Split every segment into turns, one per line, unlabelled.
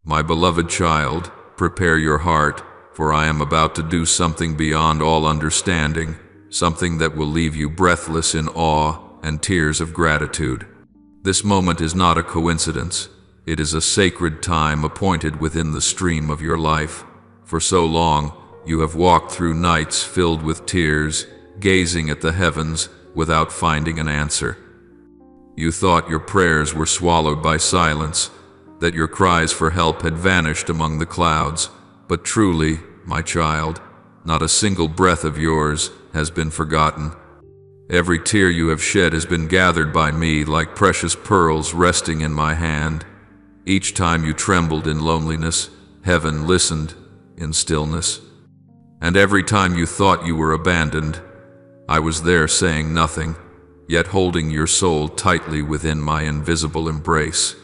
My beloved child, prepare your heart, for I am about to do something beyond all understanding, something that will leave you breathless in awe and tears of gratitude. This moment is not a coincidence. It is a sacred time appointed within the stream of your life. For so long, you have walked through nights filled with tears, gazing at the heavens without finding an answer. You thought your prayers were swallowed by silence, that your cries for help had vanished among the clouds. But truly, my child, not a single breath of yours has been forgotten. Every tear you have shed has been gathered by me like precious pearls resting in my hand. Each time you trembled in loneliness, heaven listened in stillness. And every time you thought you were abandoned, I was there saying nothing, yet holding your soul tightly within my invisible embrace.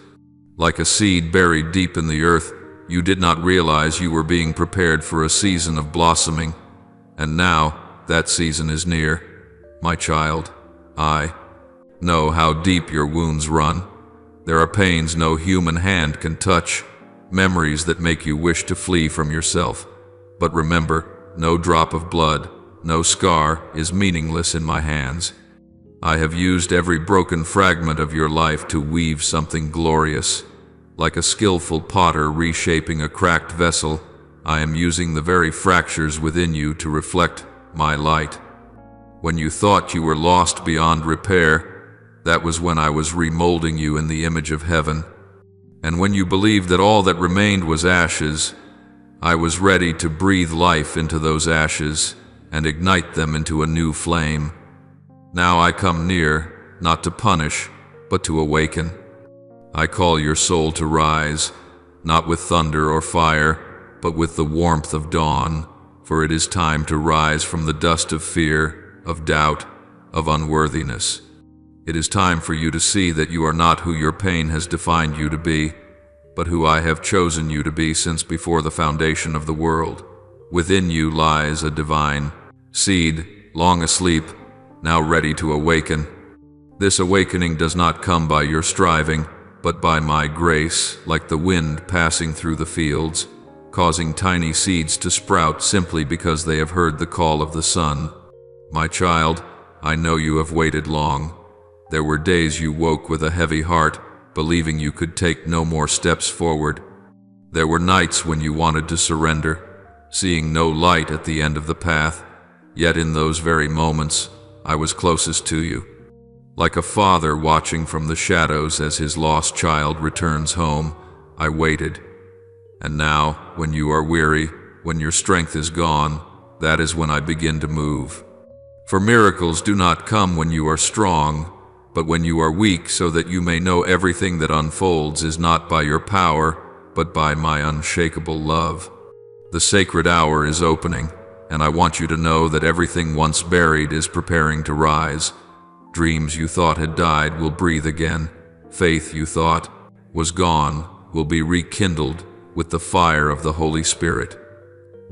Like a seed buried deep in the earth, you did not realize you were being prepared for a season of blossoming. And now, that season is near. My child, I know how deep your wounds run. There are pains no human hand can touch, memories that make you wish to flee from yourself. But remember, no drop of blood, no scar is meaningless in my hands. I have used every broken fragment of your life to weave something glorious. Like a skillful potter reshaping a cracked vessel, I am using the very fractures within you to reflect my light. When you thought you were lost beyond repair, that was when I was remolding you in the image of heaven. And when you believed that all that remained was ashes, I was ready to breathe life into those ashes and ignite them into a new flame. Now I come near, not to punish, but to awaken. I call your soul to rise, not with thunder or fire, but with the warmth of dawn, for it is time to rise from the dust of fear, of doubt, of unworthiness. It is time for you to see that you are not who your pain has defined you to be, but who I have chosen you to be since before the foundation of the world. Within you lies a divine seed, long asleep, now ready to awaken. This awakening does not come by your striving, but by my grace, like the wind passing through the fields, causing tiny seeds to sprout simply because they have heard the call of the sun. My child, I know you have waited long. There were days you woke with a heavy heart, believing you could take no more steps forward. There were nights when you wanted to surrender, seeing no light at the end of the path, yet in those very moments, I was closest to you. Like a father watching from the shadows as his lost child returns home, I waited. And now, when you are weary, when your strength is gone, that is when I begin to move. For miracles do not come when you are strong, but when you are weak, so that you may know everything that unfolds is not by your power, but by my unshakable love. The sacred hour is opening, and I want you to know that everything once buried is preparing to rise. Dreams you thought had died will breathe again. Faith you thought was gone will be rekindled with the fire of the Holy Spirit.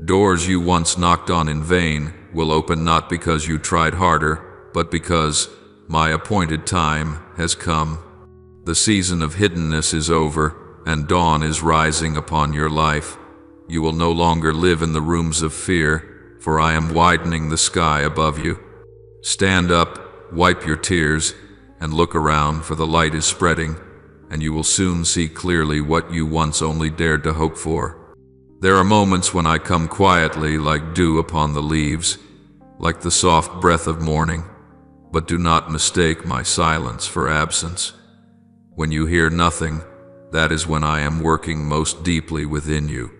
Doors you once knocked on in vain will open not because you tried harder, but because my appointed time has come. The season of hiddenness is over, and dawn is rising upon your life. You will no longer live in the rooms of fear, for I am widening the sky above you. Stand up, wipe your tears, and look around, for the light is spreading, and you will soon see clearly what you once only dared to hope for. There are moments when I come quietly like dew upon the leaves, like the soft breath of morning. But do not mistake my silence for absence. When you hear nothing, that is when I am working most deeply within you.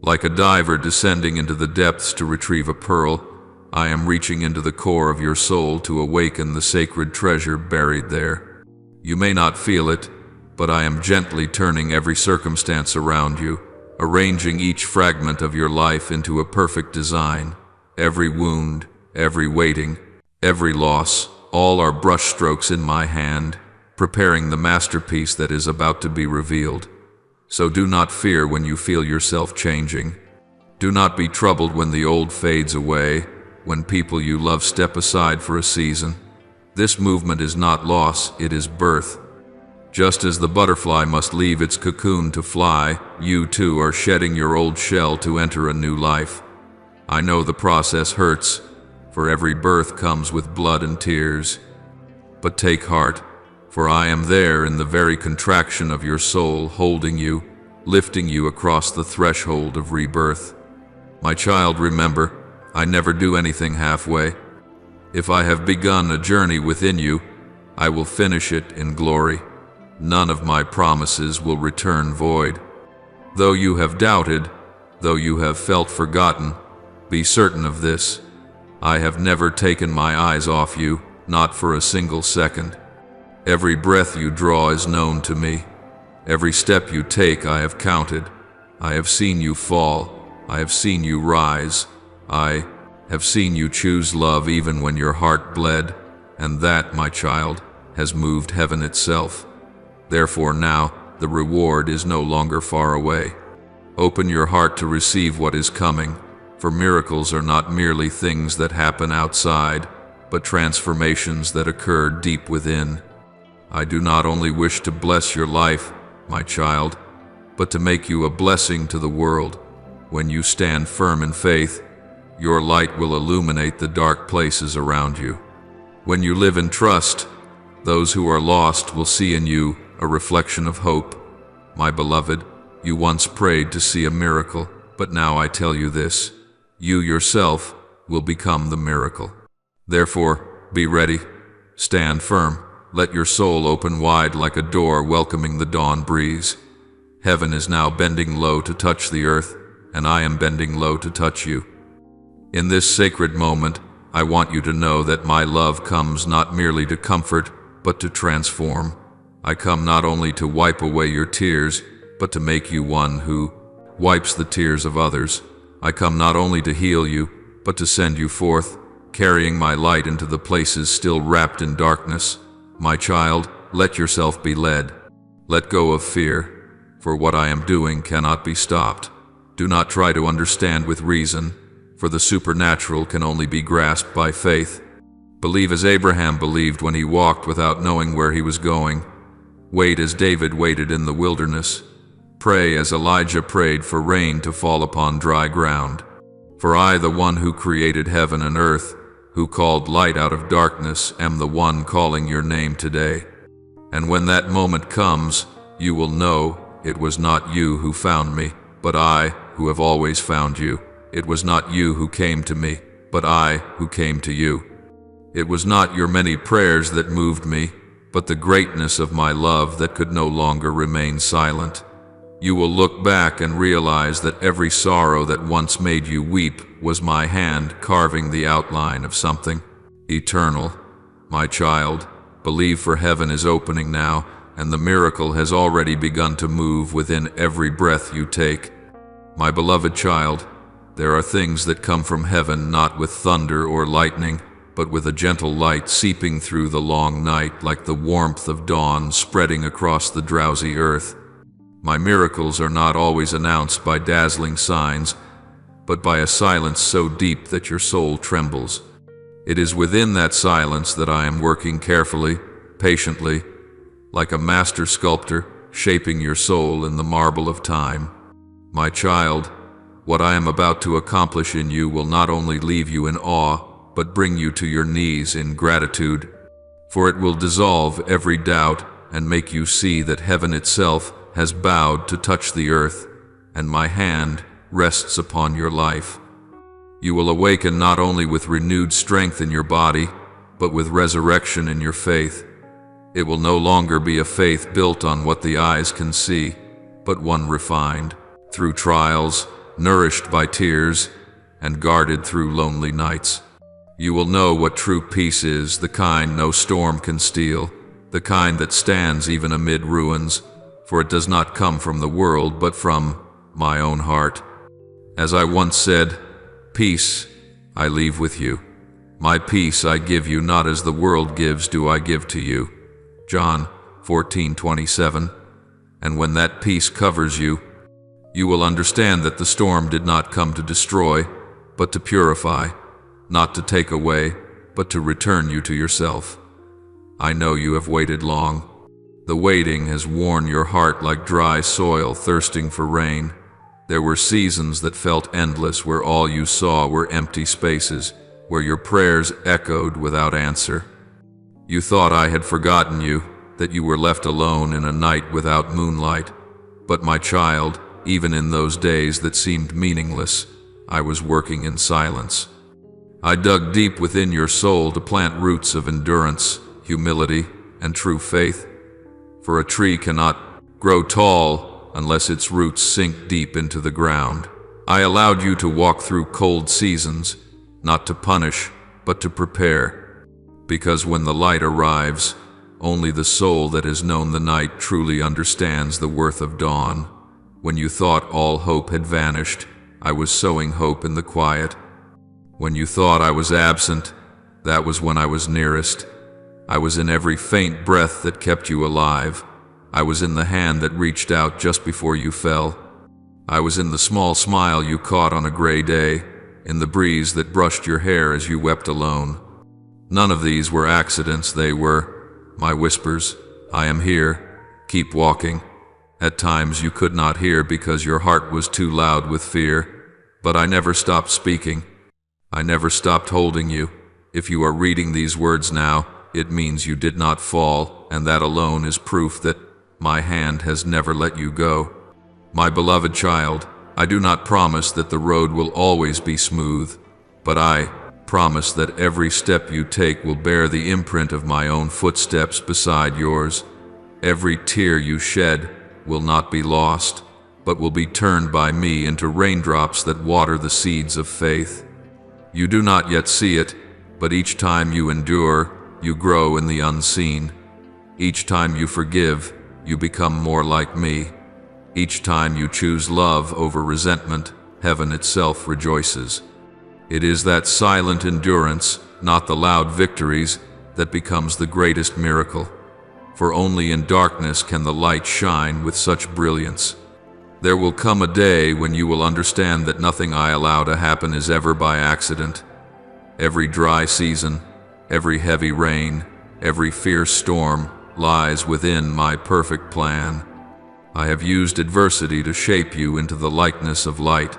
Like a diver descending into the depths to retrieve a pearl, I am reaching into the core of your soul to awaken the sacred treasure buried there. You may not feel it, but I am gently turning every circumstance around you, arranging each fragment of your life into a perfect design. Every wound, every waiting, every loss, all are brushstrokes in my hand, preparing the masterpiece that is about to be revealed. So do not fear when you feel yourself changing. Do not be troubled when the old fades away, when people you love step aside for a season. This movement is not loss, it is birth. Just as the butterfly must leave its cocoon to fly, you too are shedding your old shell to enter a new life. I know the process hurts, for every birth comes with blood and tears. But take heart, for I am there in the very contraction of your soul, holding you, lifting you across the threshold of rebirth. My child, remember, I never do anything halfway. If I have begun a journey within you, I will finish it in glory. None of my promises will return void. Though you have doubted, though you have felt forgotten, be certain of this: I have never taken my eyes off you, not for a single second. Every breath you draw is known to me. Every step you take I have counted. I have seen you fall. I have seen you rise. I have seen you choose love even when your heart bled, and that, my child, has moved heaven itself. Therefore now, the reward is no longer far away. Open your heart to receive what is coming, for miracles are not merely things that happen outside, but transformations that occur deep within. I do not only wish to bless your life, my child, but to make you a blessing to the world. When you stand firm in faith, your light will illuminate the dark places around you. When you live in trust, those who are lost will see in you a reflection of hope. My beloved, you once prayed to see a miracle, but now I tell you this: you yourself will become the miracle. Therefore, be ready, stand firm, let your soul open wide like a door welcoming the dawn breeze. Heaven is now bending low to touch the earth, and I am bending low to touch you. In this sacred moment, I want you to know that my love comes not merely to comfort, but to transform. I come not only to wipe away your tears, but to make you one who wipes the tears of others. I come not only to heal you, but to send you forth, carrying my light into the places still wrapped in darkness. My child, let yourself be led. Let go of fear, for what I am doing cannot be stopped. Do not try to understand with reason, for the supernatural can only be grasped by faith. Believe as Abraham believed when he walked without knowing where he was going. Wait as David waited in the wilderness. Pray as Elijah prayed for rain to fall upon dry ground. For I, the one who created heaven and earth, who called light out of darkness, am the one calling your name today. And when that moment comes, you will know it was not you who found me, but I who have always found you. It was not you who came to me, but I who came to you. It was not your many prayers that moved me, but the greatness of my love that could no longer remain silent. You will look back and realize that every sorrow that once made you weep was my hand carving the outline of something eternal. My child, believe, for heaven is opening now, and the miracle has already begun to move within every breath you take. My beloved child, there are things that come from heaven not with thunder or lightning, but with a gentle light seeping through the long night like the warmth of dawn spreading across the drowsy earth. My miracles are not always announced by dazzling signs, but by a silence so deep that your soul trembles. It is within that silence that I am working carefully, patiently, like a master sculptor shaping your soul in the marble of time. My child, what I am about to accomplish in you will not only leave you in awe, but bring you to your knees in gratitude, for it will dissolve every doubt and make you see that heaven itself has bowed to touch the earth, and my hand rests upon your life. You will awaken not only with renewed strength in your body, but with resurrection in your faith. It will no longer be a faith built on what the eyes can see, but one refined through trials, nourished by tears, and guarded through lonely nights. You will know what true peace is, the kind no storm can steal, the kind that stands even amid ruins, for it does not come from the world, but from my own heart. As I once said, peace I leave with you. My peace I give you, not as the world gives do I give to you. John 14:27. And when that peace covers you, you will understand that the storm did not come to destroy, but to purify, not to take away, but to return you to yourself. I know you have waited long. The waiting has worn your heart like dry soil thirsting for rain. There were seasons that felt endless where all you saw were empty spaces, where your prayers echoed without answer. You thought I had forgotten you, that you were left alone in a night without moonlight. But my child, even in those days that seemed meaningless, I was working in silence. I dug deep within your soul to plant roots of endurance, humility, and true faith. For a tree cannot grow tall unless its roots sink deep into the ground. I allowed you to walk through cold seasons, not to punish, but to prepare. Because when the light arrives, only the soul that has known the night truly understands the worth of dawn. When you thought all hope had vanished, I was sowing hope in the quiet. When you thought I was absent, that was when I was nearest. I was in every faint breath that kept you alive. I was in the hand that reached out just before you fell. I was in the small smile you caught on a gray day, in the breeze that brushed your hair as you wept alone. None of these were accidents, they were my whispers. I am here. Keep walking. At times you could not hear because your heart was too loud with fear, but I never stopped speaking. I never stopped holding you. If you are reading these words now, it means you did not fall, and that alone is proof that my hand has never let you go. My beloved child, I do not promise that the road will always be smooth, but I promise that every step you take will bear the imprint of my own footsteps beside yours. Every tear you shed will not be lost, but will be turned by me into raindrops that water the seeds of faith. You do not yet see it, but each time you endure, you grow in the unseen. Each time you forgive, you become more like me. Each time you choose love over resentment, heaven itself rejoices. It is that silent endurance, not the loud victories, that becomes the greatest miracle. For only in darkness can the light shine with such brilliance. There will come a day when you will understand that nothing I allow to happen is ever by accident. Every dry season, every heavy rain, every fierce storm lies within my perfect plan. I have used adversity to shape you into the likeness of light.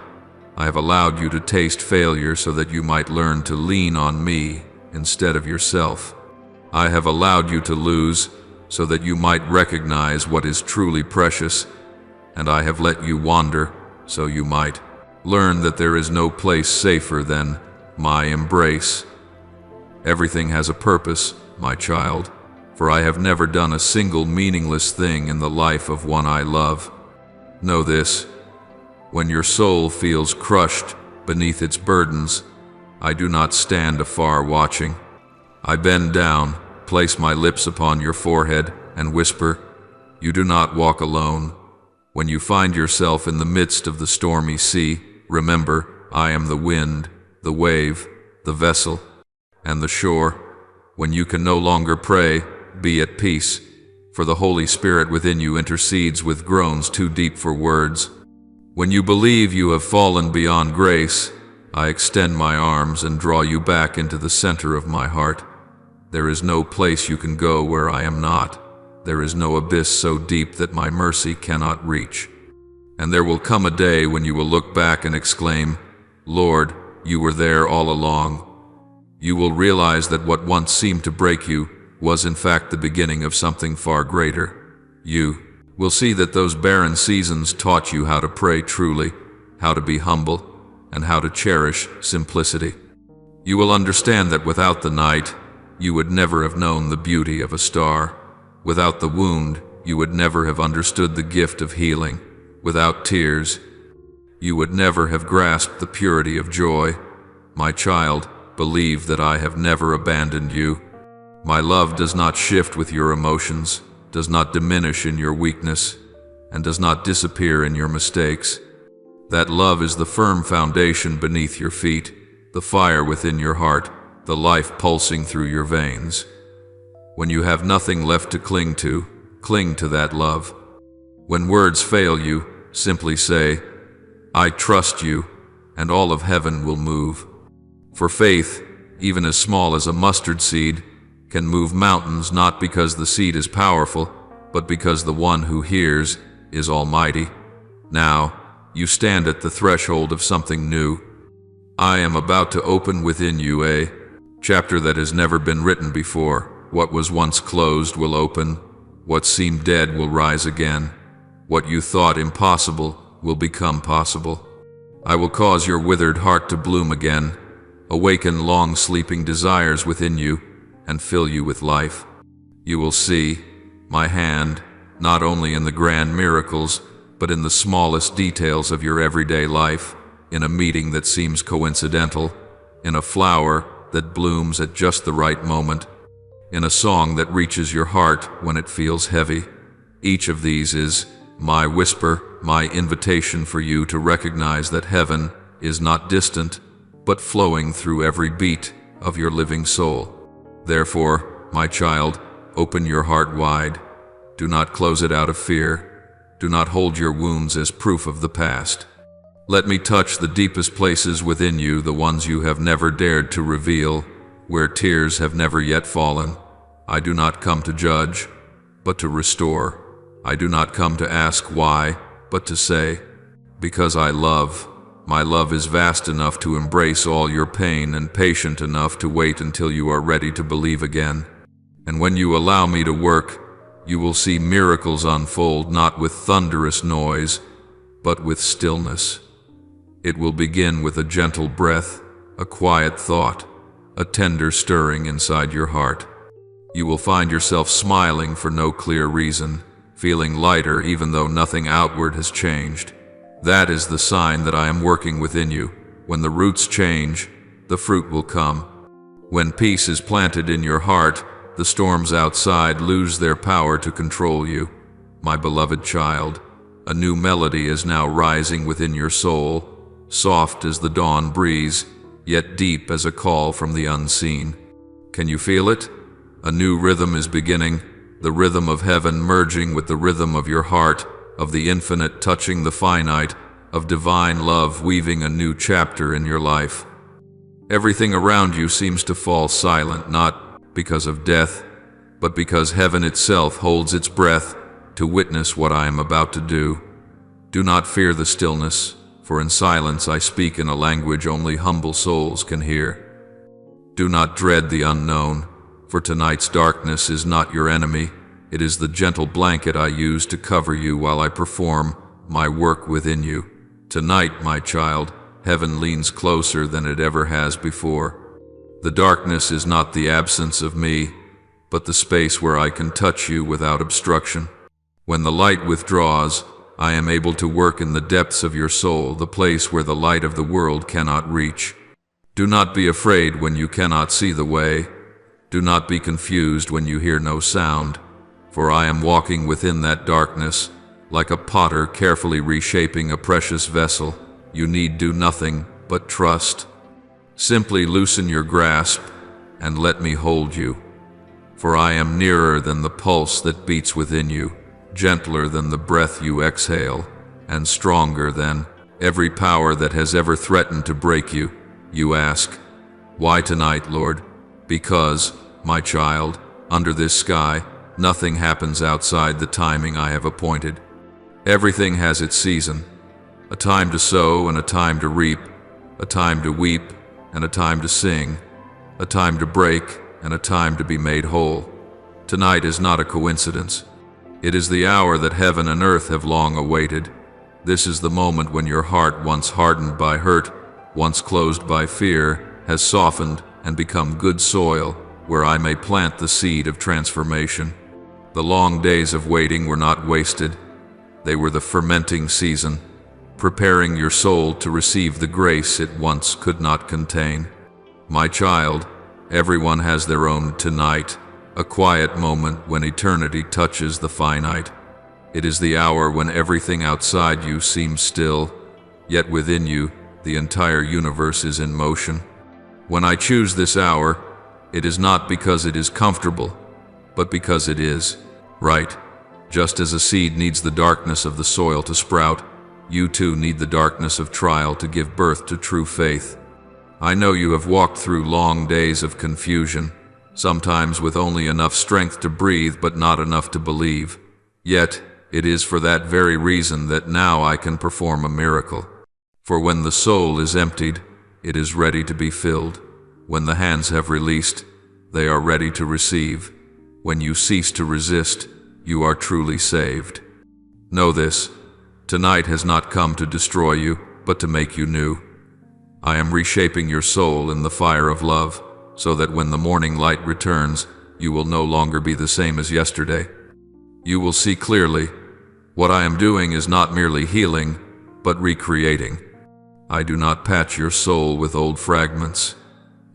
I have allowed you to taste failure so that you might learn to lean on me instead of yourself. I have allowed you to lose so that you might recognize what is truly precious, and I have let you wander so you might learn that there is no place safer than my embrace. Everything has a purpose, my child, for I have never done a single meaningless thing in the life of one I love. Know this: when your soul feels crushed beneath its burdens, I do not stand afar watching. I bend down, place my lips upon your forehead, and whisper, "You do not walk alone." When you find yourself in the midst of the stormy sea, remember, I am the wind, the wave, the vessel, and the shore. When you can no longer pray, be at peace, for the Holy Spirit within you intercedes with groans too deep for words. When you believe you have fallen beyond grace, I extend my arms and draw you back into the center of my heart. There is no place you can go where I am not. There is no abyss so deep that my mercy cannot reach. And there will come a day when you will look back and exclaim, "Lord, you were there all along." You will realize that what once seemed to break you was in fact the beginning of something far greater. You will see that those barren seasons taught you how to pray truly, how to be humble, and how to cherish simplicity. You will understand that without the night, you would never have known the beauty of a star. Without the wound, you would never have understood the gift of healing. Without tears, you would never have grasped the purity of joy. My child, believe that I have never abandoned you. My love does not shift with your emotions, does not diminish in your weakness, and does not disappear in your mistakes. That love is the firm foundation beneath your feet, the fire within your heart, the life pulsing through your veins. When you have nothing left to cling to that love. When words fail you, simply say, "I trust you," and all of heaven will move. For faith, even as small as a mustard seed, can move mountains not because the seed is powerful, but because the one who hears is almighty. Now, you stand at the threshold of something new. I am about to open within you a chapter that has never been written before. What was once closed will open. What seemed dead will rise again. What you thought impossible will become possible. I will cause your withered heart to bloom again, awaken long-sleeping desires within you, and fill you with life. You will see my hand, not only in the grand miracles, but in the smallest details of your everyday life, in a meeting that seems coincidental, in a flower that blooms at just the right moment, in a song that reaches your heart when it feels heavy. Each of these is my whisper, my invitation for you to recognize that heaven is not distant, but flowing through every beat of your living soul. Therefore, my child, open your heart wide. Do not close it out of fear. Do not hold your wounds as proof of the past. Let me touch the deepest places within you, the ones you have never dared to reveal, where tears have never yet fallen. I do not come to judge, but to restore. I do not come to ask why, but to say, because I love. My love is vast enough to embrace all your pain and patient enough to wait until you are ready to believe again. And when you allow me to work, you will see miracles unfold not with thunderous noise, but with stillness. It will begin with a gentle breath, a quiet thought, a tender stirring inside your heart. You will find yourself smiling for no clear reason, feeling lighter even though nothing outward has changed. That is the sign that I am working within you. When the roots change, the fruit will come. When peace is planted in your heart, the storms outside lose their power to control you. My beloved child, a new melody is now rising within your soul, soft as the dawn breeze, yet deep as a call from the unseen. Can you feel it? A new rhythm is beginning, the rhythm of heaven merging with the rhythm of your heart, of the infinite touching the finite, of divine love weaving a new chapter in your life. Everything around you seems to fall silent, not because of death, but because heaven itself holds its breath to witness what I am about to do. Do not fear the stillness, for in silence I speak in a language only humble souls can hear. Do not dread the unknown, for tonight's darkness is not your enemy. It is the gentle blanket I use to cover you while I perform my work within you. Tonight, my child, heaven leans closer than it ever has before. The darkness is not the absence of me, but the space where I can touch you without obstruction. When the light withdraws, I am able to work in the depths of your soul, the place where the light of the world cannot reach. Do not be afraid when you cannot see the way. Do not be confused when you hear no sound, for I am walking within that darkness, like a potter carefully reshaping a precious vessel. You need do nothing but trust. Simply loosen your grasp and let me hold you, for I am nearer than the pulse that beats within you, gentler than the breath you exhale, and stronger than every power that has ever threatened to break you. You ask, why tonight, Lord? Because, my child, under this sky, nothing happens outside the timing I have appointed. Everything has its season, a time to sow and a time to reap, a time to weep and a time to sing, a time to break and a time to be made whole. Tonight is not a coincidence. It is the hour that heaven and earth have long awaited. This is the moment when your heart, once hardened by hurt, once closed by fear, has softened and become good soil, where I may plant the seed of transformation. The long days of waiting were not wasted. They were the fermenting season, preparing your soul to receive the grace it once could not contain. My child, everyone has their own tonight, a quiet moment when eternity touches the finite. It is the hour when everything outside you seems still, yet within you, the entire universe is in motion. When I choose this hour, it is not because it is comfortable, but because it is right. Just as a seed needs the darkness of the soil to sprout, you too need the darkness of trial to give birth to true faith. I know you have walked through long days of confusion, sometimes with only enough strength to breathe but not enough to believe. Yet, it is for that very reason that now I can perform a miracle. For when the soul is emptied, it is ready to be filled. When the hands have released, they are ready to receive. When you cease to resist, you are truly saved. Know this, tonight has not come to destroy you, but to make you new. I am reshaping your soul in the fire of love, so that when the morning light returns, you will no longer be the same as yesterday. You will see clearly, what I am doing is not merely healing, but recreating. I do not patch your soul with old fragments.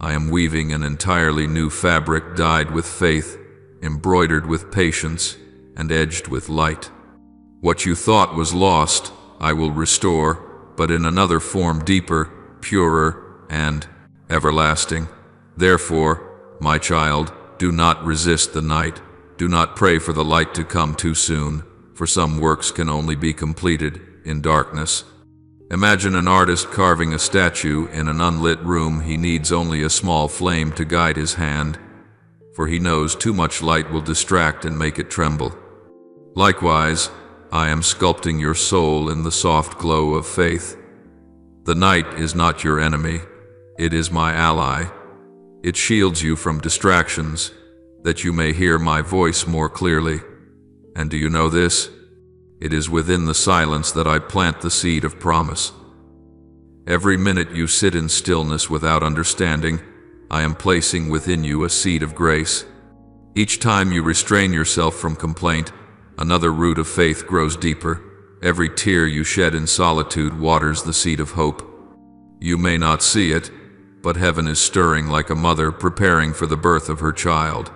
I am weaving an entirely new fabric dyed with faith, embroidered with patience, and edged with light. What you thought was lost, I will restore, but in another form deeper, purer, and everlasting. Therefore, my child, do not resist the night. Do not pray for the light to come too soon, for some works can only be completed in darkness. Imagine an artist carving a statue in an unlit room. He needs only a small flame to guide his hand, for he knows too much light will distract and make it tremble. Likewise, I am sculpting your soul in the soft glow of faith. The night is not your enemy, it is my ally. It shields you from distractions, that you may hear my voice more clearly. And do you know this? It is within the silence that I plant the seed of promise. Every minute you sit in stillness without understanding, I am placing within you a seed of grace. Each time you restrain yourself from complaint, another root of faith grows deeper. Every tear you shed in solitude waters the seed of hope. You may not see it, but heaven is stirring like a mother preparing for the birth of her child.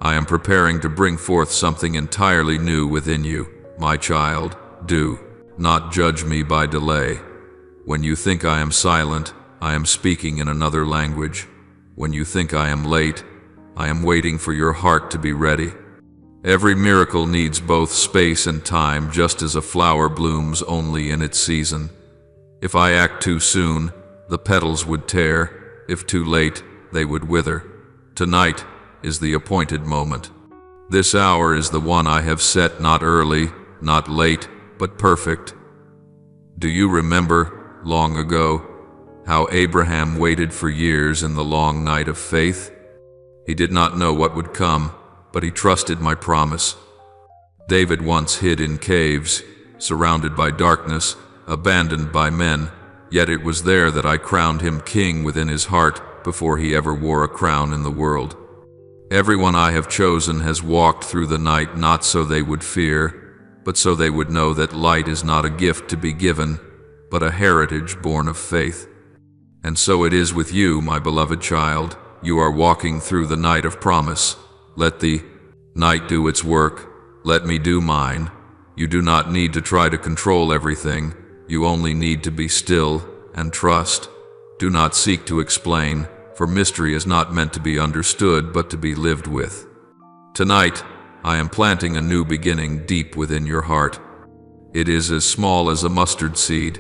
I am preparing to bring forth something entirely new within you. My child, do not judge me by delay. When you think I am silent, I am speaking in another language. When you think I am late, I am waiting for your heart to be ready. Every miracle needs both space and time, just as a flower blooms only in its season. If I act too soon, the petals would tear. If too late, they would wither. Tonight is the appointed moment. This hour is the one I have set, not early, not late, but perfect. Do you remember, long ago, how Abraham waited for years in the long night of faith? He did not know what would come, but he trusted my promise. David once hid in caves, surrounded by darkness, abandoned by men, yet it was there that I crowned him king within his heart before he ever wore a crown in the world. Everyone I have chosen has walked through the night not so they would fear, but so they would know that light is not a gift to be given, but a heritage born of faith. And so it is with you, my beloved child. You are walking through the night of promise. Let the night do its work. Let me do mine. You do not need to try to control everything. You only need to be still and trust. Do not seek to explain, for mystery is not meant to be understood, but to be lived with. Tonight, I am planting a new beginning deep within your heart. It is as small as a mustard seed,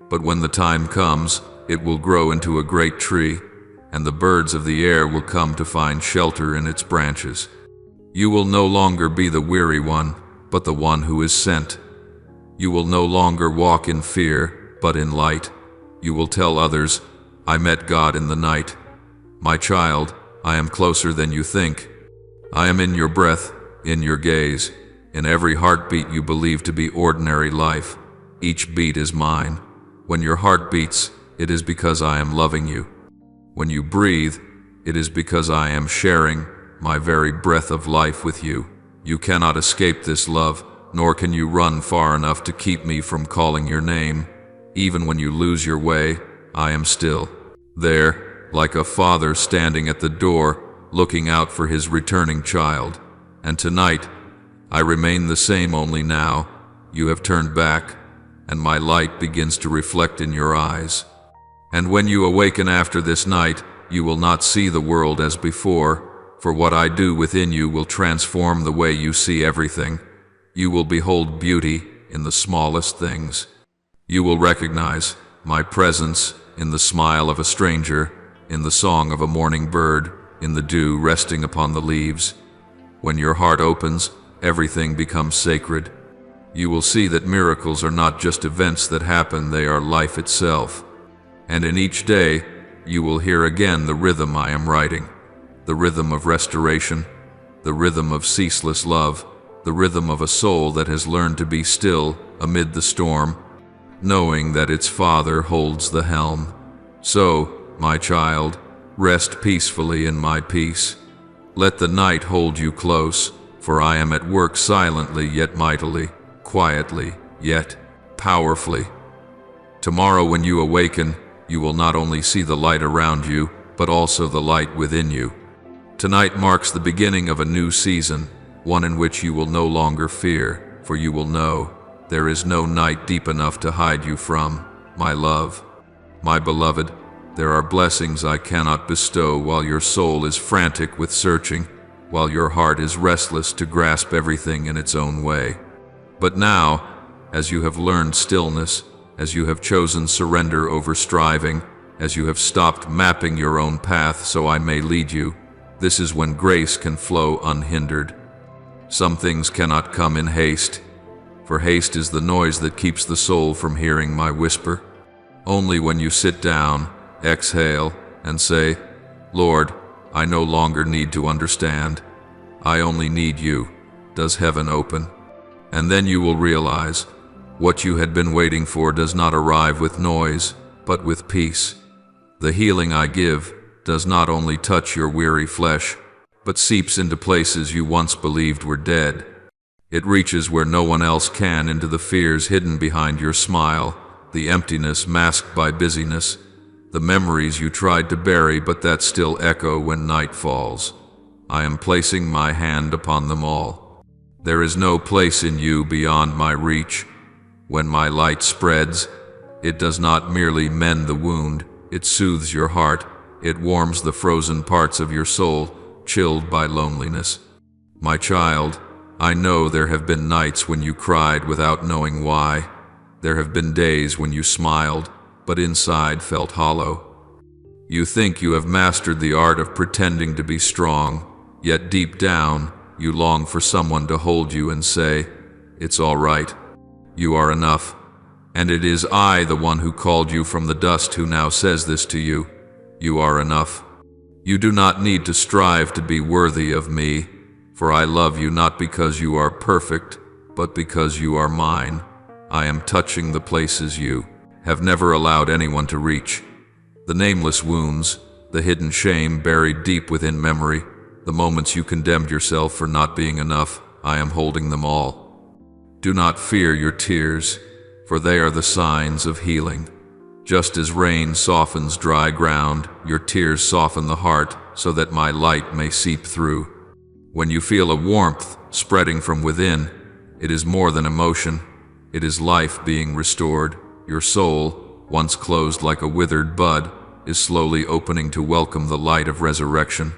but when the time comes, it will grow into a great tree, and the birds of the air will come to find shelter in its branches. You will no longer be the weary one, but the one who is sent. You will no longer walk in fear, but in light. You will tell others, I met God in the night. My child, I am closer than you think. I am in your breath, in your gaze, in every heartbeat you believe to be ordinary life. Each beat is mine. When your heart beats, it is because I am loving you. When you breathe, it is because I am sharing my very breath of life with you. You cannot escape this love, nor can you run far enough to keep me from calling your name. Even when you lose your way, I am still there, like a father standing at the door, looking out for his returning child. And tonight, I remain the same, only now you have turned back, and my light begins to reflect in your eyes. And when you awaken after this night, you will not see the world as before, for what I do within you will transform the way you see everything. You will behold beauty in the smallest things. You will recognize my presence in the smile of a stranger, in the song of a morning bird, in the dew resting upon the leaves. When your heart opens, everything becomes sacred. You will see that miracles are not just events that happen, they are life itself. And in each day, you will hear again the rhythm I am writing, the rhythm of restoration, the rhythm of ceaseless love, the rhythm of a soul that has learned to be still amid the storm, knowing that its Father holds the helm. So, my child, rest peacefully in my peace. Let the night hold you close, for I am at work silently yet mightily, quietly yet powerfully. Tomorrow when you awaken, you will not only see the light around you, but also the light within you. Tonight marks the beginning of a new season, one in which you will no longer fear, for you will know there is no night deep enough to hide you from, my love. My beloved, there are blessings I cannot bestow while your soul is frantic with searching, while your heart is restless to grasp everything in its own way. But now, as you have learned stillness, as you have chosen surrender over striving, as you have stopped mapping your own path so I may lead you, this is when grace can flow unhindered. Some things cannot come in haste, for haste is the noise that keeps the soul from hearing my whisper. Only when you sit down, exhale, and say, Lord, I no longer need to understand. I only need you, does heaven open. And then you will realize what you had been waiting for does not arrive with noise, but with peace. The healing I give does not only touch your weary flesh, but seeps into places you once believed were dead. It reaches where no one else can, into the fears hidden behind your smile, the emptiness masked by busyness, the memories you tried to bury but that still echo when night falls. I am placing my hand upon them all. There is no place in you beyond my reach. When my light spreads, it does not merely mend the wound, it soothes your heart, it warms the frozen parts of your soul, chilled by loneliness. My child, I know there have been nights when you cried without knowing why. There have been days when you smiled, but inside felt hollow. You think you have mastered the art of pretending to be strong, yet deep down, you long for someone to hold you and say, "It's all right. You are enough." And it is I, the one who called you from the dust, who now says this to you. You are enough. You do not need to strive to be worthy of me, for I love you not because you are perfect, but because you are mine. I am touching the places you have never allowed anyone to reach. The nameless wounds, the hidden shame buried deep within memory, the moments you condemned yourself for not being enough, I am holding them all. Do not fear your tears, for they are the signs of healing. Just as rain softens dry ground, your tears soften the heart so that my light may seep through. When you feel a warmth spreading from within, it is more than emotion. It is life being restored. Your soul, once closed like a withered bud, is slowly opening to welcome the light of resurrection.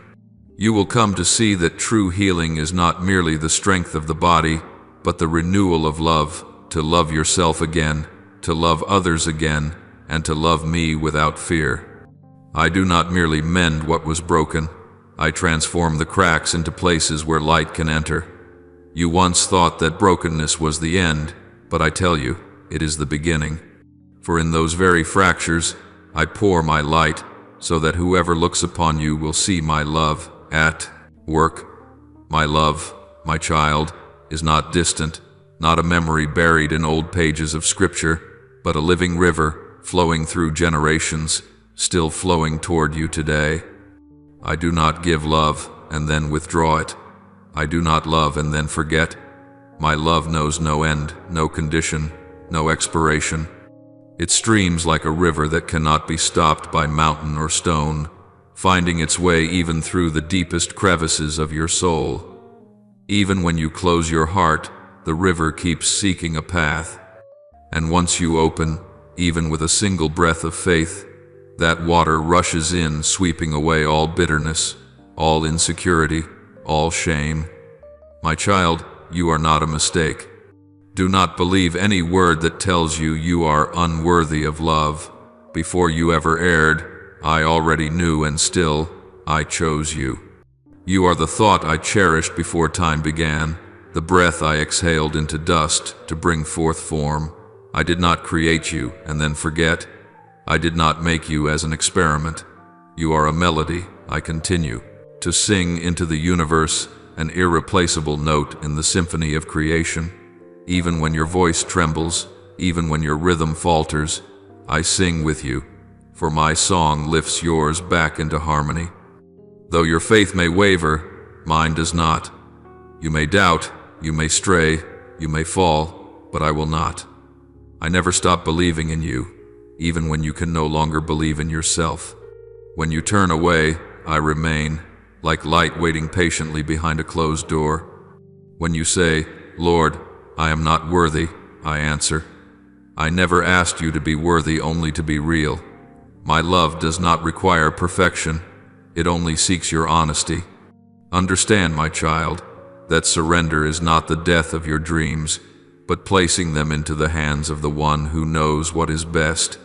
You will come to see that true healing is not merely the strength of the body, but the renewal of love, to love yourself again, to love others again, and to love me without fear. I do not merely mend what was broken, I transform the cracks into places where light can enter. You once thought that brokenness was the end, but I tell you, it is the beginning. For in those very fractures, I pour my light, so that whoever looks upon you will see my love at work. My love, my child, is not distant, not a memory buried in old pages of scripture, but a living river flowing through generations, still flowing toward you today. I do not give love and then withdraw it. I do not love and then forget. My love knows no end, no condition, no expiration. It streams like a river that cannot be stopped by mountain or stone, finding its way even through the deepest crevices of your soul. Even when you close your heart, the river keeps seeking a path. And once you open, even with a single breath of faith, that water rushes in, sweeping away all bitterness, all insecurity, all shame. My child, you are not a mistake. Do not believe any word that tells you you are unworthy of love. Before you ever erred, I already knew, and still, I chose you. You are the thought I cherished before time began, the breath I exhaled into dust to bring forth form. I did not create you and then forget. I did not make you as an experiment. You are a melody I continue to sing into the universe, an irreplaceable note in the symphony of creation. Even when your voice trembles, even when your rhythm falters, I sing with you, for my song lifts yours back into harmony. Though your faith may waver, mine does not. You may doubt, you may stray, you may fall, but I will not. I never stop believing in you, even when you can no longer believe in yourself. When you turn away, I remain, like light waiting patiently behind a closed door. When you say, Lord, I am not worthy, I answer, I never asked you to be worthy only to be real. My love does not require perfection, it only seeks your honesty. Understand, my child, that surrender is not the death of your dreams, but placing them into the hands of the one who knows what is best.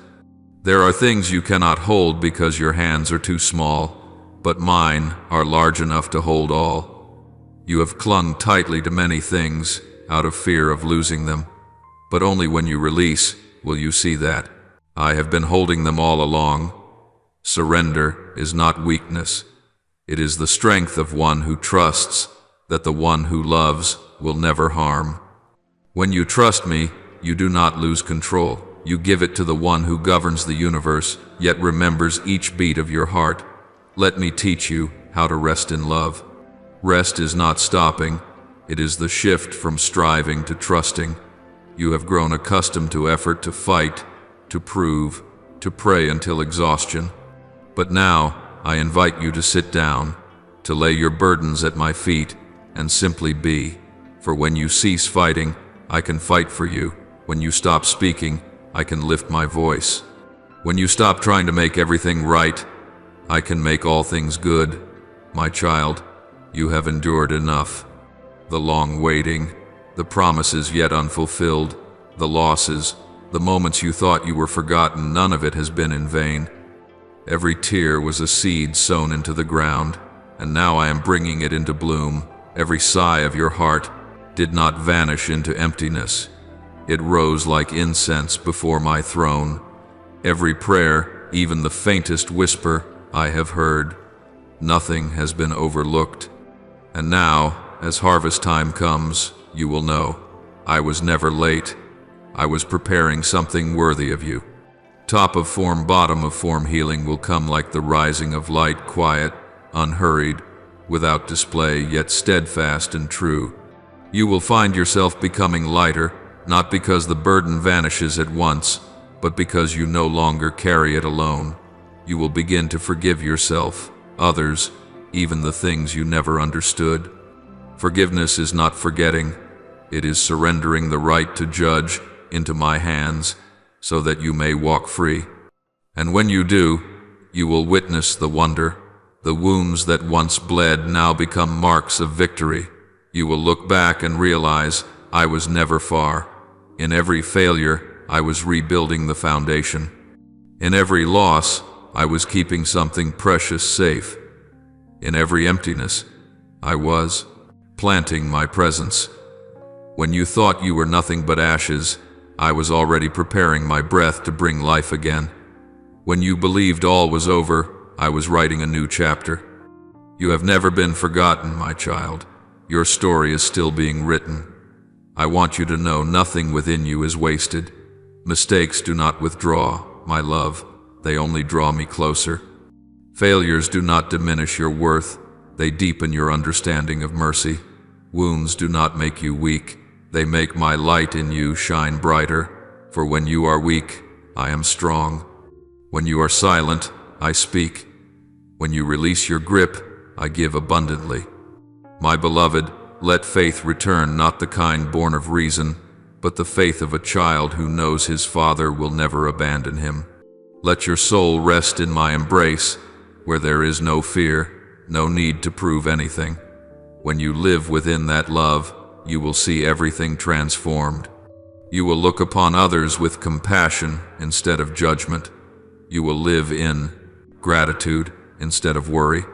There are things you cannot hold because your hands are too small, but mine are large enough to hold all. You have clung tightly to many things out of fear of losing them, but only when you release will you see that I have been holding them all along. Surrender is not weakness. It is the strength of one who trusts that the one who loves will never harm. When you trust me, you do not lose control. You give it to the one who governs the universe, yet remembers each beat of your heart. Let me teach you how to rest in love. Rest is not stopping. It is the shift from striving to trusting. You have grown accustomed to effort, to fight, to prove, to pray until exhaustion. But now, I invite you to sit down, to lay your burdens at my feet, and simply be. For when you cease fighting, I can fight for you. When you stop speaking, I can lift my voice. When you stop trying to make everything right, I can make all things good. My child, you have endured enough. The long waiting, the promises yet unfulfilled, the losses, the moments you thought you were forgotten, none of it has been in vain. Every tear was a seed sown into the ground, and now I am bringing it into bloom. Every sigh of your heart did not vanish into emptiness. It rose like incense before my throne. Every prayer, even the faintest whisper, I have heard. Nothing has been overlooked. And now, as harvest time comes, you will know, I was never late. I was preparing something worthy of you. Top of form, bottom of form, healing will come like the rising of light, quiet, unhurried, without display, yet steadfast and true. You will find yourself becoming lighter, not because the burden vanishes at once, but because you no longer carry it alone. You will begin to forgive yourself, others, even the things you never understood. Forgiveness is not forgetting. It is surrendering the right to judge into my hands so that you may walk free. And when you do, you will witness the wonder. The wounds that once bled now become marks of victory. You will look back and realize I was never far. In every failure, I was rebuilding the foundation. In every loss, I was keeping something precious safe. In every emptiness, I was planting my presence. When you thought you were nothing but ashes, I was already preparing my breath to bring life again. When you believed all was over, I was writing a new chapter. You have never been forgotten, my child. Your story is still being written. I want you to know nothing within you is wasted. Mistakes do not withdraw, my love. They only draw me closer. Failures do not diminish your worth. They deepen your understanding of mercy. Wounds do not make you weak. They make my light in you shine brighter. For when you are weak, I am strong. When you are silent, I speak. When you release your grip, I give abundantly. My beloved, let faith return, not the kind born of reason, but the faith of a child who knows his father will never abandon him. Let your soul rest in my embrace, where there is no fear, no need to prove anything. When you live within that love, you will see everything transformed. You will look upon others with compassion instead of judgment. You will live in gratitude instead of worry.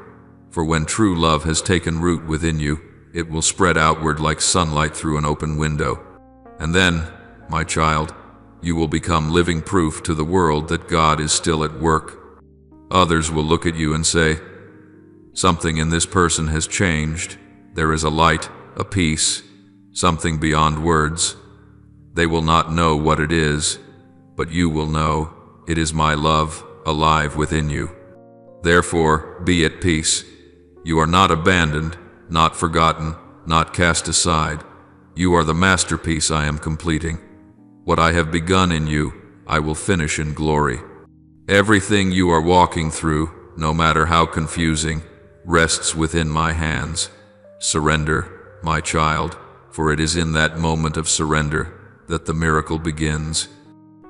For when true love has taken root within you, it will spread outward like sunlight through an open window. And then, my child, you will become living proof to the world that God is still at work. Others will look at you and say, "Something in this person has changed. There is a light, a peace, something beyond words." They will not know what it is, but you will know. It is my love, alive within you. Therefore, be at peace. You are not abandoned, not forgotten, not cast aside. You are the masterpiece I am completing. What I have begun in you, I will finish in glory. Everything you are walking through, no matter how confusing, rests within my hands. Surrender, my child, for it is in that moment of surrender that the miracle begins.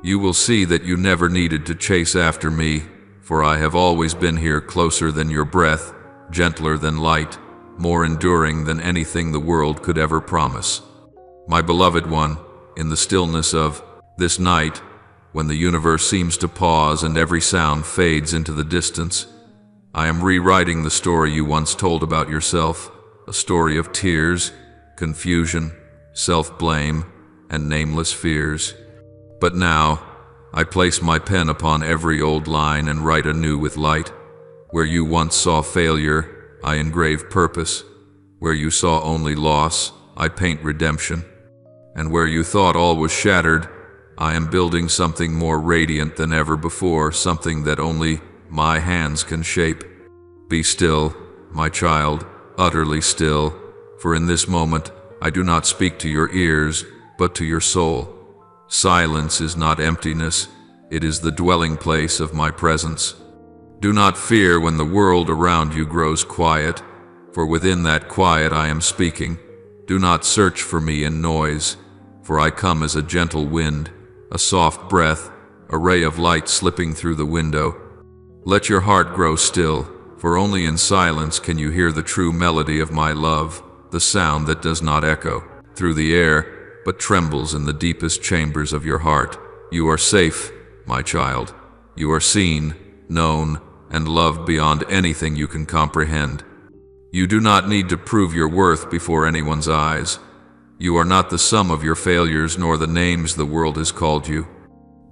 You will see that you never needed to chase after me, for I have always been here, closer than your breath, gentler than light, more enduring than anything the world could ever promise. My beloved one, in the stillness of this night, when the universe seems to pause and every sound fades into the distance, I am rewriting the story you once told about yourself, a story of tears, confusion, self-blame, and nameless fears. But now, I place my pen upon every old line and write anew with light. Where you once saw failure, I engrave purpose. Where you saw only loss, I paint redemption. And where you thought all was shattered, I am building something more radiant than ever before, something that only my hands can shape. Be still, my child, utterly still, for in this moment I do not speak to your ears, but to your soul. Silence is not emptiness, it is the dwelling place of my presence. Do not fear when the world around you grows quiet, for within that quiet I am speaking. Do not search for me in noise, for I come as a gentle wind, a soft breath, a ray of light slipping through the window. Let your heart grow still, for only in silence can you hear the true melody of my love, the sound that does not echo through the air, but trembles in the deepest chambers of your heart. You are safe, my child. You are seen, known, and loved beyond anything you can comprehend. You do not need to prove your worth before anyone's eyes. You are not the sum of your failures nor the names the world has called you.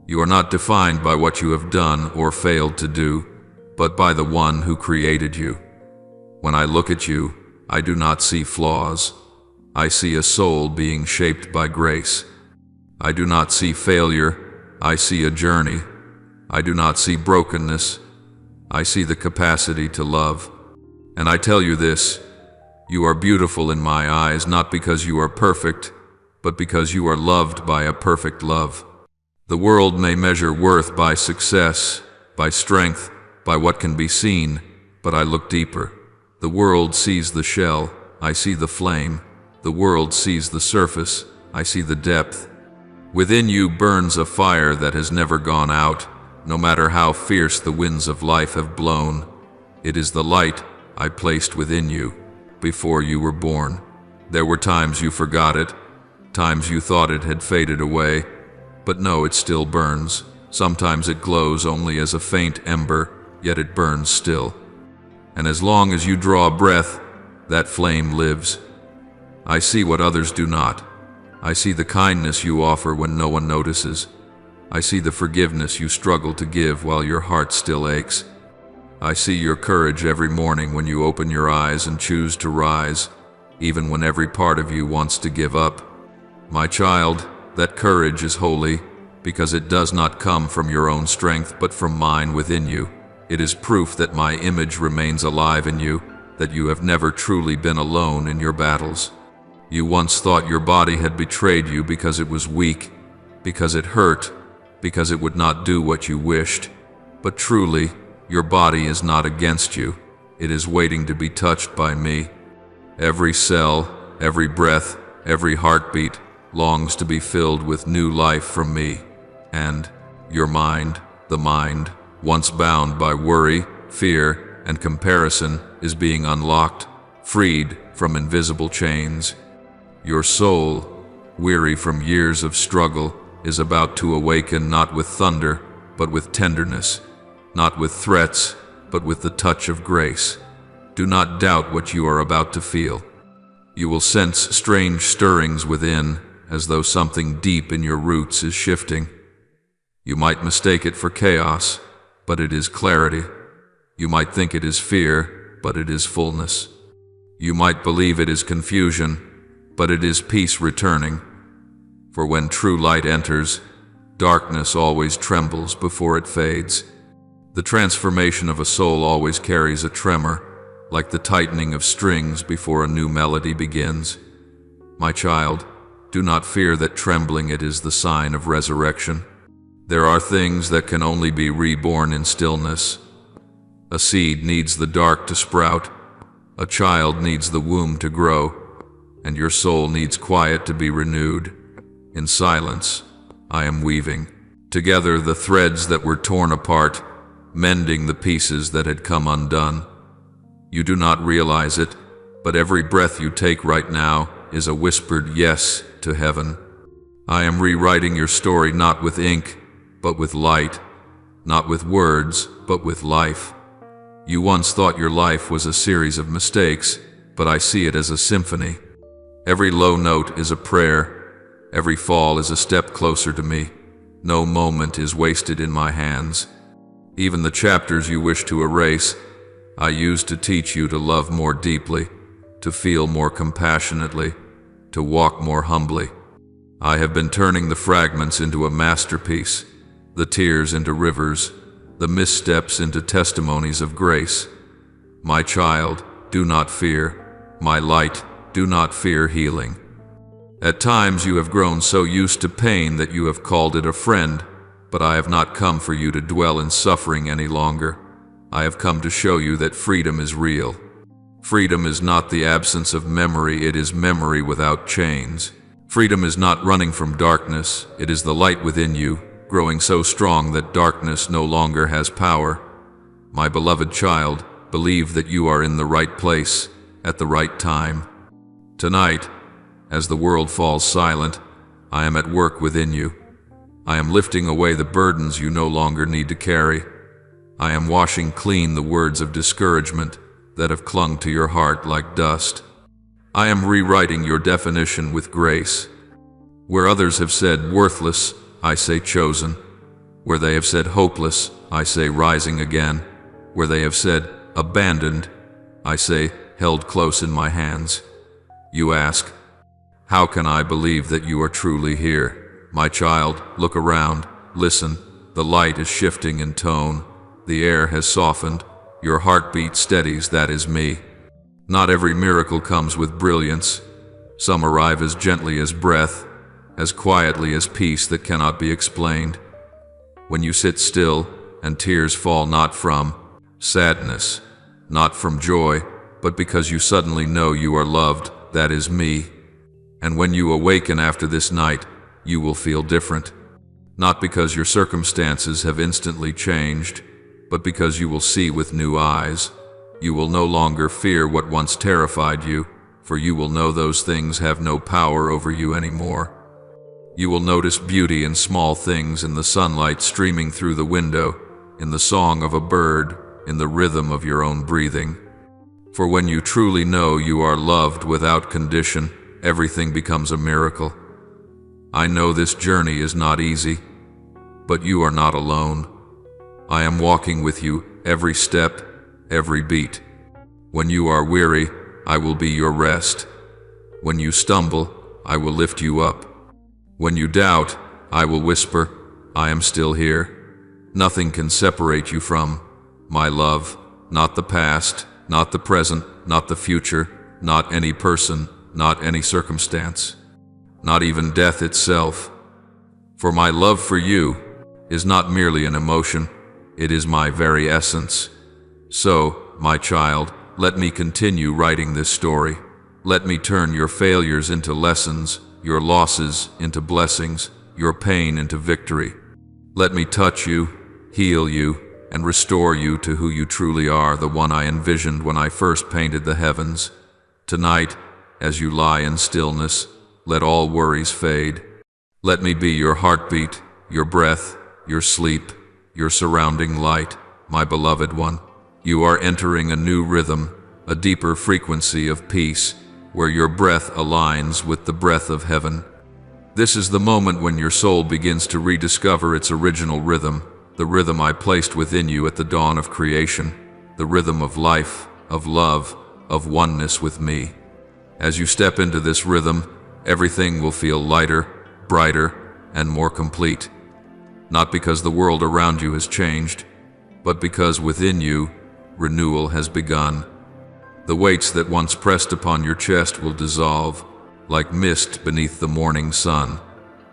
You are not defined by what you have done or failed to do, but by the one who created you. When I look at you, I do not see flaws. I see a soul being shaped by grace. I do not see failure, I see a journey. I do not see brokenness, I see the capacity to love. And I tell you this, you are beautiful in my eyes, not because you are perfect, but because you are loved by a perfect love. The world may measure worth by success, by strength, by what can be seen, but I look deeper. The world sees the shell, I see the flame. The world sees the surface, I see the depth. Within you burns a fire that has never gone out, no matter how fierce the winds of life have blown. It is the light I placed within you before you were born. There were times you forgot it, times you thought it had faded away, but no, it still burns. Sometimes it glows only as a faint ember, yet it burns still. And as long as you draw a breath, that flame lives. I see what others do not. I see the kindness you offer when no one notices. I see the forgiveness you struggle to give while your heart still aches. I see your courage every morning when you open your eyes and choose to rise, even when every part of you wants to give up. My child, that courage is holy, because it does not come from your own strength but from mine within you. It is proof that my image remains alive in you, that you have never truly been alone in your battles. You once thought your body had betrayed you because it was weak, because it hurt, because it would not do what you wished. But truly, your body is not against you. It is waiting to be touched by me. Every cell, every breath, every heartbeat longs to be filled with new life from me. And your mind, the mind, once bound by worry, fear, and comparison, is being unlocked, freed from invisible chains. Your soul, weary from years of struggle, is about to awaken not with thunder, but with tenderness, not with threats, but with the touch of grace. Do not doubt what you are about to feel. You will sense strange stirrings within, as though something deep in your roots is shifting. You might mistake it for chaos, but it is clarity. You might think it is fear, but it is fullness. You might believe it is confusion, but it is peace returning. For when true light enters, darkness always trembles before it fades. The transformation of a soul always carries a tremor, like the tightening of strings before a new melody begins. My child, do not fear that trembling it is the sign of resurrection. There are things that can only be reborn in stillness. A seed needs the dark to sprout, a child needs the womb to grow, and your soul needs quiet to be renewed. In silence, I am weaving together the threads that were torn apart, mending the pieces that had come undone. You do not realize it, but every breath you take right now is a whispered yes to heaven. I am rewriting your story not with ink, but with light, not with words, but with life. You once thought your life was a series of mistakes, but I see it as a symphony. Every low note is a prayer, every fall is a step closer to me. No moment is wasted in my hands. Even the chapters you wish to erase, I use to teach you to love more deeply, to feel more compassionately, to walk more humbly. I have been turning the fragments into a masterpiece, the tears into rivers, the missteps into testimonies of grace. My child, do not fear. My light, do not fear healing. At times you have grown so used to pain that you have called it a friend, but I have not come for you to dwell in suffering any longer. I have come to show you that freedom is real. Freedom is not the absence of memory, it is memory without chains. Freedom is not running from darkness, it is the light within you, growing so strong that darkness no longer has power. My beloved child, believe that you are in the right place, at the right time. Tonight, as the world falls silent, I am at work within you. I am lifting away the burdens you no longer need to carry. I am washing clean the words of discouragement that have clung to your heart like dust. I am rewriting your definition with grace. Where others have said worthless, I say chosen. Where they have said hopeless, I say rising again. Where they have said abandoned, I say held close in my hands. You ask, how can I believe that you are truly here? My child, look around, listen. The light is shifting in tone. The air has softened. Your heartbeat steadies, that is me. Not every miracle comes with brilliance. Some arrive as gently as breath, as quietly as peace that cannot be explained. When you sit still and tears fall not from sadness, not from joy, but because you suddenly know you are loved, that is me. And when you awaken after this night, you will feel different. Not because your circumstances have instantly changed, but because you will see with new eyes. You will no longer fear what once terrified you, for you will know those things have no power over you anymore. You will notice beauty in small things, in the sunlight streaming through the window, in the song of a bird, in the rhythm of your own breathing. For when you truly know you are loved without condition, everything becomes a miracle. I know this journey is not easy, but you are not alone. I am walking with you every step, every beat. When you are weary, I will be your rest. When you stumble, I will lift you up. When you doubt, I will whisper, I am still here. Nothing can separate you from my love, not the past, not the present, not the future, not any person, not any circumstance, not even death itself. For my love for you is not merely an emotion, it is my very essence. So, my child, let me continue writing this story. Let me turn your failures into lessons, your losses into blessings, your pain into victory. Let me touch you, heal you, and restore you to who you truly are, the one I envisioned when I first painted the heavens. Tonight, as you lie in stillness, let all worries fade. Let me be your heartbeat, your breath, your sleep, your surrounding light, my beloved one. You are entering a new rhythm, a deeper frequency of peace, where your breath aligns with the breath of heaven. This is the moment when your soul begins to rediscover its original rhythm, the rhythm I placed within you at the dawn of creation, the rhythm of life, of love, of oneness with me. As you step into this rhythm, everything will feel lighter, brighter, and more complete. Not because the world around you has changed, but because within you, renewal has begun. The weights that once pressed upon your chest will dissolve, like mist beneath the morning sun.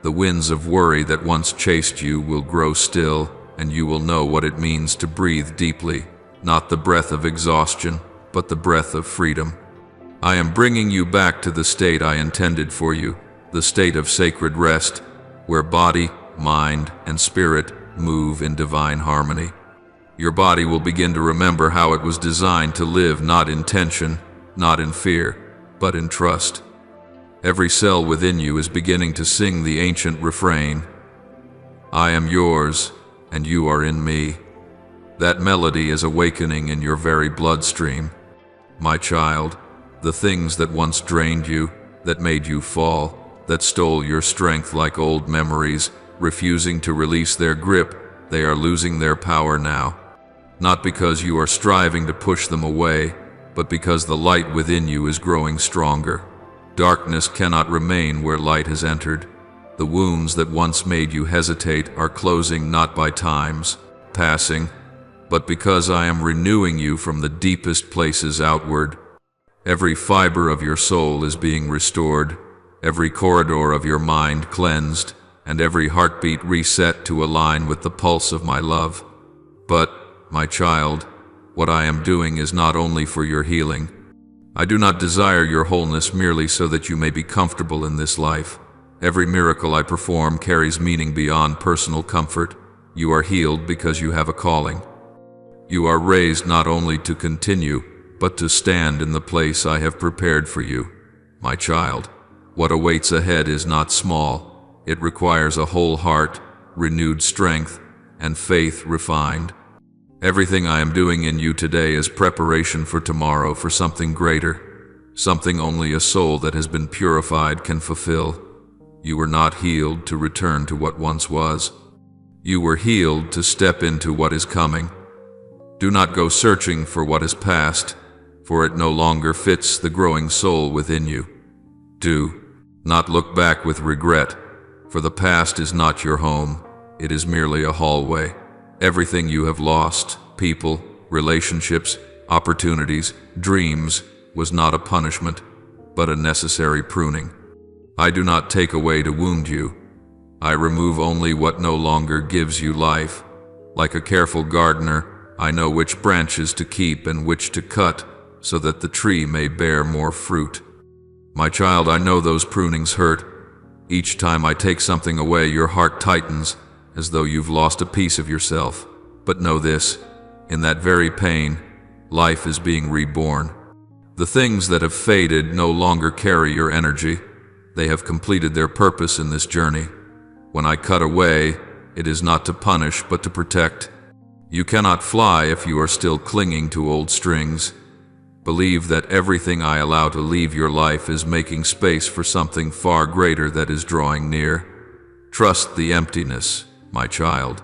The winds of worry that once chased you will grow still, and you will know what it means to breathe deeply, not the breath of exhaustion, but the breath of freedom. I am bringing you back to the state I intended for you, the state of sacred rest, where body, mind, and spirit move in divine harmony. Your body will begin to remember how it was designed to live not in tension, not in fear, but in trust. Every cell within you is beginning to sing the ancient refrain, I am yours, and you are in me. That melody is awakening in your very bloodstream. My child, the things that once drained you, that made you fall, that stole your strength like old memories, refusing to release their grip, they are losing their power now. Not because you are striving to push them away, but because the light within you is growing stronger. Darkness cannot remain where light has entered. The wounds that once made you hesitate are closing not by times passing, but because I am renewing you from the deepest places outward. Every fiber of your soul is being restored, every corridor of your mind cleansed, and every heartbeat reset to align with the pulse of my love. But, my child, what I am doing is not only for your healing. I do not desire your wholeness merely so that you may be comfortable in this life. Every miracle I perform carries meaning beyond personal comfort. You are healed because you have a calling. You are raised not only to continue, but to stand in the place I have prepared for you. My child, what awaits ahead is not small. It requires a whole heart, renewed strength, and faith refined. Everything I am doing in you today is preparation for tomorrow, for something greater, something only a soul that has been purified can fulfill. You were not healed to return to what once was. You were healed to step into what is coming. Do not go searching for what is past, for it no longer fits the growing soul within you. Do not look back with regret, for the past is not your home, it is merely a hallway. Everything you have lost, people, relationships, opportunities, dreams, was not a punishment, but a necessary pruning. I do not take away to wound you. I remove only what no longer gives you life. Like a careful gardener, I know which branches to keep and which to cut, so that the tree may bear more fruit. My child, I know those prunings hurt. Each time I take something away, your heart tightens, as though you've lost a piece of yourself. But know this, in that very pain, life is being reborn. The things that have faded no longer carry your energy. They have completed their purpose in this journey. When I cut away, it is not to punish, but to protect. You cannot fly if you are still clinging to old strings. Believe that everything I allow to leave your life is making space for something far greater that is drawing near. Trust the emptiness, my child.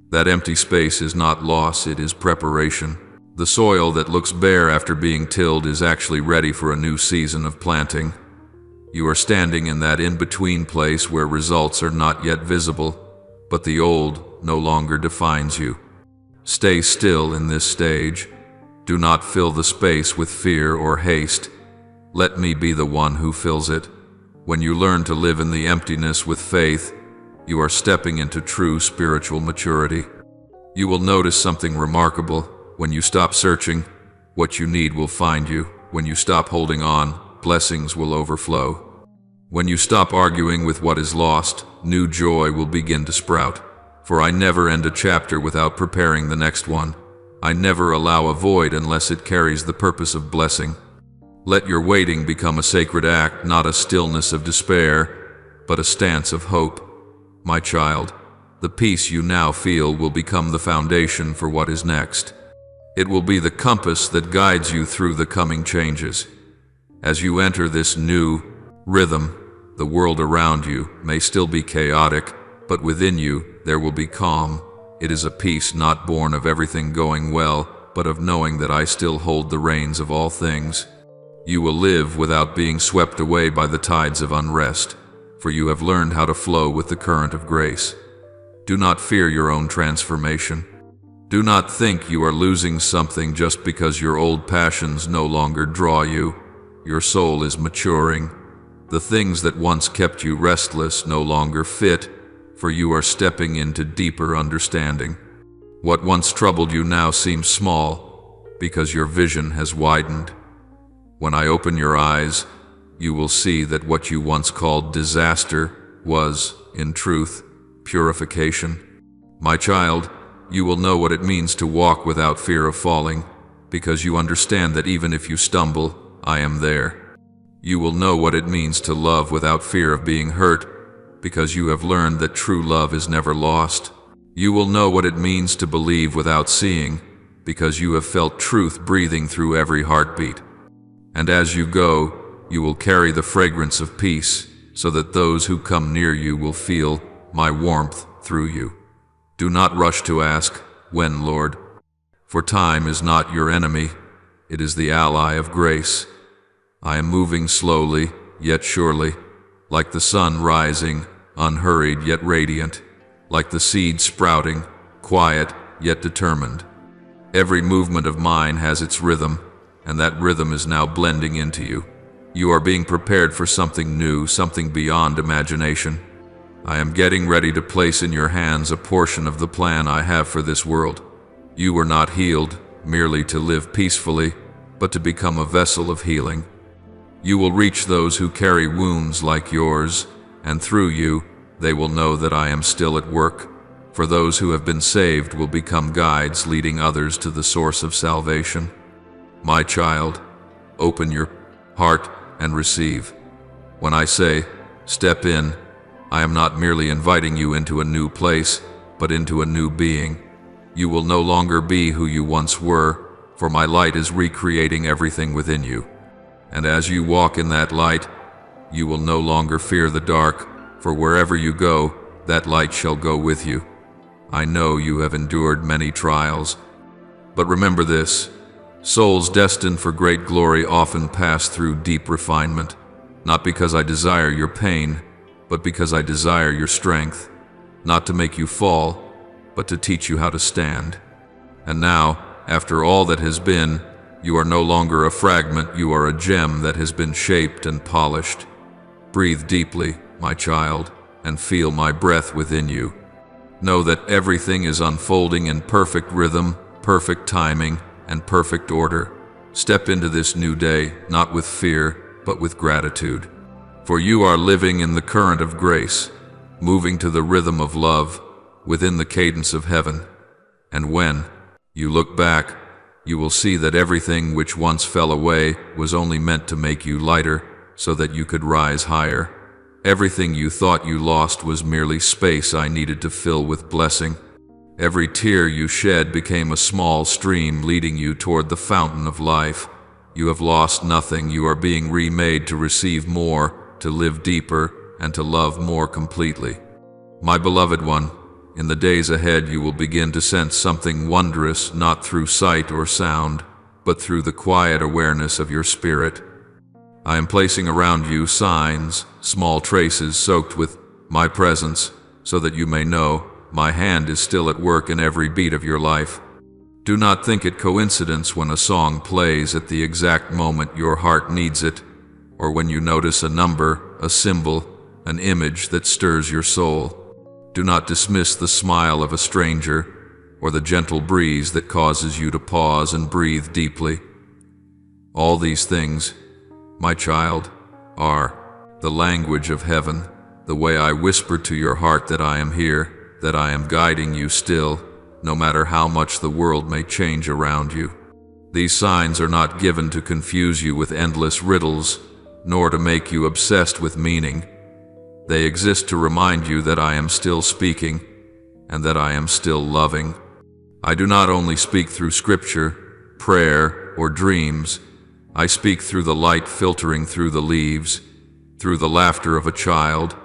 That empty space is not loss, it is preparation. The soil that looks bare after being tilled is actually ready for a new season of planting. You are standing in that in-between place where results are not yet visible, but the old no longer defines you. Stay still in this stage. Do not fill the space with fear or haste. Let me be the one who fills it. When you learn to live in the emptiness with faith, you are stepping into true spiritual maturity. You will notice something remarkable. When you stop searching, what you need will find you. When you stop holding on, blessings will overflow. When you stop arguing with what is lost, new joy will begin to sprout. For I never end a chapter without preparing the next one. I never allow a void unless it carries the purpose of blessing. Let your waiting become a sacred act, not a stillness of despair, but a stance of hope. My child, the peace you now feel will become the foundation for what is next. It will be the compass that guides you through the coming changes. As you enter this new rhythm, the world around you may still be chaotic, but within you there will be calm. It is a peace not born of everything going well, but of knowing that I still hold the reins of all things. You will live without being swept away by the tides of unrest, for you have learned how to flow with the current of grace. Do not fear your own transformation. Do not think you are losing something just because your old passions no longer draw you. Your soul is maturing. The things that once kept you restless no longer fit, for you are stepping into deeper understanding. What once troubled you now seems small, because your vision has widened. When I open your eyes, you will see that what you once called disaster was, in truth, purification. My child, you will know what it means to walk without fear of falling, because you understand that even if you stumble, I am there. You will know what it means to love without fear of being hurt, because you have learned that true love is never lost. You will know what it means to believe without seeing, because you have felt truth breathing through every heartbeat. And as you go, you will carry the fragrance of peace, so that those who come near you will feel my warmth through you. Do not rush to ask, "When, Lord?" For time is not your enemy, it is the ally of grace. I am moving slowly, yet surely, like the sun rising, unhurried yet radiant, like the seed sprouting, quiet yet determined. Every movement of mine has its rhythm, and that rhythm is now blending into you. You are being prepared for something new, something beyond imagination. I am getting ready to place in your hands a portion of the plan I have for this world. You were not healed merely to live peacefully, but to become a vessel of healing. You will reach those who carry wounds like yours, and through you, they will know that I am still at work. For those who have been saved will become guides leading others to the source of salvation. My child, open your heart and receive. When I say, step in, I am not merely inviting you into a new place, but into a new being. You will no longer be who you once were, for my light is recreating everything within you. And as you walk in that light, you will no longer fear the dark, for wherever you go, that light shall go with you. I know you have endured many trials, but remember this: souls destined for great glory often pass through deep refinement, not because I desire your pain, but because I desire your strength, not to make you fall, but to teach you how to stand. And now, after all that has been, you are no longer a fragment, you are a gem that has been shaped and polished. Breathe deeply, my child, and feel my breath within you. Know that everything is unfolding in perfect rhythm, perfect timing, and perfect order. Step into this new day, not with fear, but with gratitude. For you are living in the current of grace, moving to the rhythm of love, within the cadence of heaven. And when you look back, you will see that everything which once fell away was only meant to make you lighter, so that you could rise higher. Everything you thought you lost was merely space I needed to fill with blessing. Every tear you shed became a small stream leading you toward the fountain of life. You have lost nothing, you are being remade to receive more, to live deeper, and to love more completely. My beloved one, in the days ahead you will begin to sense something wondrous, not through sight or sound, but through the quiet awareness of your spirit. I am placing around you signs, small traces soaked with my presence, so that you may know my hand is still at work in every beat of your life. Do not think it coincidence when a song plays at the exact moment your heart needs it, or when you notice a number, a symbol, an image that stirs your soul. Do not dismiss the smile of a stranger, or the gentle breeze that causes you to pause and breathe deeply. All these things, my child, are the language of heaven, the way I whisper to your heart that I am here, that I am guiding you still, no matter how much the world may change around you. These signs are not given to confuse you with endless riddles, nor to make you obsessed with meaning. They exist to remind you that I am still speaking, and that I am still loving. I do not only speak through scripture, prayer, or dreams. I speak through the light filtering through the leaves, through the laughter of a child,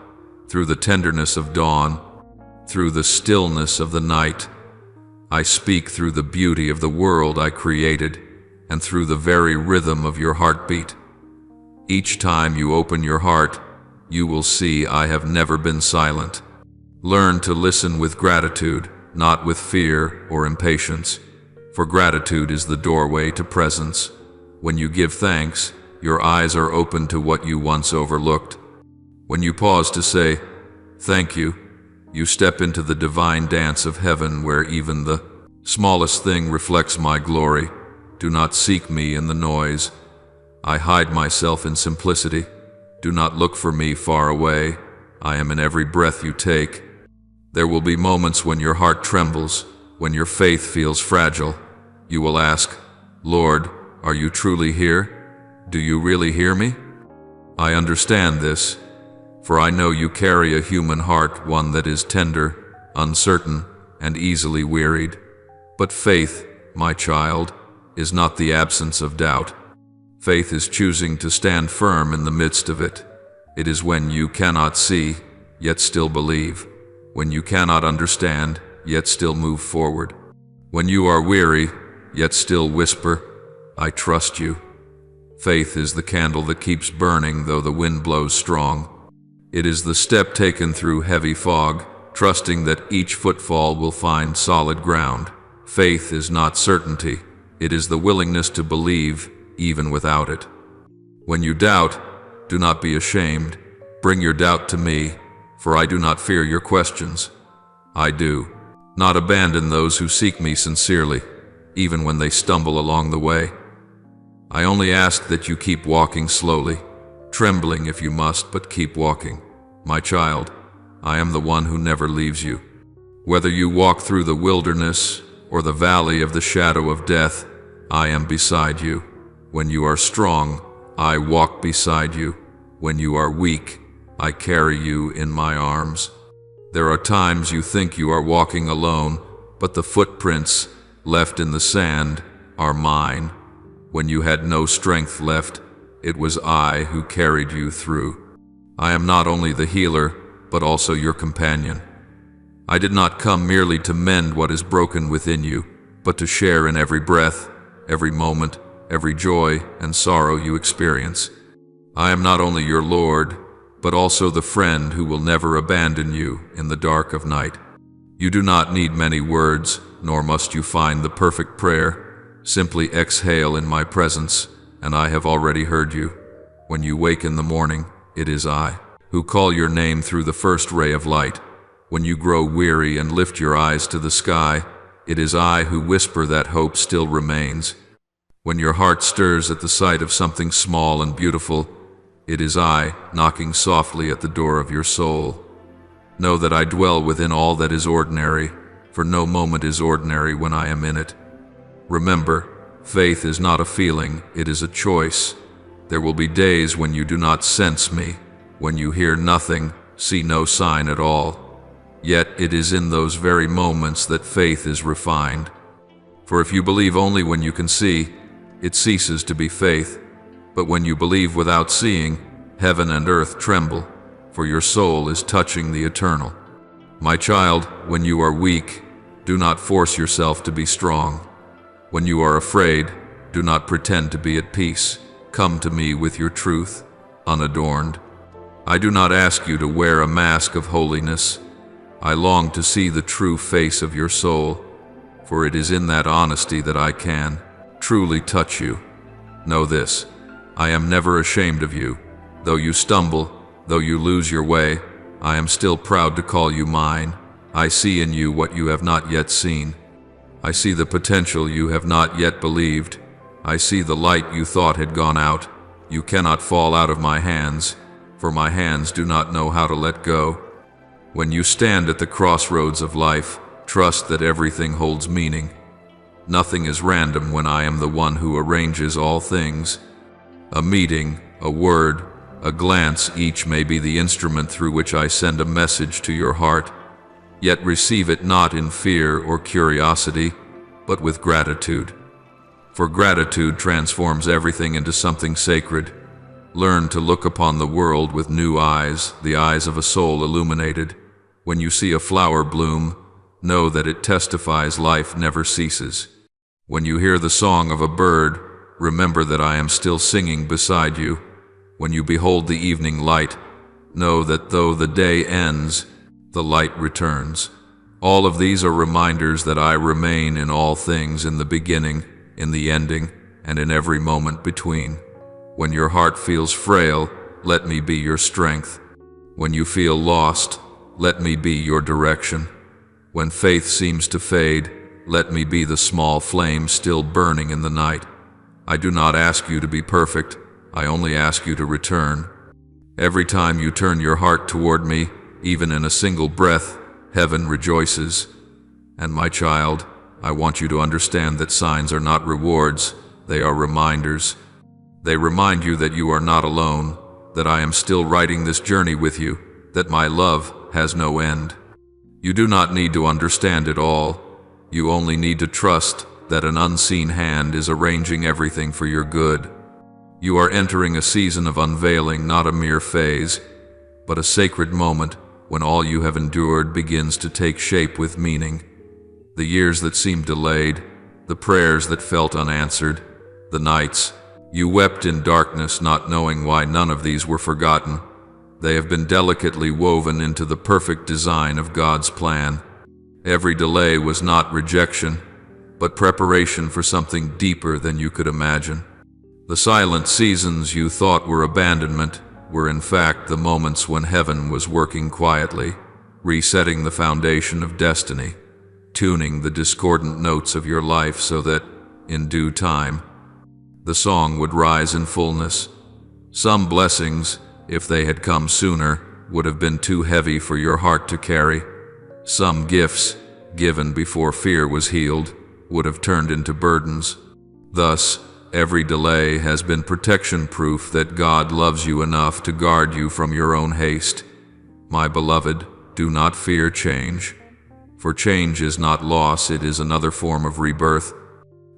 through the tenderness of dawn, through the stillness of the night. I speak through the beauty of the world I created, and through the very rhythm of your heartbeat. Each time you open your heart, you will see I have never been silent. Learn to listen with gratitude, not with fear or impatience, for gratitude is the doorway to presence. When you give thanks, your eyes are open to what you once overlooked. When you pause to say, "Thank you," you step into the divine dance of heaven where even the smallest thing reflects my glory. Do not seek me in the noise. I hide myself in simplicity. Do not look for me far away. I am in every breath you take. There will be moments when your heart trembles, when your faith feels fragile. You will ask, "Lord, are you truly here? Do you really hear me?" I understand this, for I know you carry a human heart, one that is tender, uncertain, and easily wearied. But faith, my child, is not the absence of doubt. Faith is choosing to stand firm in the midst of it. It is when you cannot see, yet still believe. When you cannot understand, yet still move forward. When you are weary, yet still whisper, "I trust you." Faith is the candle that keeps burning though the wind blows strong. It is the step taken through heavy fog, trusting that each footfall will find solid ground. Faith is not certainty. It is the willingness to believe even without it. When you doubt, do not be ashamed. Bring your doubt to me, for I do not fear your questions. I do not abandon those who seek me sincerely, even when they stumble along the way. I only ask that you keep walking slowly, trembling if you must, but keep walking. My child, I am the one who never leaves you. Whether you walk through the wilderness or the valley of the shadow of death, I am beside you. When you are strong, I walk beside you. When you are weak, I carry you in my arms. There are times you think you are walking alone, but the footprints left in the sand are mine. When you had no strength left, it was I who carried you through. I am not only the healer, but also your companion. I did not come merely to mend what is broken within you, but to share in every breath, every moment, every joy and sorrow you experience. I am not only your Lord, but also the friend who will never abandon you in the dark of night. You do not need many words, nor must you find the perfect prayer. Simply exhale in my presence, and I have already heard you. When you wake in the morning, it is I who call your name through the first ray of light. When you grow weary and lift your eyes to the sky, it is I who whisper that hope still remains. When your heart stirs at the sight of something small and beautiful, it is I knocking softly at the door of your soul. Know that I dwell within all that is ordinary, for no moment is ordinary when I am in it. Remember, faith is not a feeling, it is a choice. There will be days when you do not sense me, when you hear nothing, see no sign at all. Yet it is in those very moments that faith is refined. For if you believe only when you can see, it ceases to be faith. But when you believe without seeing, heaven and earth tremble, for your soul is touching the eternal. My child, when you are weak, do not force yourself to be strong. When you are afraid, do not pretend to be at peace. Come to me with your truth, unadorned. I do not ask you to wear a mask of holiness. I long to see the true face of your soul, for it is in that honesty that I can truly touch you. Know this, I am never ashamed of you. Though you stumble, though you lose your way, I am still proud to call you mine. I see in you what you have not yet seen. I see the potential you have not yet believed. I see the light you thought had gone out. You cannot fall out of my hands, for my hands do not know how to let go. When you stand at the crossroads of life, trust that everything holds meaning. Nothing is random when I am the one who arranges all things. A meeting, a word, a glance, each may be the instrument through which I send a message to your heart. Yet receive it not in fear or curiosity, but with gratitude. for gratitude transforms everything into something sacred. Learn to look upon the world with new eyes, the eyes of a soul illuminated. When you see a flower bloom, know that it testifies life never ceases. When you hear the song of a bird, remember that I am still singing beside you. When you behold the evening light, know that though the day ends, the light returns. All of these are reminders that I remain in all things, in the beginning, in the ending, and in every moment between. When your heart feels frail, let me be your strength. When you feel lost, let me be your direction. When faith seems to fade, let me be the small flame still burning in the night. I do not ask you to be perfect, I only ask you to return. Every time you turn your heart toward me, even in a single breath, heaven rejoices. And my child, I want you to understand that signs are not rewards, they are reminders. They remind you that you are not alone, that I am still writing this journey with you, that my love has no end. You do not need to understand it all. You only need to trust that an unseen hand is arranging everything for your good. You are entering a season of unveiling, not a mere phase, but a sacred moment when all you have endured begins to take shape with meaning. The years that seemed delayed, the prayers that felt unanswered, the nights you wept in darkness not knowing why none of these were forgotten. They have been delicately woven into the perfect design of God's plan. Every delay was not rejection, but preparation for something deeper than you could imagine. The silent seasons you thought were abandonment were in fact the moments when heaven was working quietly, resetting the foundation of destiny, tuning the discordant notes of your life so that, in due time, the song would rise in fullness. Some blessings, if they had come sooner, would have been too heavy for your heart to carry. Some gifts, given before fear was healed, would have turned into burdens. Thus, every delay has been protection proof that God loves you enough to guard you from your own haste. My beloved, do not fear change. For change is not loss, it is another form of rebirth.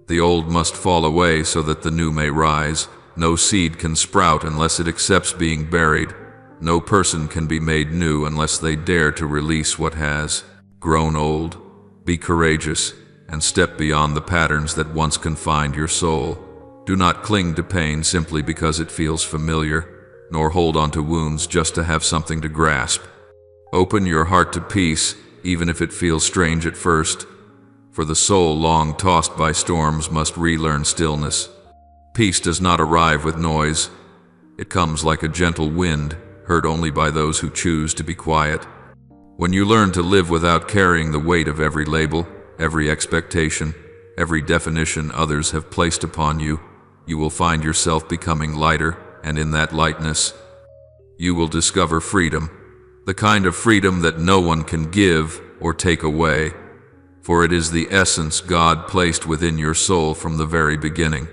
The old must fall away so that the new may rise. No seed can sprout unless it accepts being buried. No person can be made new unless they dare to release what has grown old. Be courageous and step beyond the patterns that once confined your soul. Do not cling to pain simply because it feels familiar, nor hold on to wounds just to have something to grasp. Open your heart to peace, even if it feels strange at first. For the soul long tossed by storms must relearn stillness. Peace does not arrive with noise. It comes like a gentle wind, heard only by those who choose to be quiet. When you learn to live without carrying the weight of every label, every expectation, every definition others have placed upon you, you will find yourself becoming lighter, and in that lightness, you will discover freedom, the kind of freedom that no one can give or take away. For it is the essence God placed within your soul from the very beginning.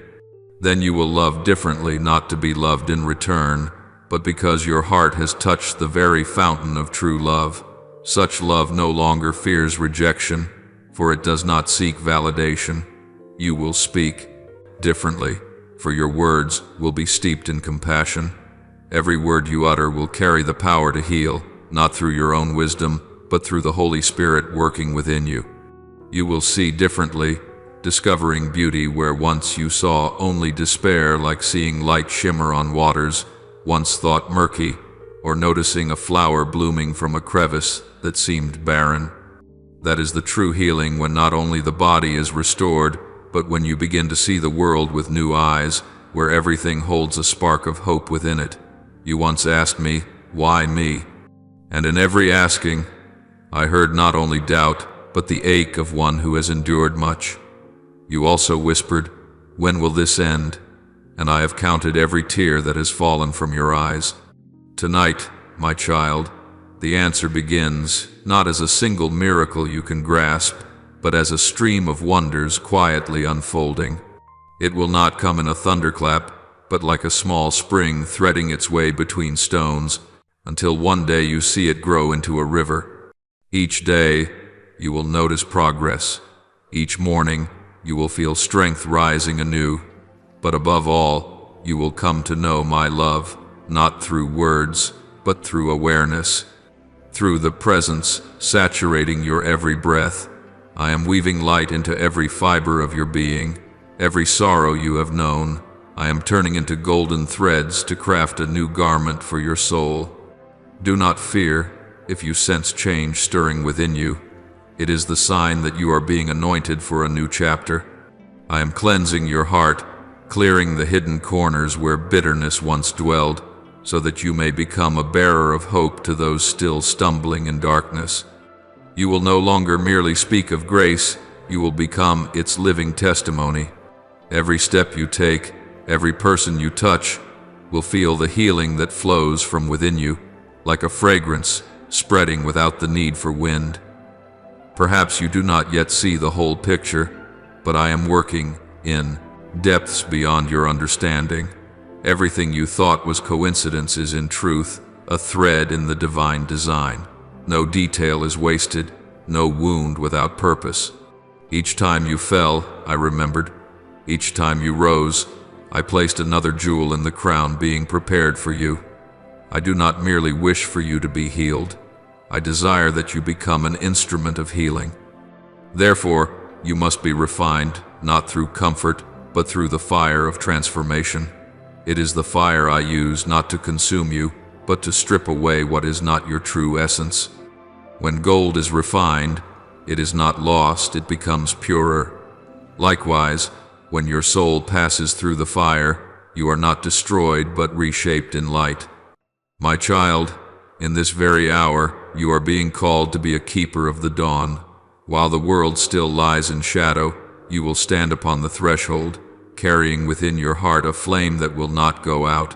Then you will love differently, not to be loved in return, but because your heart has touched the very fountain of true love. Such love no longer fears rejection, for it does not seek validation. You will speak differently, for your words will be steeped in compassion. Every word you utter will carry the power to heal, not through your own wisdom, but through the Holy Spirit working within you. You will see differently, discovering beauty where once you saw only despair, like seeing light shimmer on waters once thought murky, or noticing a flower blooming from a crevice that seemed barren. That is the true healing, when not only the body is restored, but when you begin to see the world with new eyes, where everything holds a spark of hope within it. You once asked me, "Why me?" And in every asking, I heard not only doubt, but the ache of one who has endured much. You also whispered, "When will this end?" And I have counted every tear that has fallen from your eyes. Tonight, my child, the answer begins, not as a single miracle you can grasp, but as a stream of wonders quietly unfolding. It will not come in a thunderclap, but like a small spring threading its way between stones, until one day you see it grow into a river. Each day, you will notice progress. Each morning, you will feel strength rising anew. But above all, you will come to know my love, not through words, but through awareness. Through the presence saturating your every breath, I am weaving light into every fiber of your being. Every sorrow you have known, I am turning into golden threads to craft a new garment for your soul. Do not fear if you sense change stirring within you. It is the sign that you are being anointed for a new chapter. I am cleansing your heart, clearing the hidden corners where bitterness once dwelled, so that you may become a bearer of hope to those still stumbling in darkness. You will no longer merely speak of grace, you will become its living testimony. Every step you take, every person you touch, will feel the healing that flows from within you, like a fragrance spreading without the need for wind. Perhaps you do not yet see the whole picture, but I am working in depths beyond your understanding. Everything you thought was coincidence is in truth a thread in the divine design. No detail is wasted, no wound without purpose. Each time you fell, I remembered. Each time you rose, I placed another jewel in the crown being prepared for you. I do not merely wish for you to be healed. I desire that you become an instrument of healing. Therefore, you must be refined, not through comfort, but through the fire of transformation. It is the fire I use not to consume you, but to strip away what is not your true essence. When gold is refined, it is not lost, it becomes purer. Likewise, when your soul passes through the fire, you are not destroyed but reshaped in light. My child, in this very hour, you are being called to be a keeper of the dawn. While the world still lies in shadow, you will stand upon the threshold, carrying within your heart a flame that will not go out.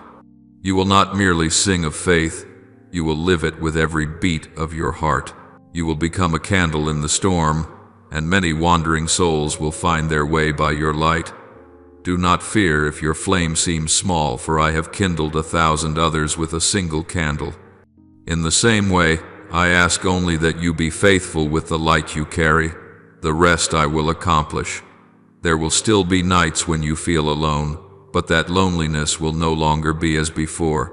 You will not merely sing of faith, you will live it with every beat of your heart. You will become a candle in the storm, and many wandering souls will find their way by your light. Do not fear if your flame seems small, for I have kindled 1,000 others with a single candle. In the same way, I ask only that you be faithful with the light you carry. The rest I will accomplish. There will still be nights when you feel alone, but that loneliness will no longer be as before.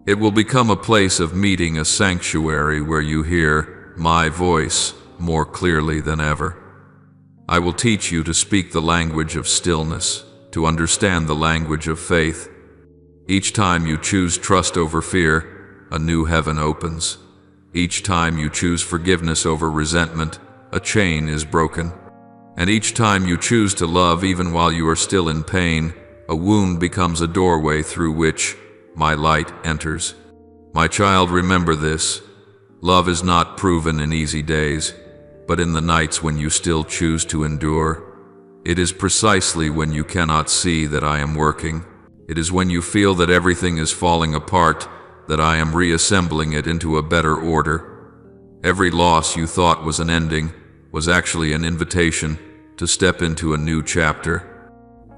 It will become a place of meeting, a sanctuary where you hear my voice more clearly than ever. I will teach you to speak the language of stillness, to understand the language of faith. Each time you choose trust over fear, a new heaven opens. Each time you choose forgiveness over resentment, a chain is broken. And each time you choose to love even while you are still in pain, a wound becomes a doorway through which my light enters. My child, remember this. Love is not proven in easy days, but in the nights when you still choose to endure. It is precisely when you cannot see that I am working. It is when you feel that everything is falling apart that I am reassembling it into a better order. Every loss you thought was an ending was actually an invitation to step into a new chapter.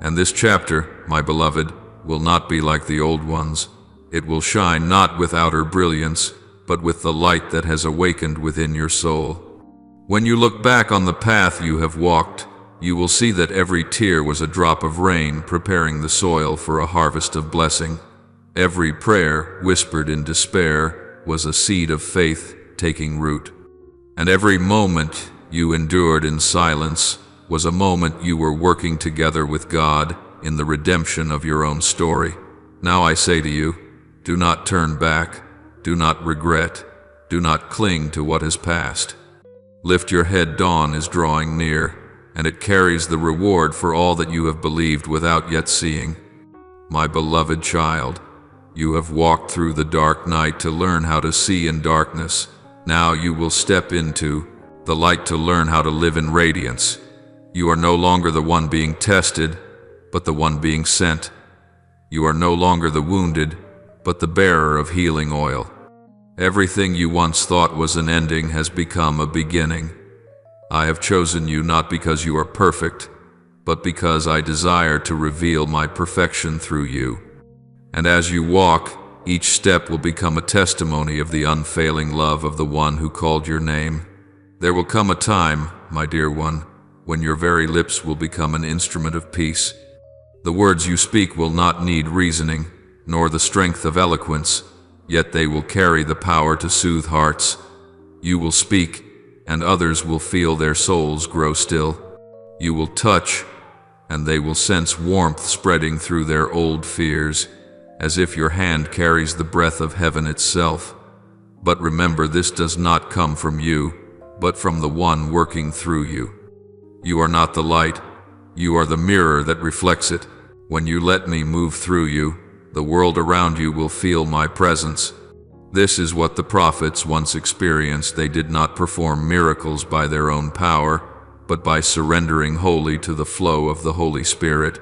And this chapter, my beloved, will not be like the old ones. It will shine not with outer brilliance, but with the light that has awakened within your soul. When you look back on the path you have walked, you will see that every tear was a drop of rain preparing the soil for a harvest of blessing. Every prayer whispered in despair was a seed of faith taking root. And every moment you endured in silence was a moment you were working together with God in the redemption of your own story. Now I say to you, do not turn back, do not regret, do not cling to what has passed. Lift your head, dawn is drawing near, and it carries the reward for all that you have believed without yet seeing. My beloved child, you have walked through the dark night to learn how to see in darkness. Now you will step into the light to learn how to live in radiance. You are no longer the one being tested, but the one being sent. You are no longer the wounded, but the bearer of healing oil. Everything you once thought was an ending has become a beginning. I have chosen you not because you are perfect, but because I desire to reveal my perfection through you. And as you walk, each step will become a testimony of the unfailing love of the one who called your name. There will come a time, my dear one, when your very lips will become an instrument of peace. The words you speak will not need reasoning, nor the strength of eloquence, yet they will carry the power to soothe hearts. You will speak, and others will feel their souls grow still. You will touch, and they will sense warmth spreading through their old fears, as if your hand carries the breath of heaven itself. But remember, this does not come from you, but from the one working through you. You are not the light, you are the mirror that reflects it. When you let me move through you, the world around you will feel my presence. This is what the prophets once experienced. They did not perform miracles by their own power, but by surrendering wholly to the flow of the Holy Spirit.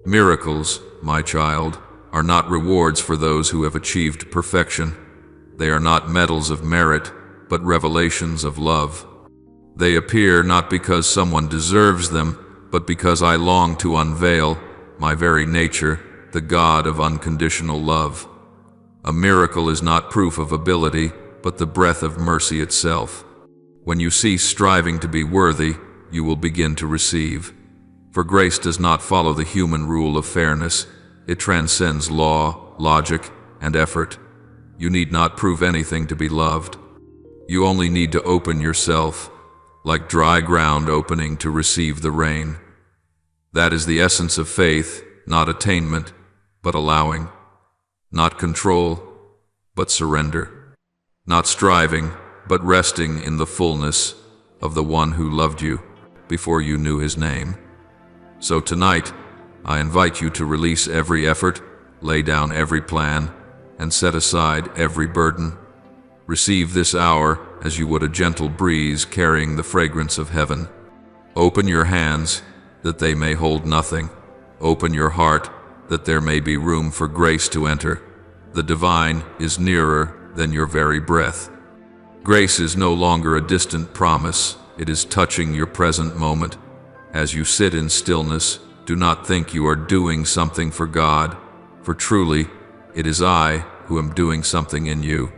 Miracles, my child, are not rewards for those who have achieved perfection. They are not medals of merit, but revelations of love. They appear not because someone deserves them, but because I long to unveil my very nature, the God of unconditional love. A miracle is not proof of ability, but the breath of mercy itself. When you cease striving to be worthy, you will begin to receive. For grace does not follow the human rule of fairness. It transcends law, logic, and effort. You need not prove anything to be loved. You only need to open yourself, like dry ground opening to receive the rain. That is the essence of faith, not attainment, but allowing. Not control, but surrender. Not striving, but resting in the fullness of the one who loved you before you knew his name. So tonight, I invite you to release every effort, lay down every plan, and set aside every burden. Receive this hour as you would a gentle breeze carrying the fragrance of heaven. Open your hands, that they may hold nothing. Open your heart, that there may be room for grace to enter. The divine is nearer than your very breath. Grace is no longer a distant promise, it is touching your present moment. As you sit in stillness, do not think you are doing something for God, for truly, it is I who am doing something in you.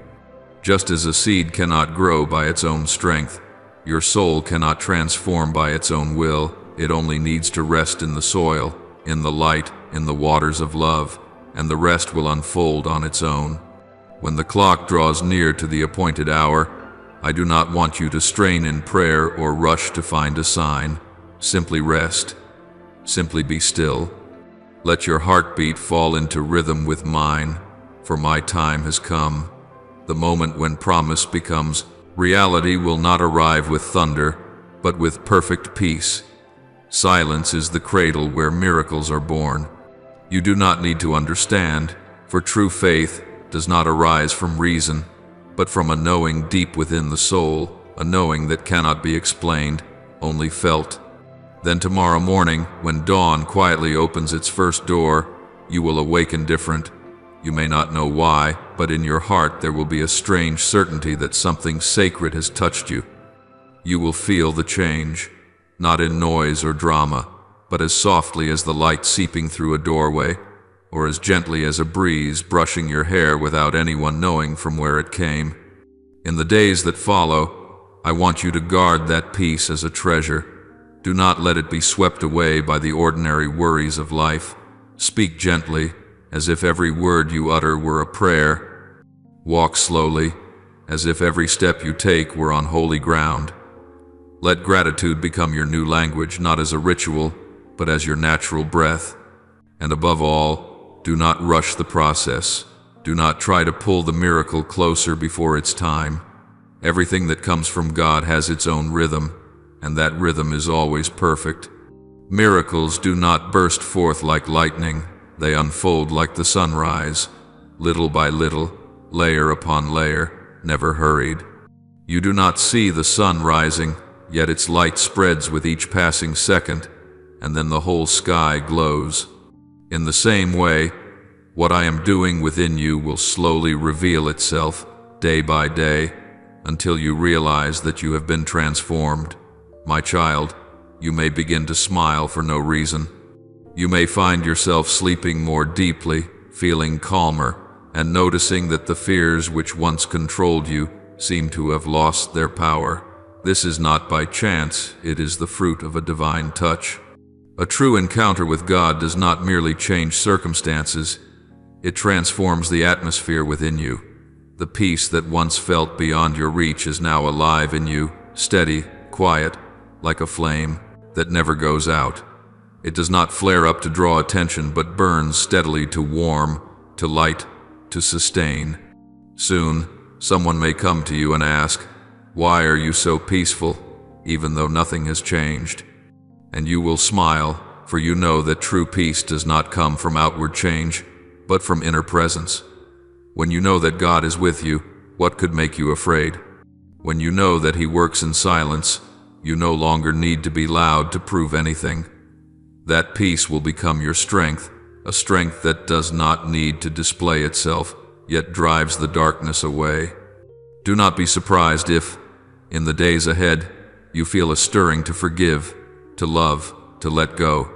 Just as a seed cannot grow by its own strength, your soul cannot transform by its own will. It only needs to rest in the soil, in the light, in the waters of love, and the rest will unfold on its own. When the clock draws near to the appointed hour, I do not want you to strain in prayer or rush to find a sign. Simply rest. Simply be still. Let your heartbeat fall into rhythm with mine, for my time has come. The moment when promise becomes reality will not arrive with thunder, but with perfect peace. Silence is the cradle where miracles are born. You do not need to understand, for true faith does not arise from reason, but from a knowing deep within the soul, a knowing that cannot be explained, only felt. Then tomorrow morning, when dawn quietly opens its first door, you will awaken different. You may not know why, but in your heart there will be a strange certainty that something sacred has touched you. You will feel the change, not in noise or drama, but as softly as the light seeping through a doorway, or as gently as a breeze brushing your hair without anyone knowing from where it came. In the days that follow, I want you to guard that peace as a treasure. Do not let it be swept away by the ordinary worries of life. Speak gently, as if every word you utter were a prayer. Walk slowly, as if every step you take were on holy ground. Let gratitude become your new language, not as a ritual, but as your natural breath. And above all, do not rush the process. Do not try to pull the miracle closer before its time. Everything that comes from God has its own rhythm, and that rhythm is always perfect. Miracles do not burst forth like lightning. They unfold like the sunrise, little by little, layer upon layer, never hurried. You do not see the sun rising, yet its light spreads with each passing second, and then the whole sky glows. In the same way, what I am doing within you will slowly reveal itself, day by day, until you realize that you have been transformed. My child, you may begin to smile for no reason. You may find yourself sleeping more deeply, feeling calmer, and noticing that the fears which once controlled you seem to have lost their power. This is not by chance, it is the fruit of a divine touch. A true encounter with God does not merely change circumstances, it transforms the atmosphere within you. The peace that once felt beyond your reach is now alive in you, steady, quiet, like a flame that never goes out. It does not flare up to draw attention, but burns steadily to warm, to light, to sustain. Soon, someone may come to you and ask, "Why are you so peaceful, even though nothing has changed?" And you will smile, for you know that true peace does not come from outward change, but from inner presence. When you know that God is with you, what could make you afraid? When you know that He works in silence, you no longer need to be loud to prove anything. That peace will become your strength, a strength that does not need to display itself, yet drives the darkness away. Do not be surprised if, in the days ahead, you feel a stirring to forgive, to love, to let go.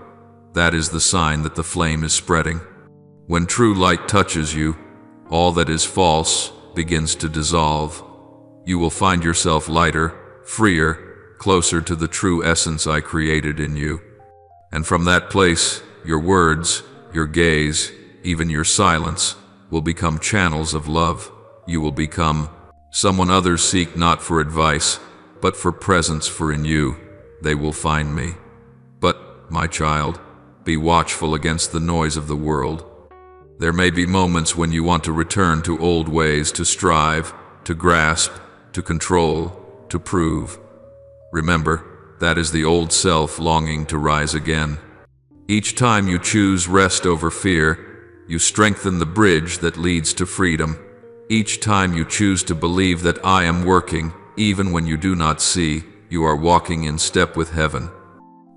That is the sign that the flame is spreading. When true light touches you, all that is false begins to dissolve. You will find yourself lighter, freer, closer to the true essence I created in you. And from that place, your words, your gaze, even your silence, will become channels of love. You will become someone others seek not for advice, but for presence, for in you they will find me. But, my child, be watchful against the noise of the world. There may be moments when you want to return to old ways, to strive, to grasp, to control, to prove. Remember, that is the old self longing to rise again. Each time you choose rest over fear, you strengthen the bridge that leads to freedom. Each time you choose to believe that I am working, even when you do not see, you are walking in step with heaven.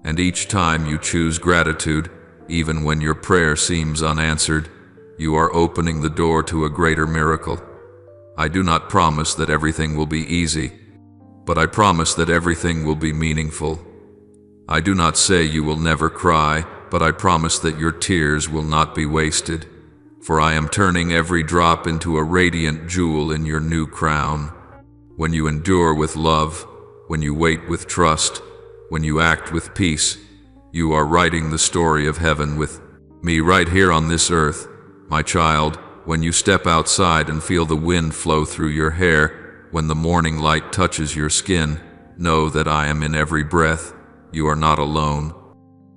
And each time you choose gratitude, even when your prayer seems unanswered, you are opening the door to a greater miracle. I do not promise that everything will be easy, but I promise that everything will be meaningful. I do not say you will never cry, but I promise that your tears will not be wasted. For I am turning every drop into a radiant jewel in your new crown. When you endure with love, when you wait with trust, when you act with peace, you are writing the story of heaven with me right here on this earth. My child, when you step outside and feel the wind flow through your hair, when the morning light touches your skin, know that I am in every breath. You are not alone.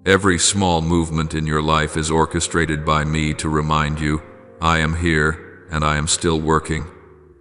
Every small movement in your life is orchestrated by me to remind you, I am here and I am still working.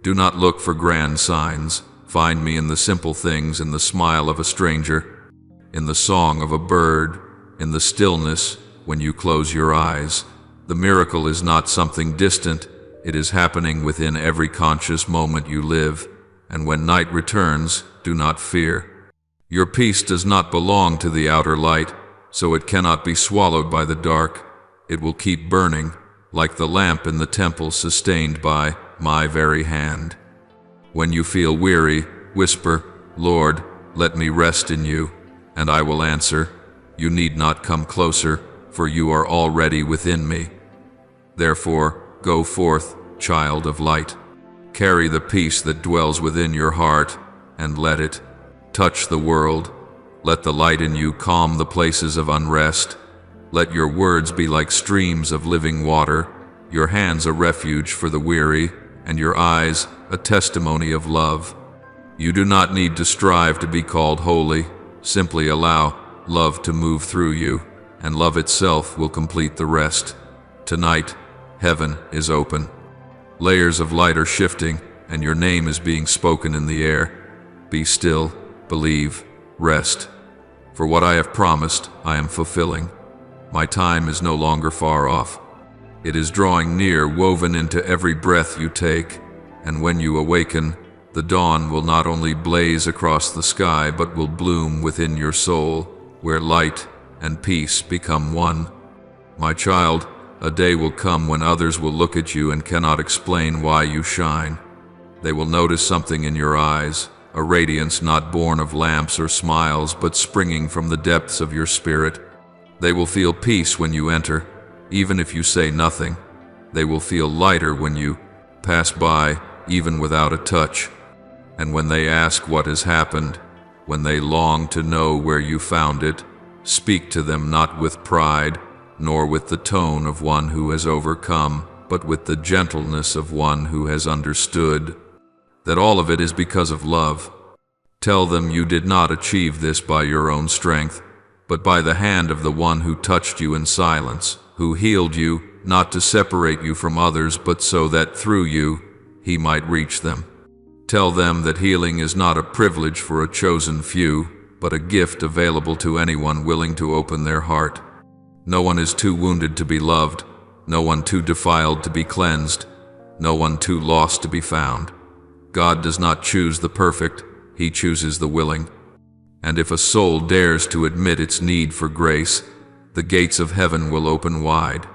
Do not look for grand signs. Find me in the simple things, in the smile of a stranger, in the song of a bird, in the stillness when you close your eyes. The miracle is not something distant, it is happening within every conscious moment you live, and when night returns, do not fear. Your peace does not belong to the outer light, so it cannot be swallowed by the dark. It will keep burning, like the lamp in the temple sustained by my very hand. When you feel weary, whisper, Lord, let me rest in you, and I will answer, you need not come closer, for you are already within me. Therefore, go forth, child of light. Carry the peace that dwells within your heart, and let it touch the world. Let the light in you calm the places of unrest. Let your words be like streams of living water, your hands a refuge for the weary, and your eyes a testimony of love. You do not need to strive to be called holy. Simply allow love to move through you, and love itself will complete the rest. Tonight, heaven is open. Layers of light are shifting, and your name is being spoken in the air. Be still, believe, rest. For what I have promised, I am fulfilling. My time is no longer far off. It is drawing near, woven into every breath you take, and when you awaken, the dawn will not only blaze across the sky, but will bloom within your soul, where light and peace become one. My child, a day will come when others will look at you and cannot explain why you shine. They will notice something in your eyes, a radiance not born of lamps or smiles, but springing from the depths of your spirit. They will feel peace when you enter, even if you say nothing. They will feel lighter when you pass by, even without a touch. And when they ask what has happened, when they long to know where you found it, speak to them not with pride, nor with the tone of one who has overcome, but with the gentleness of one who has understood, that all of it is because of love. Tell them you did not achieve this by your own strength, but by the hand of the one who touched you in silence, who healed you, not to separate you from others, but so that through you he might reach them. Tell them that healing is not a privilege for a chosen few, but a gift available to anyone willing to open their heart. No one is too wounded to be loved, no one too defiled to be cleansed, no one too lost to be found. God does not choose the perfect, He chooses the willing. And if a soul dares to admit its need for grace, the gates of heaven will open wide.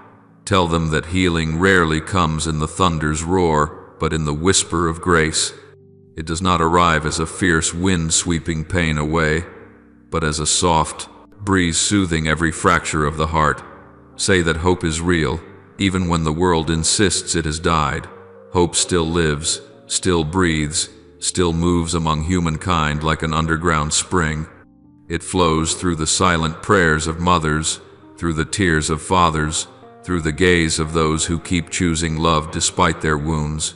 Tell them that healing rarely comes in the thunder's roar, but in the whisper of grace. It does not arrive as a fierce wind sweeping pain away, but as a soft breeze soothing every fracture of the heart. Say that hope is real, even when the world insists it has died. Hope still lives, still breathes, still moves among humankind like an underground spring. It flows through the silent prayers of mothers, through the tears of fathers, through the gaze of those who keep choosing love despite their wounds.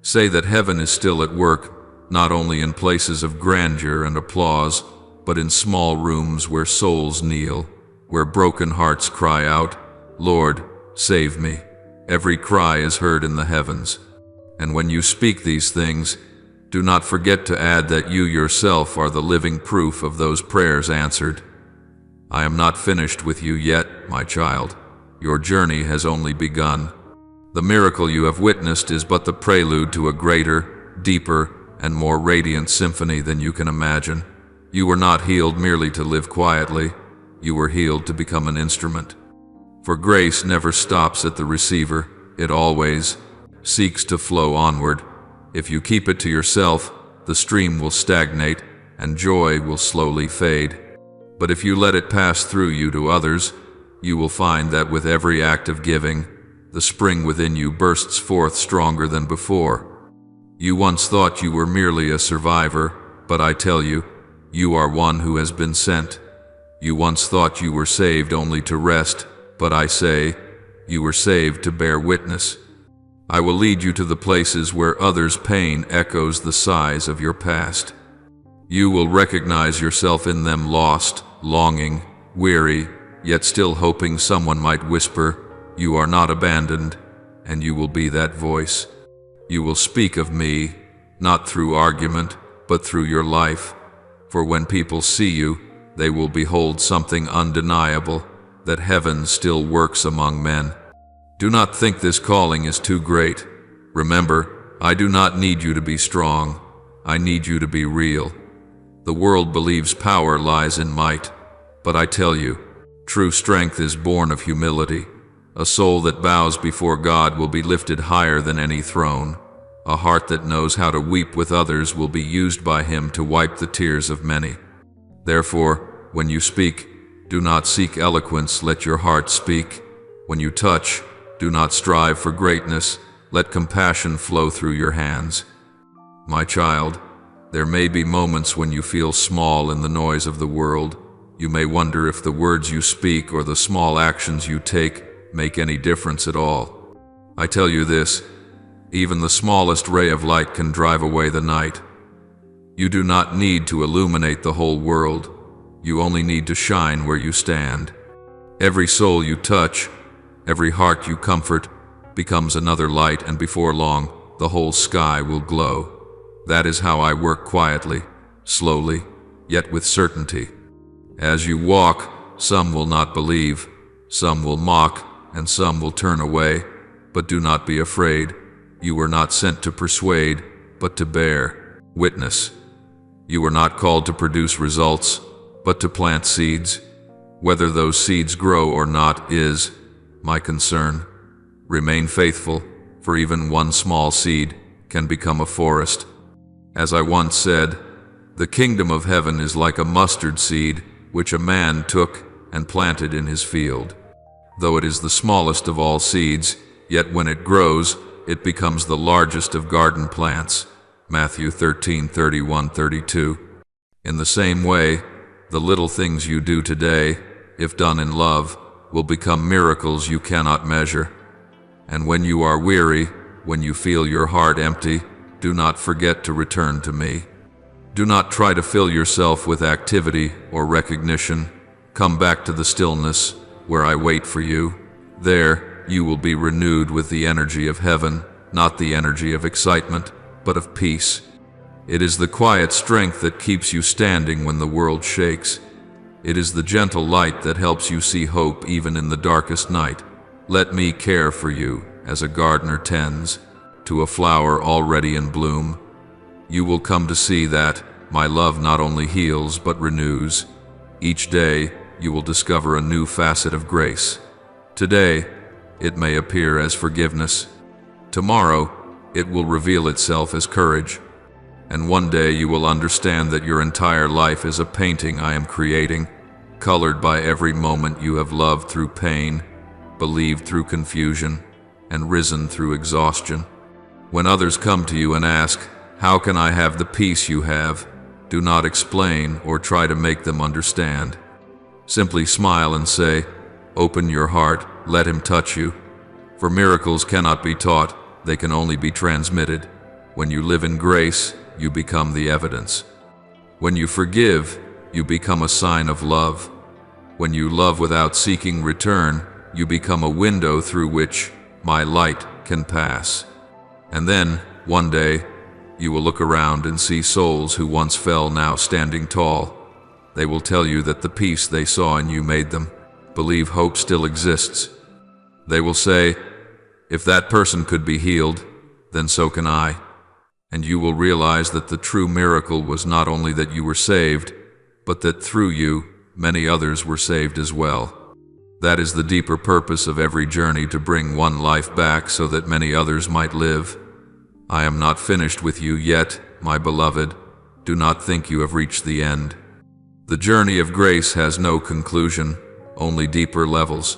Say that heaven is still at work, not only in places of grandeur and applause, but in small rooms where souls kneel, where broken hearts cry out, "Lord, save me." Every cry is heard in the heavens. And when you speak these things, do not forget to add that you yourself are the living proof of those prayers answered. I am not finished with you yet, my child. Your journey has only begun. The miracle you have witnessed is but the prelude to a greater, deeper, and more radiant symphony than you can imagine. You were not healed merely to live quietly. You were healed to become an instrument. For grace never stops at the receiver. It always seeks to flow onward. If you keep it to yourself, the stream will stagnate and joy will slowly fade. But if you let it pass through you to others, you will find that with every act of giving, the spring within you bursts forth stronger than before. You once thought you were merely a survivor, but I tell you, you are one who has been sent. You once thought you were saved only to rest, but I say, you were saved to bear witness. I will lead you to the places where others' pain echoes the sighs of your past. You will recognize yourself in them, lost, longing, weary, yet still hoping someone might whisper, "You are not abandoned," and you will be that voice. You will speak of me, not through argument, but through your life. For when people see you, they will behold something undeniable, that heaven still works among men. Do not think this calling is too great. Remember, I do not need you to be strong. I need you to be real. The world believes power lies in might, but I tell you, true strength is born of humility. A soul that bows before God will be lifted higher than any throne. A heart that knows how to weep with others will be used by Him to wipe the tears of many. Therefore, when you speak, do not seek eloquence, let your heart speak. When you touch, do not strive for greatness, let compassion flow through your hands. My child, there may be moments when you feel small in the noise of the world. You may wonder if the words you speak or the small actions you take make any difference at all. I tell you this, even the smallest ray of light can drive away the night. You do not need to illuminate the whole world. You only need to shine where you stand. Every soul you touch, every heart you comfort, becomes another light, and before long, the whole sky will glow. That is how I work quietly, slowly, yet with certainty. As you walk, some will not believe, some will mock, and some will turn away. But do not be afraid. You were not sent to persuade, but to bear witness. You were not called to produce results, but to plant seeds. Whether those seeds grow or not is my concern. Remain faithful, for even one small seed can become a forest. As I once said, the kingdom of heaven is like a mustard seed which a man took and planted in his field. Though it is the smallest of all seeds, yet when it grows, it becomes the largest of garden plants. Matthew 13:31-32. In the same way, the little things you do today, if done in love, will become miracles you cannot measure. And when you are weary, when you feel your heart empty, do not forget to return to me. Do not try to fill yourself with activity or recognition. Come back to the stillness where I wait for you. There, you will be renewed with the energy of heaven, not the energy of excitement, but of peace. It is the quiet strength that keeps you standing when the world shakes. It is the gentle light that helps you see hope even in the darkest night. Let me care for you as a gardener tends to a flower already in bloom. You will come to see that my love not only heals but renews. Each day, you will discover a new facet of grace. Today, it may appear as forgiveness. Tomorrow, it will reveal itself as courage. And one day you will understand that your entire life is a painting I am creating, colored by every moment you have loved through pain, believed through confusion, and risen through exhaustion. When others come to you and ask, "How can I have the peace you have?" do not explain or try to make them understand. Simply smile and say, "Open your heart, let him touch you." For miracles cannot be taught, they can only be transmitted. When you live in grace, you become the evidence. When you forgive, you become a sign of love. When you love without seeking return, you become a window through which my light can pass. And then, one day, you will look around and see souls who once fell now standing tall. They will tell you that the peace they saw in you made them believe hope still exists. They will say, "If that person could be healed, then so can I." And you will realize that the true miracle was not only that you were saved, but that through you, many others were saved as well. That is the deeper purpose of every journey, to bring one life back so that many others might live. I am not finished with you yet, my beloved. Do not think you have reached the end. The journey of grace has no conclusion, only deeper levels.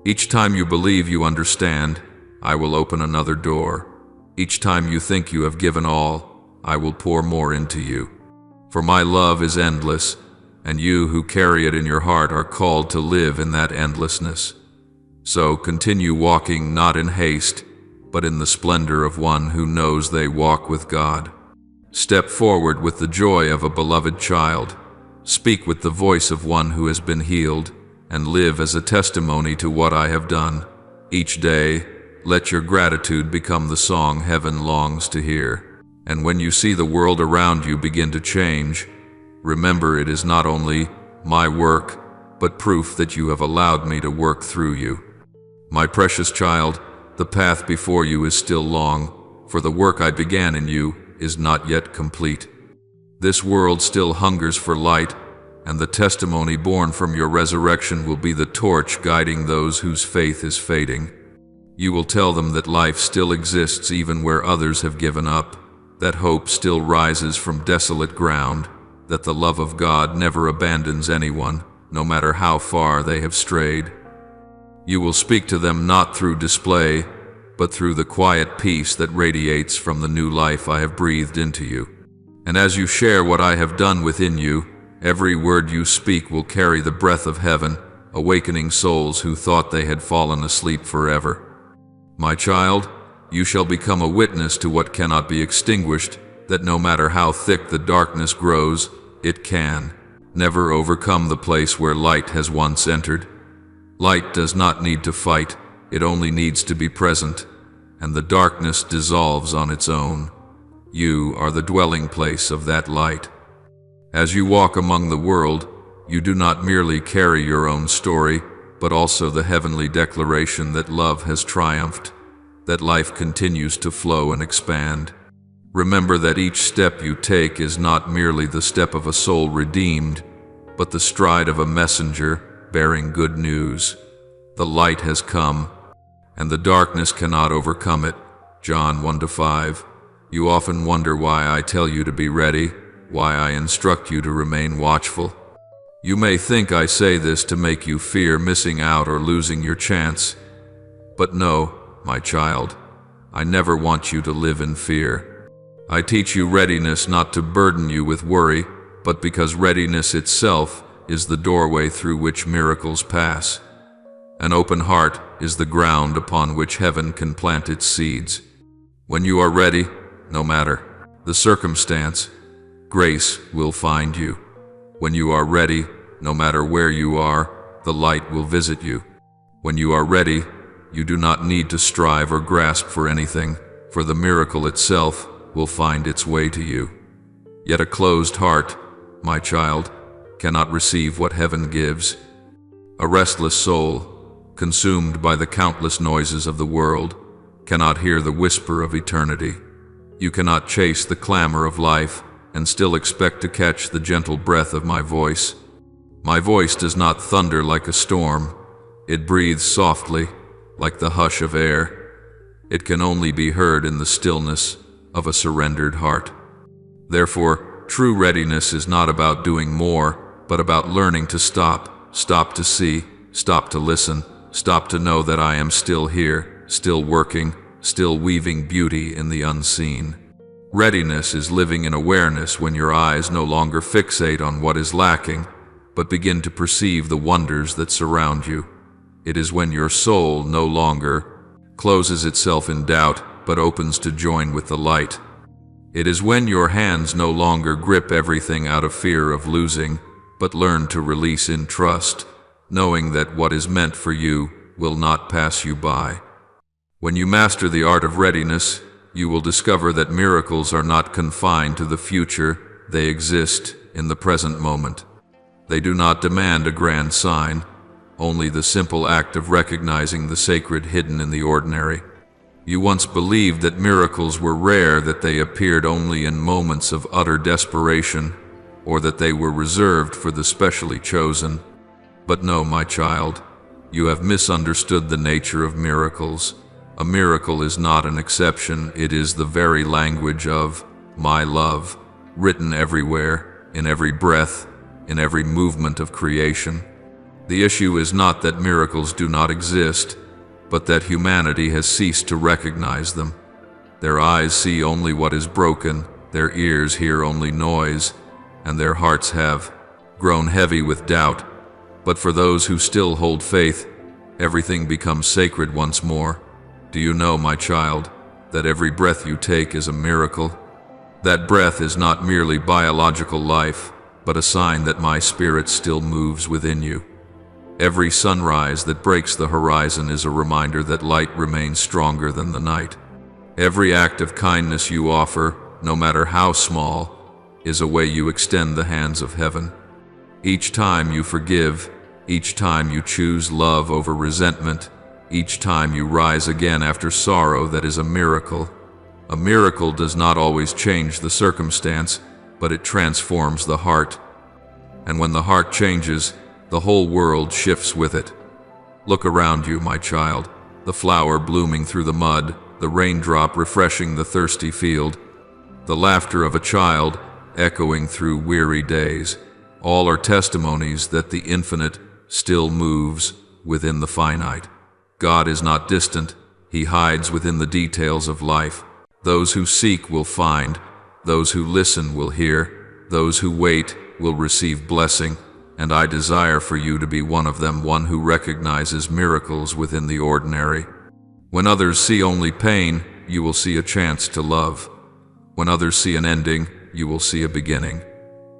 Each time you believe you understand, I will open another door. Each time you think you have given all, I will pour more into you. For my love is endless, and you who carry it in your heart are called to live in that endlessness. So continue walking not in haste, but in the splendor of one who knows they walk with God. Step forward with the joy of a beloved child. Speak with the voice of one who has been healed, and live as a testimony to what I have done. Each day, let your gratitude become the song heaven longs to hear. And when you see the world around you begin to change, remember it is not only my work, but proof that you have allowed me to work through you. My precious child, the path before you is still long, for the work I began in you is not yet complete. This world still hungers for light, and the testimony born from your resurrection will be the torch guiding those whose faith is fading. You will tell them that life still exists even where others have given up, that hope still rises from desolate ground, that the love of God never abandons anyone, no matter how far they have strayed. You will speak to them not through display, but through the quiet peace that radiates from the new life I have breathed into you. And as you share what I have done within you, every word you speak will carry the breath of heaven, awakening souls who thought they had fallen asleep forever. My child, you shall become a witness to what cannot be extinguished, that no matter how thick the darkness grows, it can never overcome the place where light has once entered. Light does not need to fight, it only needs to be present, and the darkness dissolves on its own. You are the dwelling place of that light. As you walk among the world, you do not merely carry your own story, but also the heavenly declaration that love has triumphed, that life continues to flow and expand. Remember that each step you take is not merely the step of a soul redeemed, but the stride of a messenger bearing good news. The light has come, and the darkness cannot overcome it. John 1-5. You often wonder why I tell you to be ready, why I instruct you to remain watchful. You may think I say this to make you fear missing out or losing your chance. But no, my child, I never want you to live in fear. I teach you readiness not to burden you with worry, but because readiness itself is the doorway through which miracles pass. An open heart is the ground upon which heaven can plant its seeds. When you are ready, no matter the circumstance, grace will find you. When you are ready, no matter where you are, the light will visit you. When you are ready, you do not need to strive or grasp for anything, for the miracle itself will find its way to you. Yet a closed heart, my child, cannot receive what heaven gives. A restless soul, consumed by the countless noises of the world, cannot hear the whisper of eternity. You cannot chase the clamor of life and still expect to catch the gentle breath of my voice. My voice does not thunder like a storm. It breathes softly, like the hush of air. It can only be heard in the stillness of a surrendered heart. Therefore, true readiness is not about doing more, but about learning to stop to see, stop to listen, stop to know that I am still here, still working, still weaving beauty in the unseen. Readiness is living in awareness when your eyes no longer fixate on what is lacking, but begin to perceive the wonders that surround you. It is when your soul no longer closes itself in doubt, but opens to join with the light. It is when your hands no longer grip everything out of fear of losing, but learn to release in trust, knowing that what is meant for you will not pass you by. When you master the art of readiness, you will discover that miracles are not confined to the future, they exist in the present moment. They do not demand a grand sign, only the simple act of recognizing the sacred hidden in the ordinary. You once believed that miracles were rare, that they appeared only in moments of utter desperation, or that they were reserved for the specially chosen. But no, my child, you have misunderstood the nature of miracles. A miracle is not an exception, it is the very language of my love, written everywhere, in every breath, in every movement of creation. The issue is not that miracles do not exist, but that humanity has ceased to recognize them. Their eyes see only what is broken, their ears hear only noise, and their hearts have grown heavy with doubt. But for those who still hold faith, everything becomes sacred once more. Do you know, my child, that every breath you take is a miracle? That breath is not merely biological life, but a sign that my spirit still moves within you. Every sunrise that breaks the horizon is a reminder that light remains stronger than the night. Every act of kindness you offer, no matter how small, is a way you extend the hands of heaven. Each time you forgive, each time you choose love over resentment, each time you rise again after sorrow, that is a miracle. A miracle does not always change the circumstance, but it transforms the heart. And when the heart changes, the whole world shifts with it. Look around you, my child, the flower blooming through the mud, the raindrop refreshing the thirsty field, the laughter of a child echoing through weary days. All are testimonies that the infinite still moves within the finite. God is not distant, He hides within the details of life. Those who seek will find, those who listen will hear, those who wait will receive blessing, and I desire for you to be one of them, one who recognizes miracles within the ordinary. When others see only pain, you will see a chance to love. When others see an ending, you will see a beginning.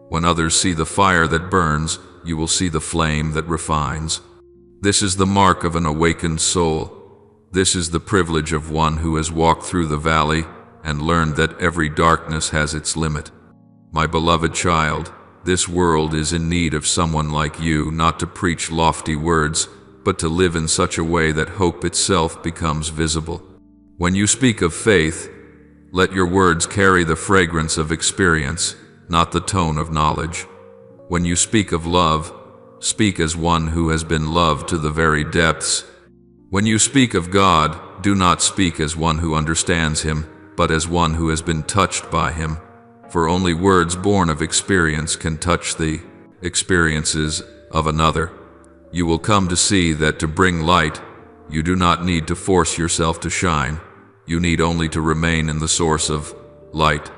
When others see the fire that burns, you will see the flame that refines. This is the mark of an awakened soul. This is the privilege of one who has walked through the valley and learned that every darkness has its limit. My beloved child, this world is in need of someone like you, not to preach lofty words, but to live in such a way that hope itself becomes visible. When you speak of faith, let your words carry the fragrance of experience, not the tone of knowledge. When you speak of love, speak as one who has been loved to the very depths. When you speak of God, do not speak as one who understands Him, but as one who has been touched by Him. For only words born of experience can touch the experiences of another. You will come to see that to bring light, you do not need to force yourself to shine. You need only to remain in the source of light.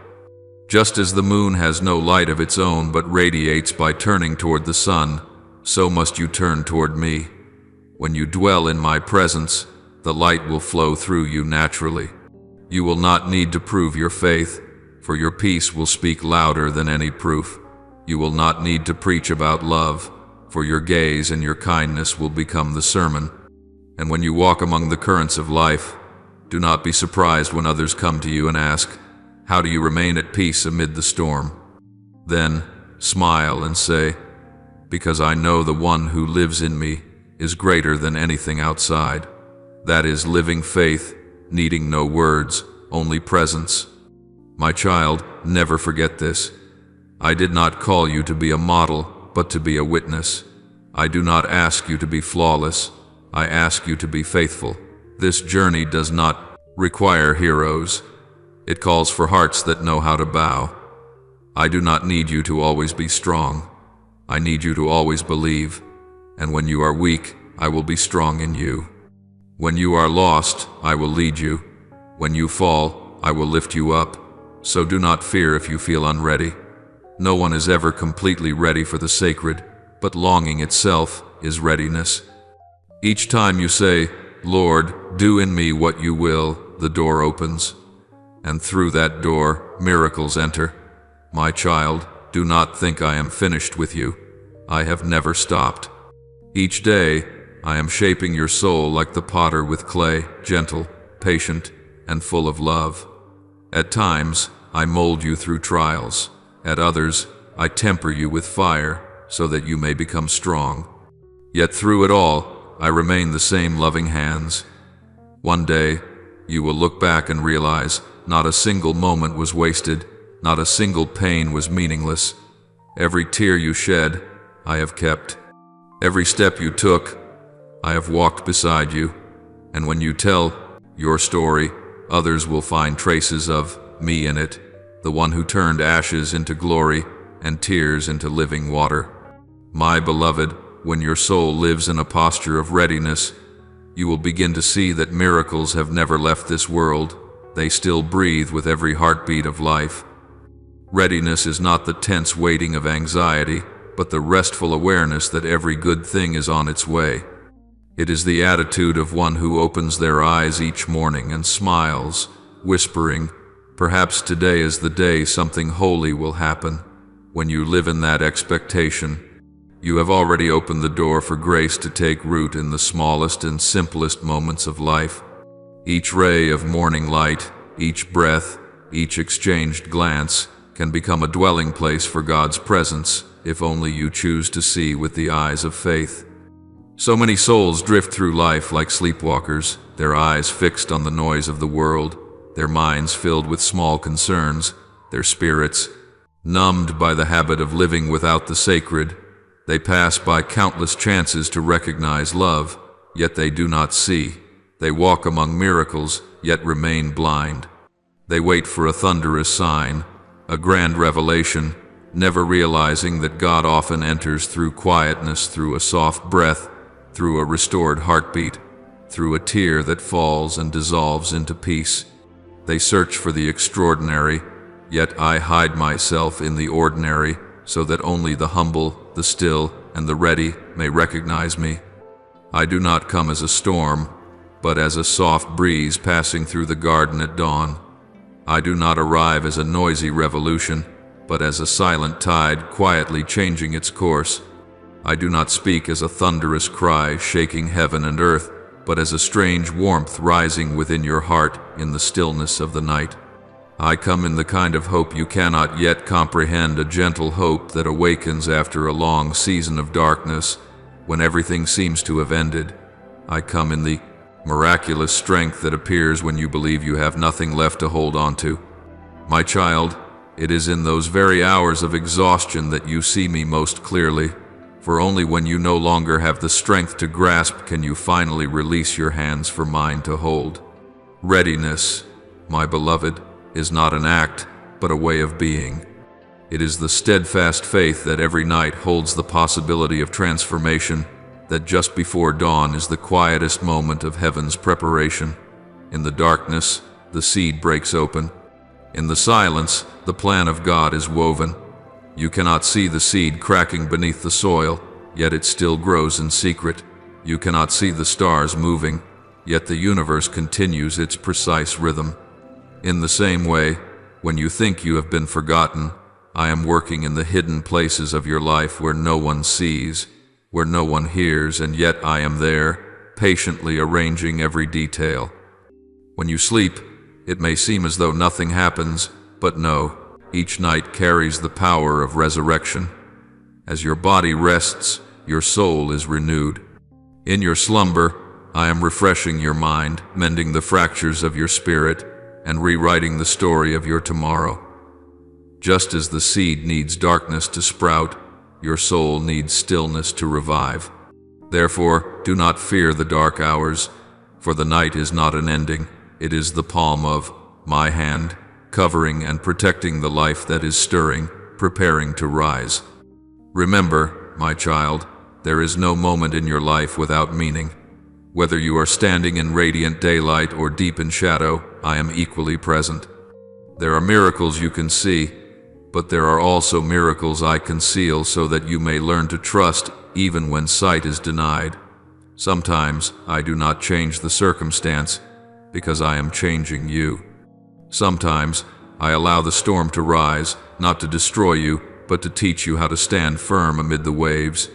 Just as the moon has no light of its own but radiates by turning toward the sun, so must you turn toward me. When you dwell in my presence, the light will flow through you naturally. You will not need to prove your faith, for your peace will speak louder than any proof. You will not need to preach about love, for your gaze and your kindness will become the sermon. And when you walk among the currents of life, do not be surprised when others come to you and ask, "How do you remain at peace amid the storm?" Then smile and say, "Because I know the one who lives in me is greater than anything outside." That is living faith, needing no words, only presence. My child, never forget this. I did not call you to be a model, but to be a witness. I do not ask you to be flawless. I ask you to be faithful. This journey does not require heroes. It calls for hearts that know how to bow. I do not need you to always be strong. I need you to always believe. And when you are weak, I will be strong in you. When you are lost, I will lead you. When you fall, I will lift you up. So do not fear if you feel unready. No one is ever completely ready for the sacred, but longing itself is readiness. Each time you say, "Lord, do in me what you will," the door opens. And through that door, miracles enter. My child, do not think I am finished with you. I have never stopped. Each day, I am shaping your soul like the potter with clay, gentle, patient, and full of love. At times, I mold you through trials. At others, I temper you with fire so that you may become strong. Yet through it all, I remain the same loving hands. One day, you will look back and realize not a single moment was wasted, not a single pain was meaningless. Every tear you shed, I have kept. Every step you took, I have walked beside you. And when you tell your story, others will find traces of me in it, the one who turned ashes into glory and tears into living water. My beloved, when your soul lives in a posture of readiness, you will begin to see that miracles have never left this world. They still breathe with every heartbeat of life. Readiness is not the tense waiting of anxiety, but the restful awareness that every good thing is on its way. It is the attitude of one who opens their eyes each morning and smiles, whispering, "Perhaps today is the day something holy will happen." When you live in that expectation, you have already opened the door for grace to take root in the smallest and simplest moments of life. Each ray of morning light, each breath, each exchanged glance can become a dwelling place for God's presence, if only you choose to see with the eyes of faith. So many souls drift through life like sleepwalkers, their eyes fixed on the noise of the world, their minds filled with small concerns, their spirits numbed by the habit of living without the sacred. They pass by countless chances to recognize love, yet they do not see. They walk among miracles, yet remain blind. They wait for a thunderous sign, a grand revelation, never realizing that God often enters through quietness, through a soft breath, through a restored heartbeat, through a tear that falls and dissolves into peace. They search for the extraordinary, yet I hide myself in the ordinary, so that only the humble, the still, and the ready may recognize me. I do not come as a storm, but as a soft breeze passing through the garden at dawn. I do not arrive as a noisy revolution, but as a silent tide quietly changing its course. I do not speak as a thunderous cry shaking heaven and earth, but as a strange warmth rising within your heart in the stillness of the night. I come in the kind of hope you cannot yet comprehend, a gentle hope that awakens after a long season of darkness, when everything seems to have ended. I come in the miraculous strength that appears when you believe you have nothing left to hold on to. My child, it is in those very hours of exhaustion that you see me most clearly, for only when you no longer have the strength to grasp can you finally release your hands for mine to hold. Readiness, my beloved, is not an act, but a way of being. It is the steadfast faith that every night holds the possibility of transformation, that just before dawn is the quietest moment of heaven's preparation. In the darkness, the seed breaks open. In the silence, the plan of God is woven. You cannot see the seed cracking beneath the soil, yet it still grows in secret. You cannot see the stars moving, yet the universe continues its precise rhythm. In the same way, when you think you have been forgotten, I am working in the hidden places of your life where no one sees, where no one hears, and yet I am there, patiently arranging every detail. When you sleep, it may seem as though nothing happens, but no, each night carries the power of resurrection. As your body rests, your soul is renewed. In your slumber, I am refreshing your mind, mending the fractures of your spirit, and rewriting the story of your tomorrow. Just as the seed needs darkness to sprout, your soul needs stillness to revive. Therefore, do not fear the dark hours, for the night is not an ending. It is the palm of my hand, covering and protecting the life that is stirring, preparing to rise. Remember, my child, there is no moment in your life without meaning. Whether you are standing in radiant daylight or deep in shadow, I am equally present. There are miracles you can see, but there are also miracles I conceal so that you may learn to trust even when sight is denied. Sometimes I do not change the circumstance because I am changing you. Sometimes I allow the storm to rise, not to destroy you, but to teach you how to stand firm amid the waves.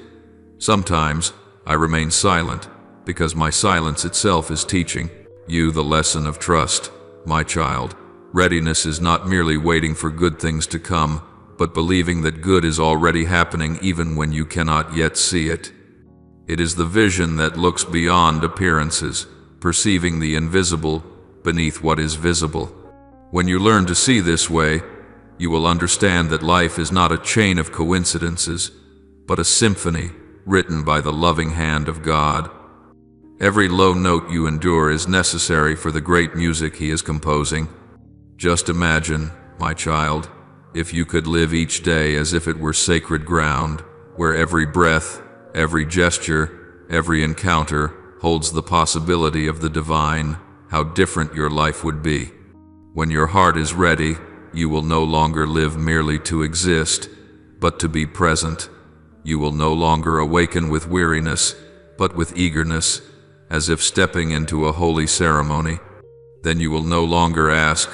Sometimes I remain silent because my silence itself is teaching you the lesson of trust, my child. Readiness is not merely waiting for good things to come, but believing that good is already happening even when you cannot yet see it. It is the vision that looks beyond appearances, perceiving the invisible beneath what is visible. When you learn to see this way, you will understand that life is not a chain of coincidences, but a symphony written by the loving hand of God. Every low note you endure is necessary for the great music He is composing. Just imagine, my child, if you could live each day as if it were sacred ground, where every breath, every gesture, every encounter holds the possibility of the divine, how different your life would be. When your heart is ready, you will no longer live merely to exist, but to be present. You will no longer awaken with weariness, but with eagerness, as if stepping into a holy ceremony. Then you will no longer ask,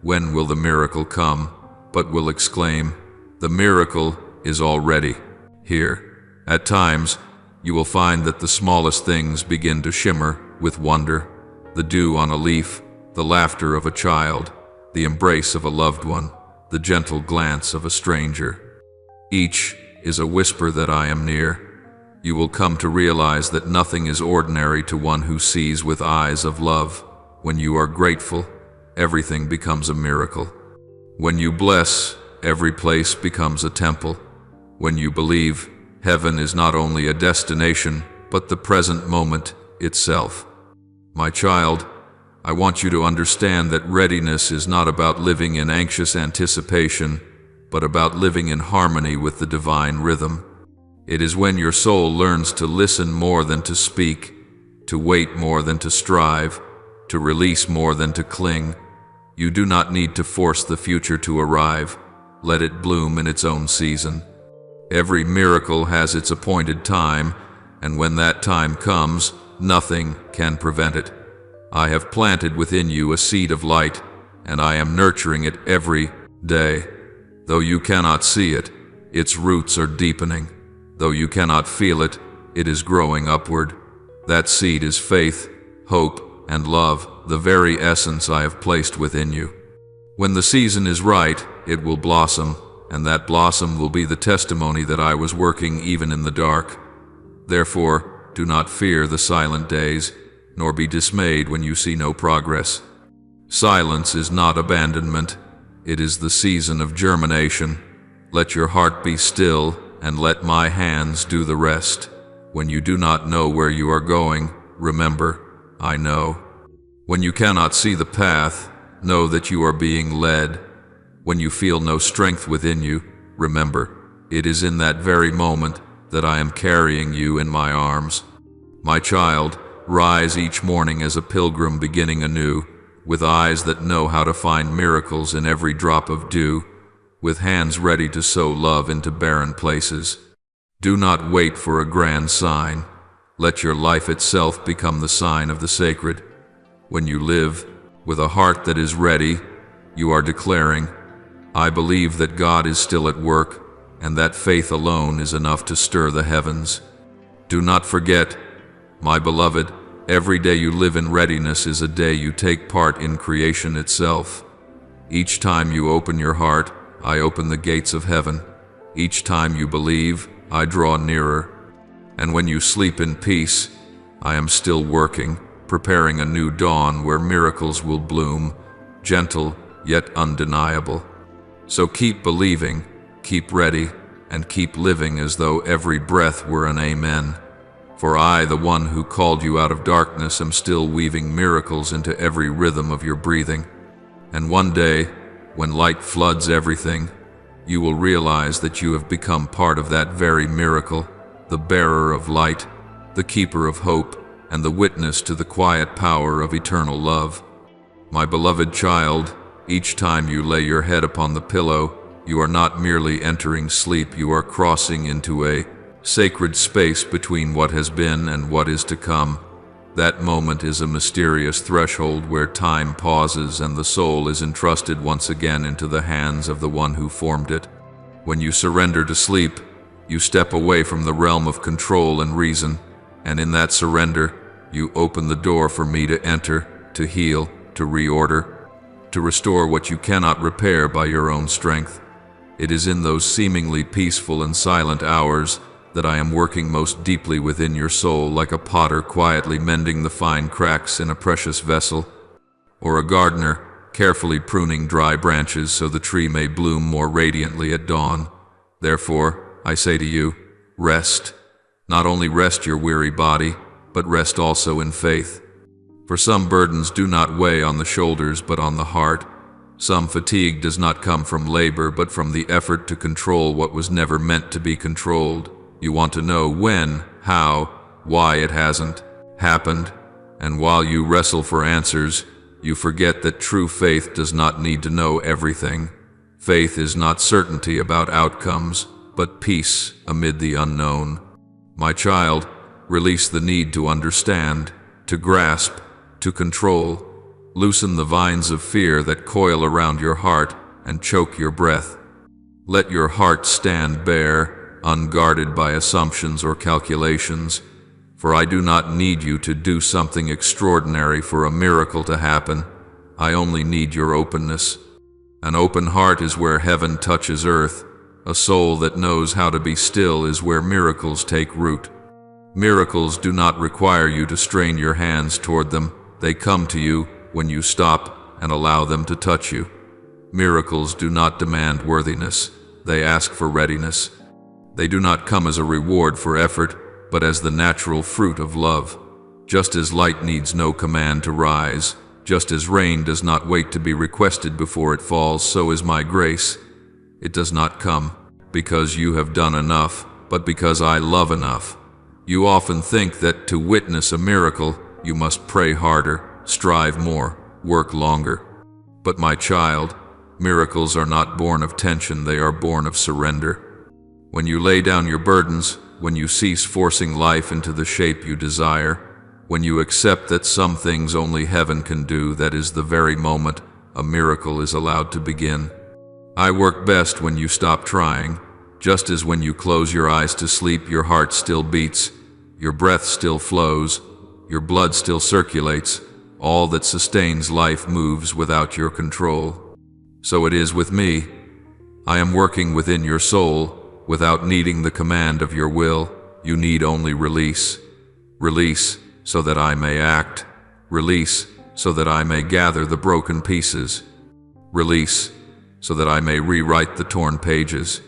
"When will the miracle come?" but will exclaim, "The miracle is already here." At times, you will find that the smallest things begin to shimmer with wonder: the dew on a leaf, the laughter of a child, the embrace of a loved one, the gentle glance of a stranger. Each is a whisper that I am near. You will come to realize that nothing is ordinary to one who sees with eyes of love. When you are grateful, everything becomes a miracle. When you bless, every place becomes a temple. When you believe, heaven is not only a destination, but the present moment itself. My child, I want you to understand that readiness is not about living in anxious anticipation, but about living in harmony with the divine rhythm. It is when your soul learns to listen more than to speak, to wait more than to strive, to release more than to cling. You do not need to force the future to arrive. Let it bloom in its own season. Every miracle has its appointed time, and when that time comes, nothing can prevent it. I have planted within you a seed of light, and I am nurturing it every day. Though you cannot see it, its roots are deepening. Though you cannot feel it, it is growing upward. That seed is faith, hope, and love, the very essence I have placed within you. When the season is right, it will blossom, and that blossom will be the testimony that I was working even in the dark. Therefore, do not fear the silent days, nor be dismayed when you see no progress. Silence is not abandonment. It is the season of germination. Let your heart be still, and let my hands do the rest. When you do not know where you are going, remember, I know. When you cannot see the path, know that you are being led. When you feel no strength within you, remember, it is in that very moment that I am carrying you in my arms. My child, rise each morning as a pilgrim beginning anew, with eyes that know how to find miracles in every drop of dew, with hands ready to sow love into barren places. Do not wait for a grand sign. Let your life itself become the sign of the sacred. When you live with a heart that is ready, you are declaring, I believe that God is still at work, and that faith alone is enough to stir the heavens. Do not forget, my beloved, every day you live in readiness is a day you take part in creation itself. Each time you open your heart, I open the gates of heaven. Each time you believe, I draw nearer. And when you sleep in peace, I am still working, preparing a new dawn where miracles will bloom, gentle yet undeniable. So keep believing, keep ready, and keep living as though every breath were an amen. For I, the one who called you out of darkness, am still weaving miracles into every rhythm of your breathing. And one day, when light floods everything, you will realize that you have become part of that very miracle, the bearer of light, the keeper of hope, and the witness to the quiet power of eternal love. My beloved child, each time you lay your head upon the pillow, you are not merely entering sleep, you are crossing into a sacred space between what has been and what is to come. That moment is a mysterious threshold where time pauses and the soul is entrusted once again into the hands of the one who formed it. When you surrender to sleep, you step away from the realm of control and reason, and in that surrender, you open the door for me to enter, to heal, to reorder, to restore what you cannot repair by your own strength. It is in those seemingly peaceful and silent hours that I am working most deeply within your soul, like a potter quietly mending the fine cracks in a precious vessel, or a gardener carefully pruning dry branches so the tree may bloom more radiantly at dawn. Therefore, I say to you, rest. Not only rest your weary body, but rest also in faith. For some burdens do not weigh on the shoulders but on the heart. Some fatigue does not come from labor but from the effort to control what was never meant to be controlled. You want to know when, how, why it hasn't happened, and while you wrestle for answers, you forget that true faith does not need to know everything. Faith is not certainty about outcomes, but peace amid the unknown. My child, release the need to understand, to grasp, to control. Loosen the vines of fear that coil around your heart and choke your breath. Let your heart stand bare, unguarded by assumptions or calculations, for I do not need you to do something extraordinary for a miracle to happen. I only need your openness. An open heart is where heaven touches earth. A soul that knows how to be still is where miracles take root. Miracles do not require you to strain your hands toward them. They come to you when you stop and allow them to touch you. Miracles do not demand worthiness. They ask for readiness. They do not come as a reward for effort, but as the natural fruit of love. Just as light needs no command to rise, just as rain does not wait to be requested before it falls, so is my grace. It does not come because you have done enough, but because I love enough. You often think that to witness a miracle, you must pray harder, strive more, work longer. But my child, miracles are not born of tension, they are born of surrender. When you lay down your burdens, when you cease forcing life into the shape you desire, when you accept that some things only heaven can do, that is the very moment a miracle is allowed to begin. I work best when you stop trying, just as when you close your eyes to sleep, your heart still beats, your breath still flows, your blood still circulates. All that sustains life moves without your control. So it is with me. I am working within your soul without needing the command of your will. You need only release. Release so that I may act. Release so that I may gather the broken pieces. Release so that I may rewrite the torn pages.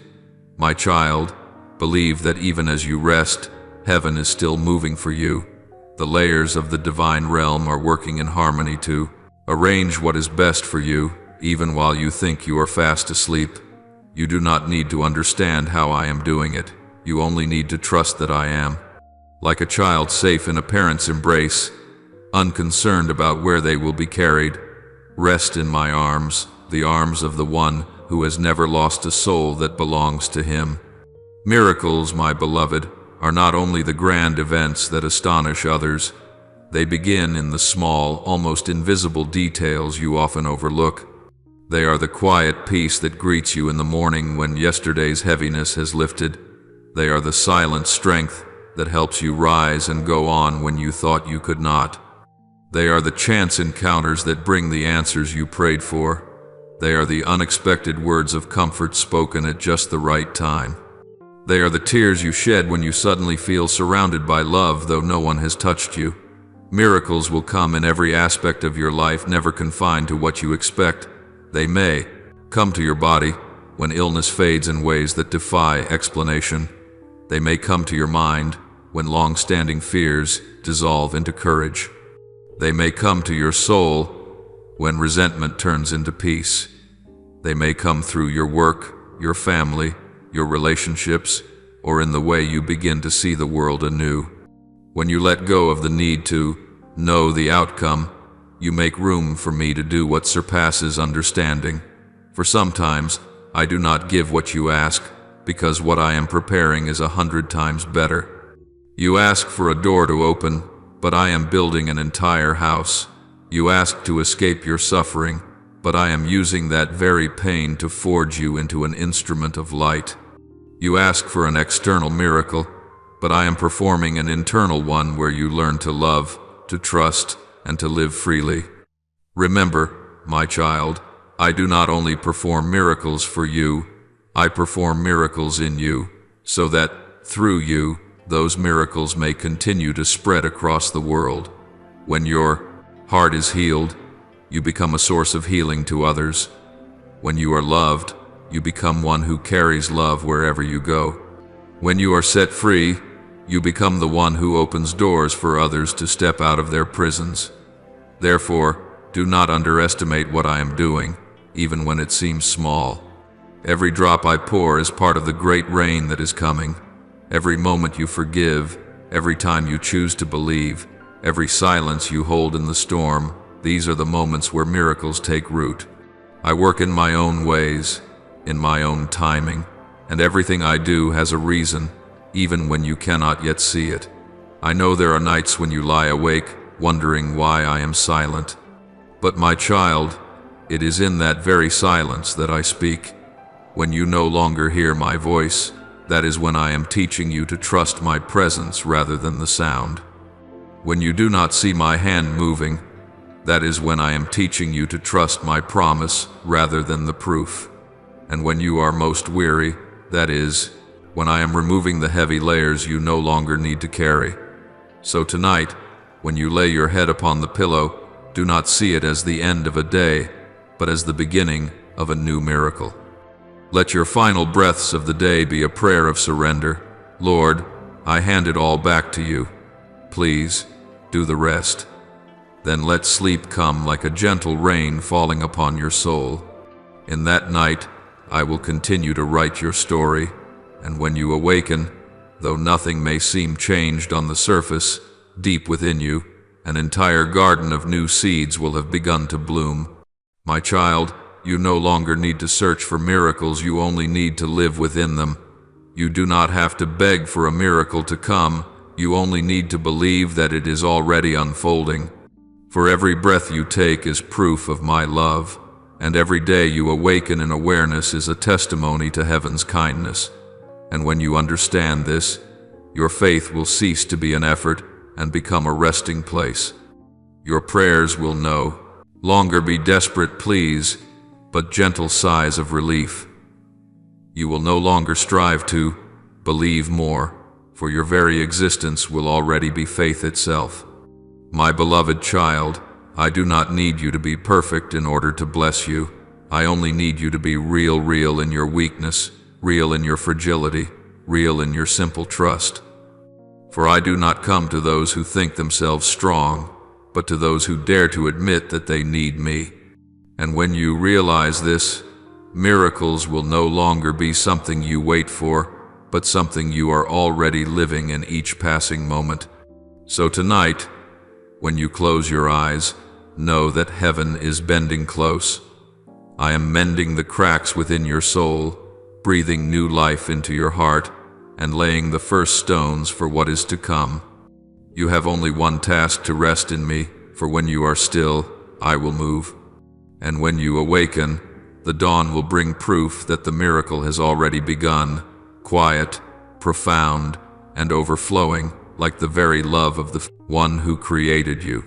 My child, believe that even as you rest, heaven is still moving for you. The layers of the divine realm are working in harmony to arrange what is best for you, even while you think you are fast asleep. You do not need to understand how I am doing it. You only need to trust that I am. Like a child safe in a parent's embrace, unconcerned about where they will be carried, Rest in my arms, the arms of the one who has never lost a soul that belongs to him. Miracles, my beloved, are not only the grand events that astonish others. They begin in the small, almost invisible details you often overlook. They are the quiet peace that greets you in the morning when yesterday's heaviness has lifted. They are the silent strength that helps you rise and go on when you thought you could not. They are the chance encounters that bring the answers you prayed for. They are the unexpected words of comfort spoken at just the right time. They are the tears you shed when you suddenly feel surrounded by love though no one has touched you. Miracles will come in every aspect of your life, never confined to what you expect. They may come to your body when illness fades in ways that defy explanation. They may come to your mind when long-standing fears dissolve into courage. They may come to your soul when resentment turns into peace. They may come through your work, your family, your relationships, or in the way you begin to see the world anew. When you let go of the need to know the outcome, you make room for me to do what surpasses understanding. For sometimes I do not give what you ask, because what I am preparing is 100 times better. You ask for a door to open, but I am building an entire house. You ask to escape your suffering, but I am using that very pain to forge you into an instrument of light. You ask for an external miracle, but I am performing an internal one where you learn to love, to trust, and to live freely. Remember, my child, I do not only perform miracles for you, I perform miracles in you, so that, through you, those miracles may continue to spread across the world. When your heart is healed, you become a source of healing to others. When you are loved, you become one who carries love wherever you go. When you are set free, you become the one who opens doors for others to step out of their prisons. Therefore, do not underestimate what I am doing, even when it seems small. Every drop I pour is part of the great rain that is coming. Every moment you forgive, every time you choose to believe, every silence you hold in the storm, these are the moments where miracles take root. I work in my own ways, in my own timing, and everything I do has a reason, even when you cannot yet see it. I know there are nights when you lie awake, wondering why I am silent. But my child, it is in that very silence that I speak. When you no longer hear my voice, that is when I am teaching you to trust my presence rather than the sound. When you do not see my hand moving, that is when I am teaching you to trust my promise rather than the proof. And when you are most weary, that is, when I am removing the heavy layers you no longer need to carry. So tonight, when you lay your head upon the pillow, do not see it as the end of a day, but as the beginning of a new miracle. Let your final breaths of the day be a prayer of surrender. Lord, I hand it all back to you. Please, do the rest. Then let sleep come like a gentle rain falling upon your soul. In that night, I will continue to write your story, and when you awaken, though nothing may seem changed on the surface, deep within you, an entire garden of new seeds will have begun to bloom. My child, you no longer need to search for miracles, you only need to live within them. You do not have to beg for a miracle to come, you only need to believe that it is already unfolding. For every breath you take is proof of my love, and every day you awaken in awareness is a testimony to heaven's kindness. And when you understand this, your faith will cease to be an effort and become a resting place. Your prayers will no longer be desperate pleas, but gentle sighs of relief. You will no longer strive to believe more, for your very existence will already be faith itself. My beloved child, I do not need you to be perfect in order to bless you. I only need you to be real in your weakness, real in your fragility, real in your simple trust. For I do not come to those who think themselves strong, but to those who dare to admit that they need me. And when you realize this, miracles will no longer be something you wait for, but something you are already living in each passing moment. So tonight, when you close your eyes, know that heaven is bending close. I am mending the cracks within your soul, breathing new life into your heart, and laying the first stones for what is to come. You have only one task to rest in me, for when you are still, I will move. And when you awaken, the dawn will bring proof that the miracle has already begun, quiet, profound, and overflowing, like the very love of the one who created you.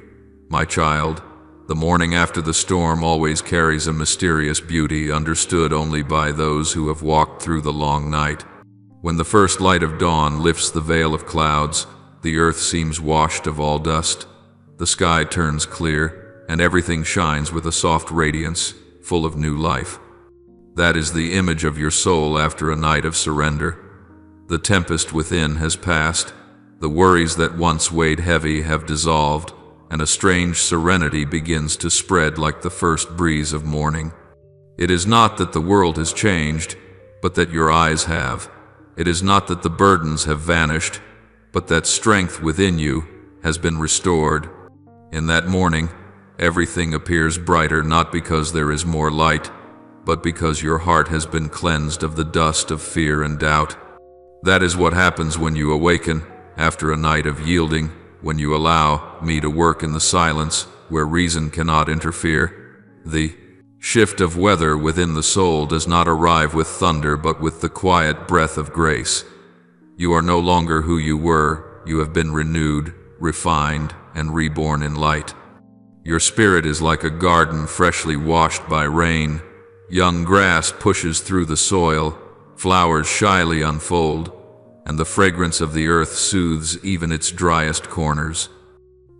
My child, the morning after the storm always carries a mysterious beauty understood only by those who have walked through the long night. When the first light of dawn lifts the veil of clouds, the earth seems washed of all dust. The sky turns clear, and everything shines with a soft radiance, full of new life. That is the image of your soul after a night of surrender. The tempest within has passed, the worries that once weighed heavy have dissolved, and a strange serenity begins to spread like the first breeze of morning. It is not that the world has changed, but that your eyes have. It is not that the burdens have vanished, but that strength within you has been restored. In that morning, everything appears brighter not because there is more light, but because your heart has been cleansed of the dust of fear and doubt. That is what happens when you awaken, after a night of yielding, when you allow me to work in the silence where reason cannot interfere. The shift of weather within the soul does not arrive with thunder but with the quiet breath of grace. You are no longer who you were. You have been renewed, refined, and reborn in light. Your spirit is like a garden freshly washed by rain. Young grass pushes through the soil, flowers shyly unfold, and the fragrance of the earth soothes even its driest corners.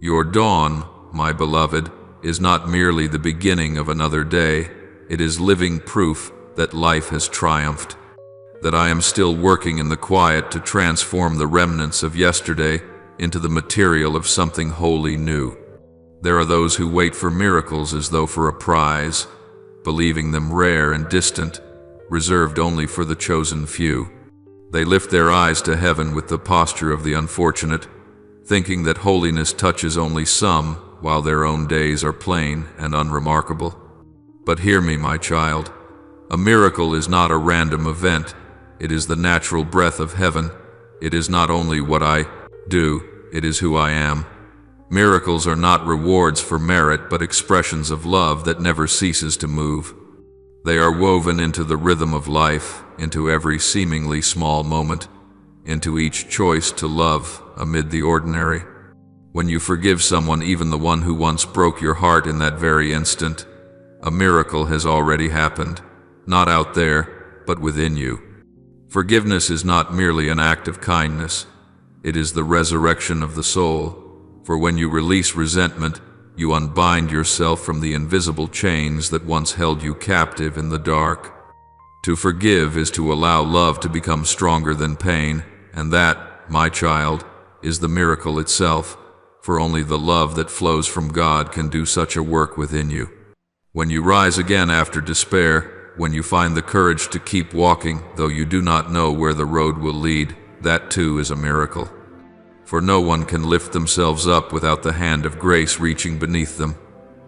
Your dawn, my beloved, is not merely the beginning of another day. It is living proof that life has triumphed, that I am still working in the quiet to transform the remnants of yesterday into the material of something wholly new. There are those who wait for miracles as though for a prize, believing them rare and distant, reserved only for the chosen few. They lift their eyes to heaven with the posture of the unfortunate, thinking that holiness touches only some, while their own days are plain and unremarkable. But hear me, my child. A miracle is not a random event. It is the natural breath of heaven. It is not only what I do, it is who I am. Miracles are not rewards for merit, but expressions of love that never ceases to move. They are woven into the rhythm of life, into every seemingly small moment, into each choice to love amid the ordinary. When you forgive someone, even the one who once broke your heart in that very instant, a miracle has already happened, not out there, but within you. Forgiveness is not merely an act of kindness, it is the resurrection of the soul, for when you release resentment, you unbind yourself from the invisible chains that once held you captive in the dark. To forgive is to allow love to become stronger than pain, and that, my child, is the miracle itself, for only the love that flows from God can do such a work within you. When you rise again after despair, when you find the courage to keep walking, though you do not know where the road will lead, that too is a miracle. For no one can lift themselves up without the hand of grace reaching beneath them.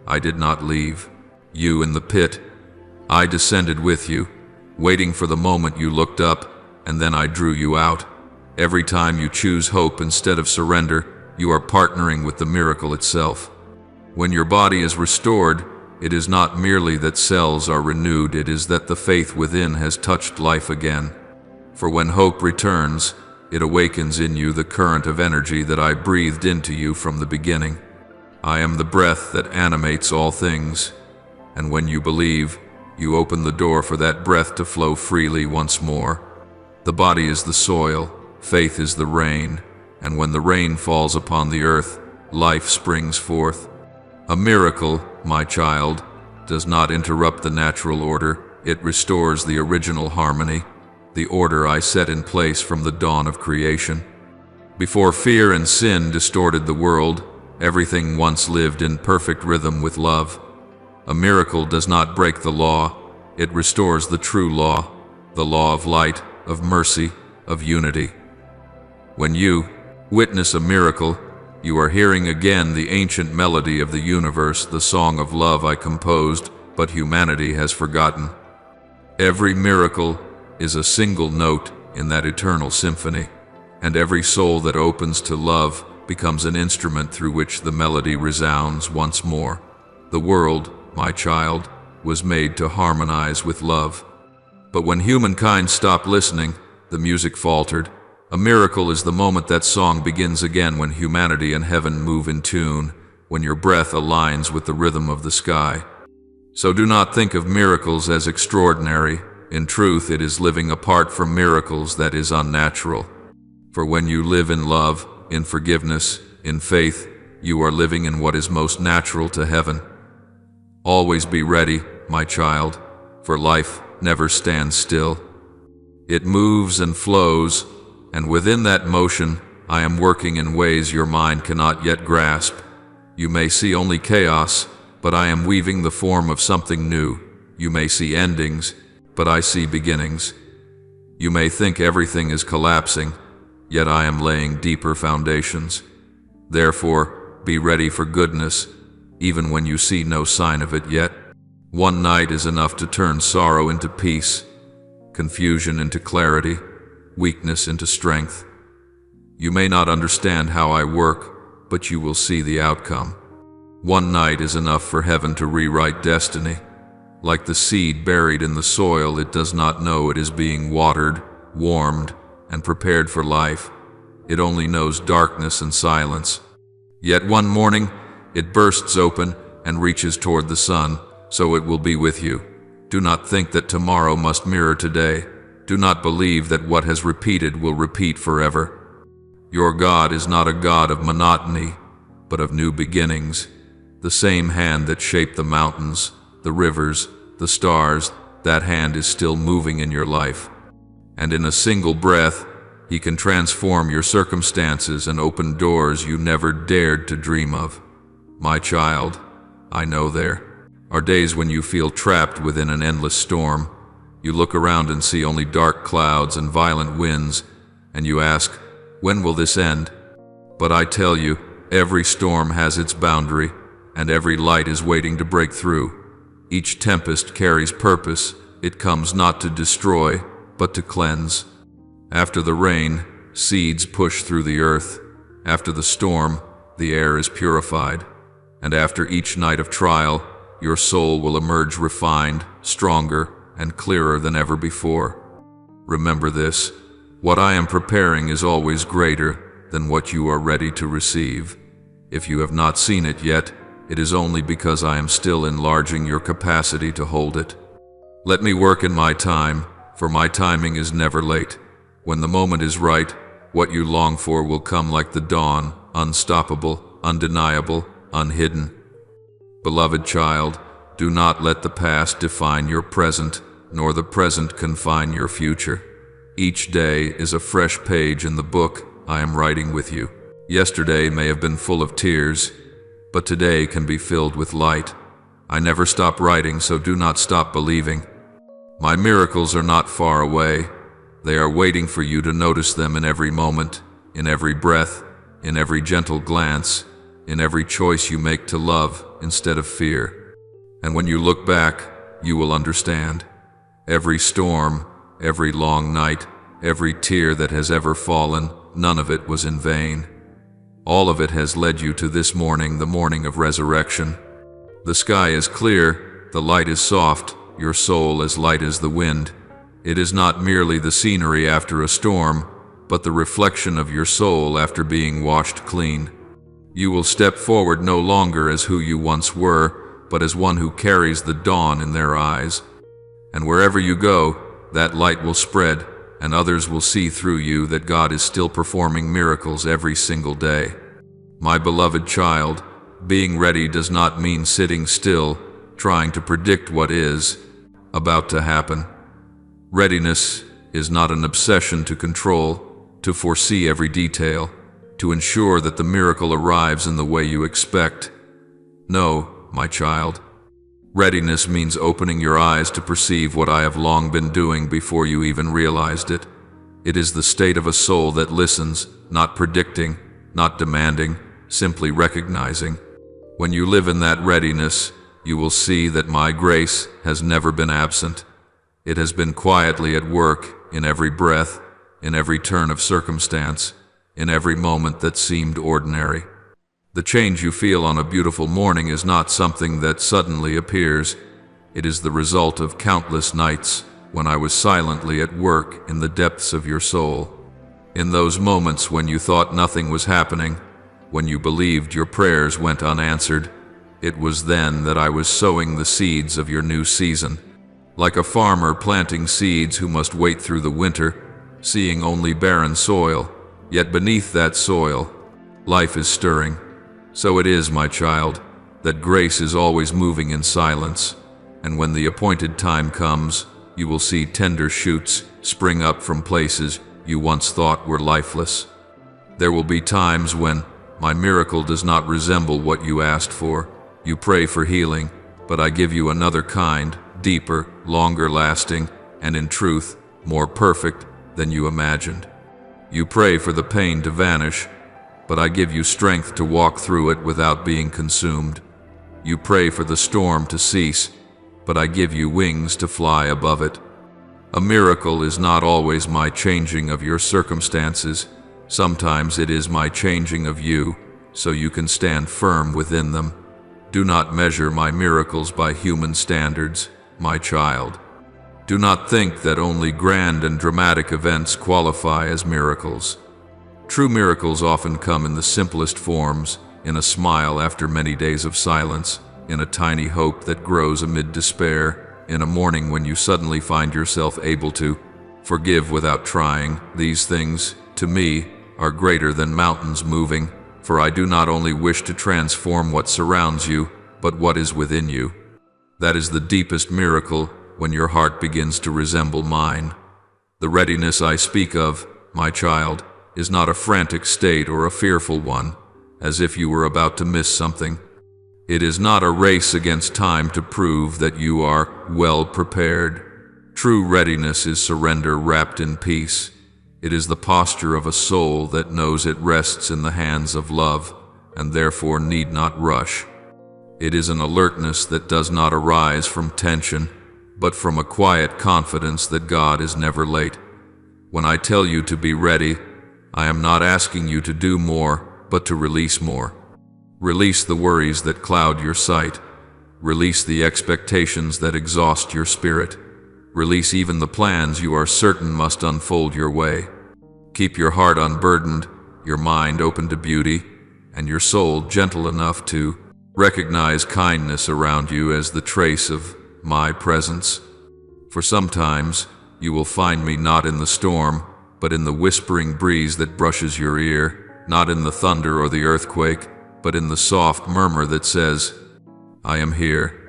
I did not leave you in the pit. I descended with you, waiting for the moment you looked up, and then I drew you out. Every time you choose hope instead of surrender, you are partnering with the miracle itself. When your body is restored, it is not merely that cells are renewed, it is that the faith within has touched life again. For when hope returns, it awakens in you the current of energy that I breathed into you from the beginning. I am the breath that animates all things, and when you believe, you open the door for that breath to flow freely once more. The body is the soil, faith is the rain, and when the rain falls upon the earth, life springs forth. A miracle, my child, does not interrupt the natural order, it restores the original harmony, the order I set in place from the dawn of creation. Before fear and sin distorted the world, everything once lived in perfect rhythm with love. A miracle does not break the law, it restores the true law, the law of light, of mercy, of unity. When you witness a miracle, You are hearing again the ancient melody of the universe, the song of love I composed, but humanity has forgotten. Every miracle is a single note in that eternal symphony, and every soul that opens to love becomes an instrument through which the melody resounds once more. The world, my child, was made to harmonize with love. But when humankind stopped listening, the music faltered. A miracle is the moment that song begins again, when humanity and heaven move in tune, when your breath aligns with the rhythm of the sky. So do not think of miracles as extraordinary. In truth, it is living apart from miracles that is unnatural. For when you live in love, in forgiveness, in faith, you are living in what is most natural to heaven. Always be ready, my child, for life never stands still. It moves and flows, and within that motion, I am working in ways your mind cannot yet grasp. You may see only chaos, but I am weaving the form of something new. You may see endings, but I see beginnings. You may think everything is collapsing, yet I am laying deeper foundations. Therefore, be ready for goodness, even when you see no sign of it yet. One night is enough to turn sorrow into peace, confusion into clarity, weakness into strength. You may not understand how I work, but you will see the outcome. One night is enough for heaven to rewrite destiny. Like the seed buried in the soil, it does not know it is being watered, warmed, and prepared for life. It only knows darkness and silence. Yet one morning, it bursts open and reaches toward the sun, so it will be with you. Do not think that tomorrow must mirror today. Do not believe that what has repeated will repeat forever. Your God is not a God of monotony, but of new beginnings. The same hand that shaped the mountains, the rivers, the stars, that hand is still moving in your life. And in a single breath, He can transform your circumstances and open doors you never dared to dream of. My child, I know there are days when you feel trapped within an endless storm. You look around and see only dark clouds and violent winds, and you ask, when will this end? But I tell you, every storm has its boundary, and every light is waiting to break through. Each tempest carries purpose. It comes not to destroy, but to cleanse. After the rain, seeds push through the earth. After the storm, the air is purified. And after each night of trial, your soul will emerge refined, stronger, and clearer than ever before. Remember this: what I am preparing is always greater than what you are ready to receive. If you have not seen it yet, it is only because I am still enlarging your capacity to hold it. Let me work in my time, for my timing is never late. When the moment is right, what you long for will come like the dawn, unstoppable, undeniable, unhidden. Beloved child, do not let the past define your present, nor the present confine your future. Each day is a fresh page in the book I am writing with you. Yesterday may have been full of tears, but today can be filled with light. I never stop writing, so do not stop believing. My miracles are not far away. They are waiting for you to notice them in every moment, in every breath, in every gentle glance, in every choice you make to love instead of fear. And when you look back, you will understand. Every storm, every long night, every tear that has ever fallen, none of it was in vain. All of it has led you to this morning, the morning of resurrection. The sky is clear, the light is soft, your soul as light as the wind. It is not merely the scenery after a storm, but the reflection of your soul after being washed clean. You will step forward no longer as who you once were, but as one who carries the dawn in their eyes. And wherever you go, that light will spread, and others will see through you that God is still performing miracles every single day. My beloved child, being ready does not mean sitting still, trying to predict what is about to happen. Readiness is not an obsession to control, to foresee every detail, to ensure that the miracle arrives in the way you expect. No, my child. Readiness means opening your eyes to perceive what I have long been doing before you even realized it. It is the state of a soul that listens, not predicting, not demanding, simply recognizing. When you live in that readiness, you will see that my grace has never been absent. It has been quietly at work in every breath, in every turn of circumstance, in every moment that seemed ordinary. The change you feel on a beautiful morning is not something that suddenly appears. It is the result of countless nights when I was silently at work in the depths of your soul. In those moments when you thought nothing was happening, when you believed your prayers went unanswered, it was then that I was sowing the seeds of your new season. Like a farmer planting seeds who must wait through the winter, seeing only barren soil, yet beneath that soil, life is stirring. So it is, my child, that grace is always moving in silence, and when the appointed time comes, you will see tender shoots spring up from places you once thought were lifeless. There will be times when my miracle does not resemble what you asked for. You pray for healing, but I give you another kind, deeper, longer lasting, and in truth, more perfect than you imagined. You pray for the pain to vanish, but I give you strength to walk through it without being consumed. You pray for the storm to cease, but I give you wings to fly above it. A miracle is not always my changing of your circumstances. Sometimes it is my changing of you, so you can stand firm within them. Do not measure my miracles by human standards, my child. Do not think that only grand and dramatic events qualify as miracles. True miracles often come in the simplest forms, in a smile after many days of silence, in a tiny hope that grows amid despair, in a morning when you suddenly find yourself able to forgive without trying. These things, to me, are greater than mountains moving, for I do not only wish to transform what surrounds you, but what is within you. That is the deepest miracle, when your heart begins to resemble mine. The readiness I speak of, my child, is not a frantic state or a fearful one, as if you were about to miss something. It is not a race against time to prove that you are well prepared. True readiness is surrender wrapped in peace. It is the posture of a soul that knows it rests in the hands of love, and therefore need not rush. It is an alertness that does not arise from tension, but from a quiet confidence that God is never late. When I tell you to be ready, I am not asking you to do more, but to release more. Release the worries that cloud your sight. Release the expectations that exhaust your spirit. Release even the plans you are certain must unfold your way. Keep your heart unburdened, your mind open to beauty, and your soul gentle enough to recognize kindness around you as the trace of my presence. For sometimes you will find me not in the storm, but in the whispering breeze that brushes your ear, not in the thunder or the earthquake, but in the soft murmur that says, I am here.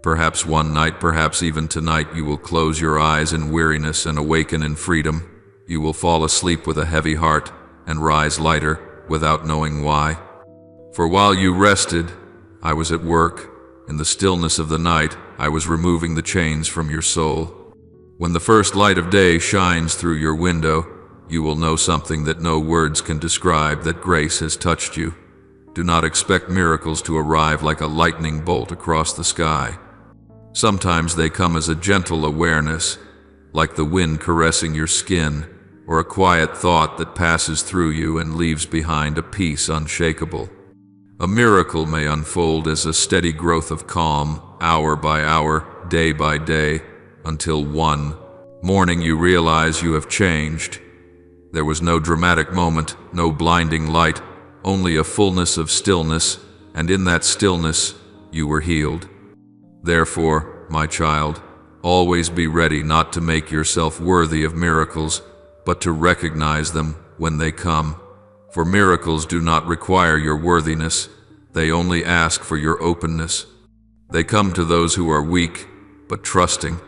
Perhaps one night, perhaps even tonight, you will close your eyes in weariness and awaken in freedom. You will fall asleep with a heavy heart and rise lighter without knowing why. For while you rested, I was at work. In the stillness of the night, I was removing the chains from your soul. When the first light of day shines through your window, you will know something that no words can describe, that grace has touched you. Do not expect miracles to arrive like a lightning bolt across the sky. Sometimes they come as a gentle awareness, like the wind caressing your skin, or a quiet thought that passes through you and leaves behind a peace unshakable. A miracle may unfold as a steady growth of calm, hour by hour, day by day, until one morning you realize you have changed. There was no dramatic moment, no blinding light, only a fullness of stillness, and in that stillness you were healed. Therefore, my child, always be ready not to make yourself worthy of miracles, but to recognize them when they come. For miracles do not require your worthiness, they only ask for your openness. They come to those who are weak, but trusting,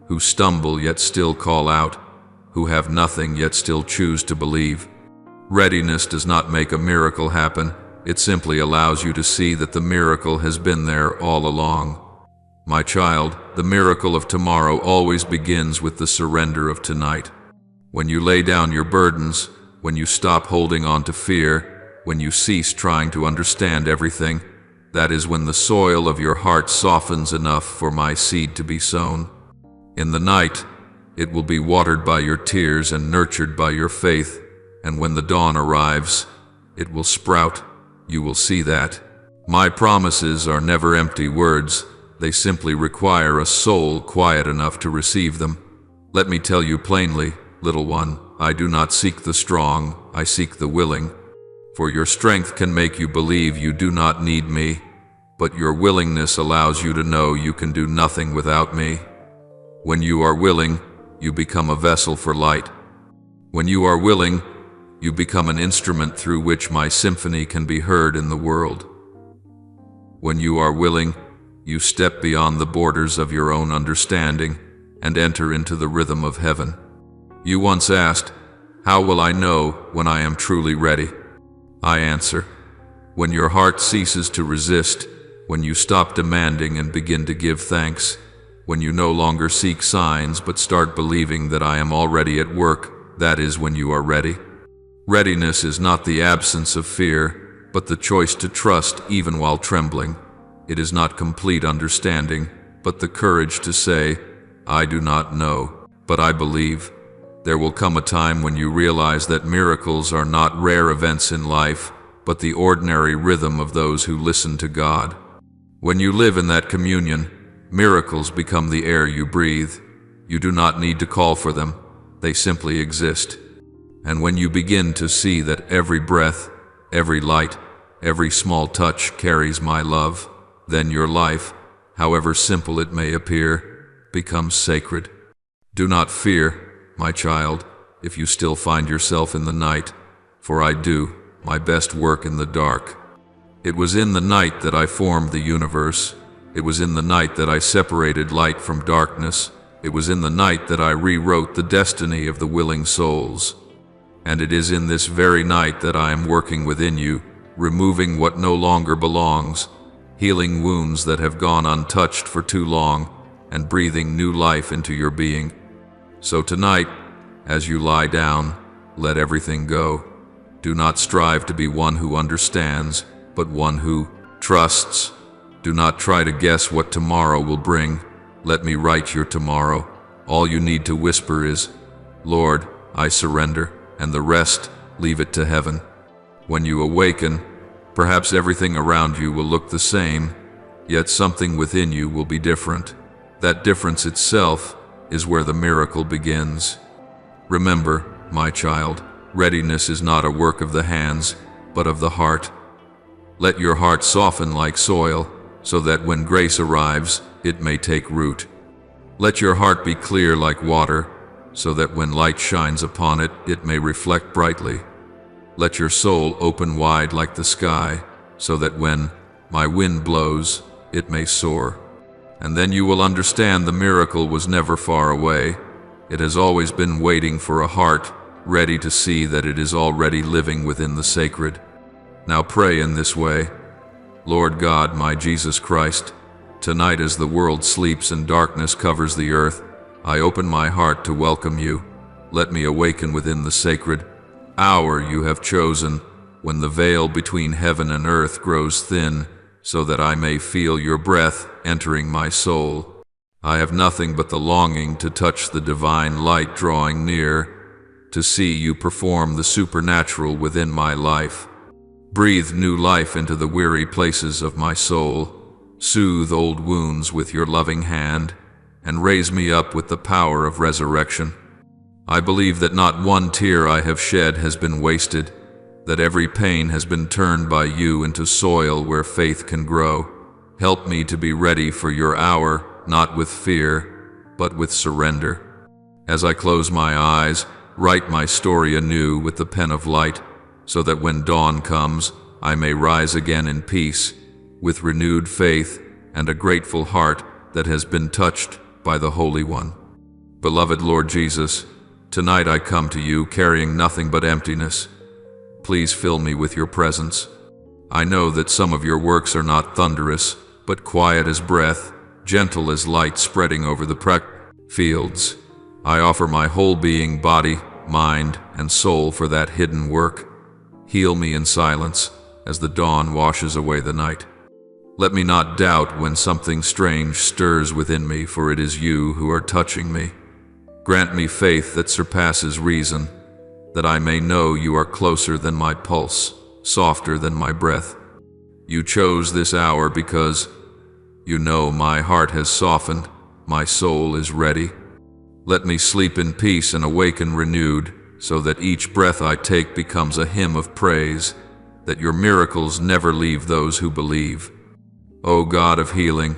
who stumble yet still call out, who have nothing yet still choose to believe. Readiness does not make a miracle happen, it simply allows you to see that the miracle has been there all along. My child, the miracle of tomorrow always begins with the surrender of tonight. When you lay down your burdens, when you stop holding on to fear, when you cease trying to understand everything, that is when the soil of your heart softens enough for my seed to be sown. In the night, it will be watered by your tears and nurtured by your faith, and when the dawn arrives, it will sprout. You will see that. My promises are never empty words. They simply require a soul quiet enough to receive them. Let me tell you plainly, little one, I do not seek the strong, I seek the willing. For your strength can make you believe you do not need me, but your willingness allows you to know you can do nothing without me. When you are willing, you become a vessel for light. When you are willing, you become an instrument through which my symphony can be heard in the world. When you are willing, you step beyond the borders of your own understanding and enter into the rhythm of heaven. You once asked, "How will I know when I am truly ready?" I answer, when your heart ceases to resist, when you stop demanding and begin to give thanks, when you no longer seek signs but start believing that I am already at work, that is when you are ready. Readiness is not the absence of fear, but the choice to trust even while trembling. It is not complete understanding, but the courage to say, "I do not know, but I believe." There will come a time when you realize that miracles are not rare events in life, but the ordinary rhythm of those who listen to God. When you live in that communion, miracles become the air you breathe. You do not need to call for them, they simply exist. And when you begin to see that every breath, every light, every small touch carries my love, then your life, however simple it may appear, becomes sacred. Do not fear, my child, if you still find yourself in the night, for I do my best work in the dark. It was in the night that I formed the universe. It was in the night that I separated light from darkness. It was in the night that I rewrote the destiny of the willing souls. And it is in this very night that I am working within you, removing what no longer belongs, healing wounds that have gone untouched for too long, and breathing new life into your being. So tonight, as you lie down, let everything go. Do not strive to be one who understands, but one who trusts. Do not try to guess what tomorrow will bring. Let me write your tomorrow. All you need to whisper is, "Lord, I surrender," and the rest, leave it to heaven. When you awaken, perhaps everything around you will look the same, yet something within you will be different. That difference itself is where the miracle begins. Remember, my child, readiness is not a work of the hands, but of the heart. Let your heart soften like soil, so that when grace arrives, it may take root. Let your heart be clear like water, so that when light shines upon it, it may reflect brightly. Let your soul open wide like the sky, so that when my wind blows, it may soar. And then you will understand the miracle was never far away. It has always been waiting for a heart ready to see that it is already living within the sacred. Now pray in this way. Lord God, my Jesus Christ, tonight as the world sleeps and darkness covers the earth, I open my heart to welcome you. Let me awaken within the sacred hour you have chosen, when the veil between heaven and earth grows thin, so that I may feel your breath entering my soul. I have nothing but the longing to touch the divine light drawing near, to see you perform the supernatural within my life. Breathe new life into the weary places of my soul. Soothe old wounds with your loving hand, and raise me up with the power of resurrection. I believe that not one tear I have shed has been wasted, that every pain has been turned by you into soil where faith can grow. Help me to be ready for your hour, not with fear, but with surrender. As I close my eyes, write my story anew with the pen of light, so that when dawn comes, I may rise again in peace, with renewed faith and a grateful heart that has been touched by the Holy One. Beloved Lord Jesus, tonight I come to you carrying nothing but emptiness. Please fill me with your presence. I know that some of your works are not thunderous, but quiet as breath, gentle as light spreading over the fields. I offer my whole being, body, mind, and soul for that hidden work. Heal me in silence as the dawn washes away the night. Let me not doubt when something strange stirs within me, for it is you who are touching me. Grant me faith that surpasses reason, that I may know you are closer than my pulse, softer than my breath. You chose this hour because you know my heart has softened, my soul is ready. Let me sleep in peace and awaken renewed, so that each breath I take becomes a hymn of praise, that your miracles never leave those who believe. O God of healing,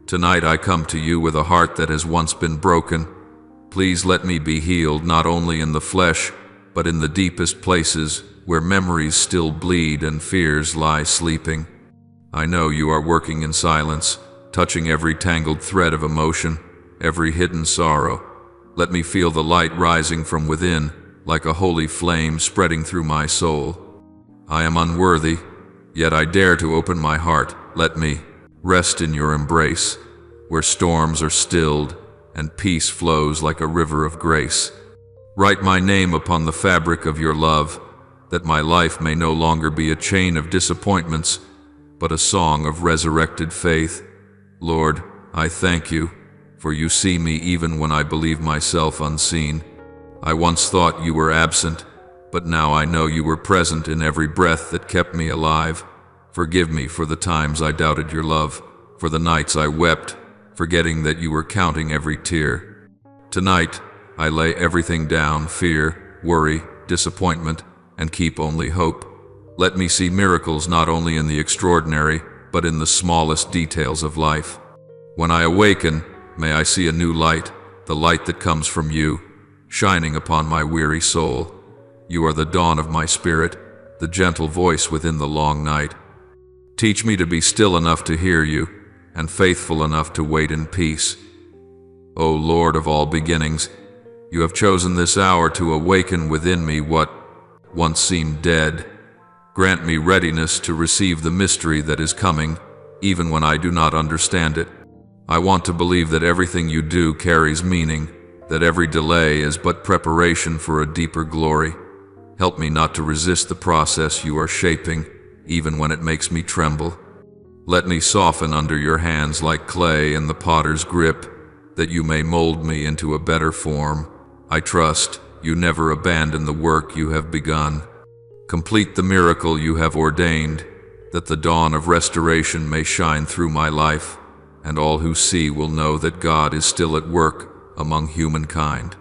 tonight I come to you with a heart that has once been broken. Please let me be healed not only in the flesh, but in the deepest places where memories still bleed and fears lie sleeping. I know you are working in silence, touching every tangled thread of emotion, every hidden sorrow. Let me feel the light rising from within, like a holy flame spreading through my soul. I am unworthy, yet I dare to open my heart. Let me rest in your embrace, where storms are stilled and peace flows like a river of grace. Write my name upon the fabric of your love, that my life may no longer be a chain of disappointments, but a song of resurrected faith. Lord, I thank you, for you see me even when I believe myself unseen. I once thought you were absent, but now I know you were present in every breath that kept me alive. Forgive me for the times I doubted your love, for the nights I wept, forgetting that you were counting every tear. Tonight, I lay everything down, fear, worry, disappointment, and keep only hope. Let me see miracles not only in the extraordinary, but in the smallest details of life. When I awaken, may I see a new light, the light that comes from you, shining upon my weary soul. You are the dawn of my spirit, the gentle voice within the long night. Teach me to be still enough to hear you, and faithful enough to wait in peace. O Lord of all beginnings, you have chosen this hour to awaken within me what once seemed dead. Grant me readiness to receive the mystery that is coming, even when I do not understand it. I want to believe that everything you do carries meaning, that every delay is but preparation for a deeper glory. Help me not to resist the process you are shaping, even when it makes me tremble. Let me soften under your hands like clay in the potter's grip, that you may mold me into a better form. I trust you never abandon the work you have begun. Complete the miracle you have ordained, that the dawn of restoration may shine through my life, and all who see will know that God is still at work among humankind.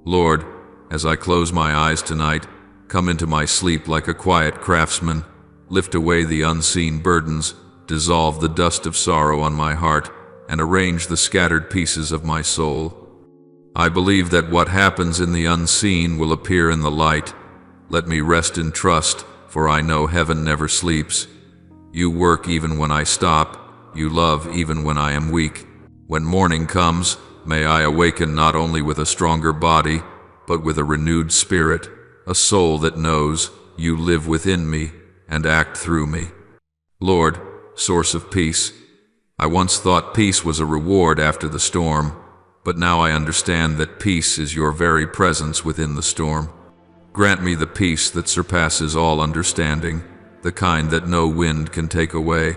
Lord, as I close my eyes tonight, come into my sleep like a quiet craftsman, lift away the unseen burdens, dissolve the dust of sorrow on my heart, and arrange the scattered pieces of my soul. I believe that what happens in the unseen will appear in the light. Let me rest in trust, for I know heaven never sleeps. You work even when I stop, you love even when I am weak. When morning comes, may I awaken not only with a stronger body, but with a renewed spirit, a soul that knows you live within me and act through me. Lord, source of peace, I once thought peace was a reward after the storm, but now I understand that peace is your very presence within the storm. Grant me the peace that surpasses all understanding, the kind that no wind can take away.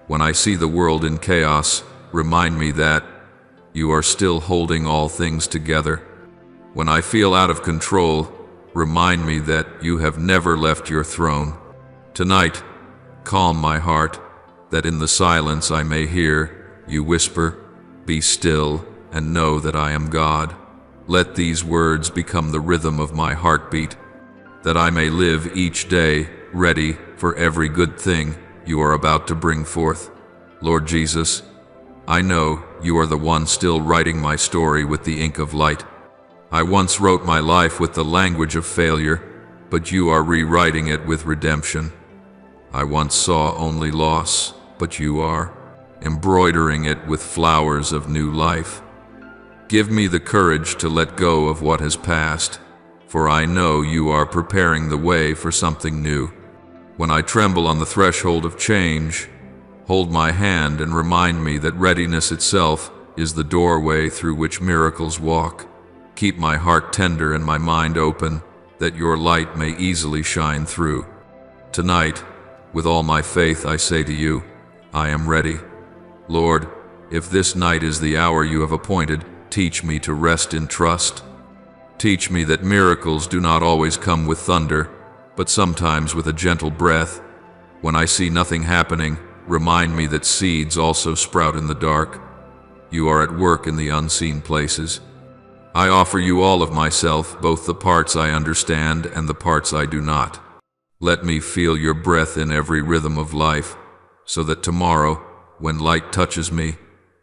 When I see the world in chaos, remind me that you are still holding all things together. When I feel out of control, remind me that you have never left your throne. Tonight, calm my heart, that in the silence I may hear you whisper, "Be still and know that I am God." Let these words become the rhythm of my heartbeat, that I may live each day ready for every good thing you are about to bring forth. Lord Jesus, I know you are the one still writing my story with the ink of light. I once wrote my life with the language of failure, but you are rewriting it with redemption. I once saw only loss, but you are embroidering it with flowers of new life. Give me the courage to let go of what has passed, for I know you are preparing the way for something new. When I tremble on the threshold of change, hold my hand and remind me that readiness itself is the doorway through which miracles walk. Keep my heart tender and my mind open, that your light may easily shine through. Tonight, with all my faith, I say to you, I am ready. Lord, if this night is the hour you have appointed, teach me to rest in trust. Teach me that miracles do not always come with thunder, but sometimes with a gentle breath. When I see nothing happening, remind me that seeds also sprout in the dark. You are at work in the unseen places. I offer you all of myself, both the parts I understand and the parts I do not. Let me feel your breath in every rhythm of life, so that tomorrow, when light touches me,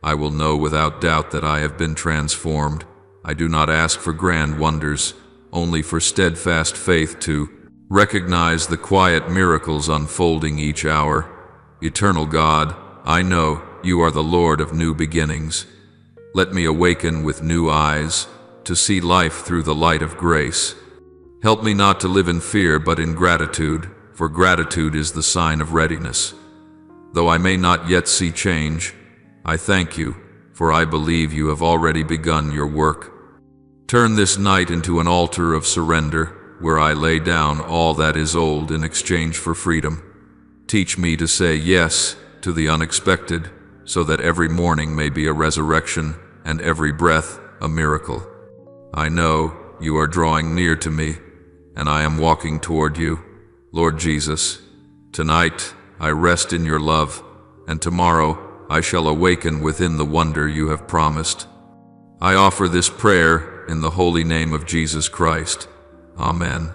I will know without doubt that I have been transformed. I do not ask for grand wonders, only for steadfast faith to recognize the quiet miracles unfolding each hour. Eternal God, I know you are the Lord of new beginnings. Let me awaken with new eyes to see life through the light of grace. Help me not to live in fear but in gratitude, for gratitude is the sign of readiness. Though I may not yet see change, I thank you, for I believe you have already begun your work. Turn this night into an altar of surrender, where I lay down all that is old in exchange for freedom. Teach me to say yes to the unexpected, so that every morning may be a resurrection and every breath a miracle. I know you are drawing near to me, and I am walking toward you. Lord Jesus, tonight I rest in your love, and tomorrow I shall awaken within the wonder you have promised. I offer this prayer in the holy name of Jesus Christ. Amen.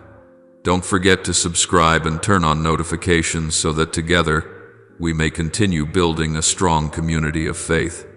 Don't forget to subscribe and turn on notifications so that together we may continue building a strong community of faith.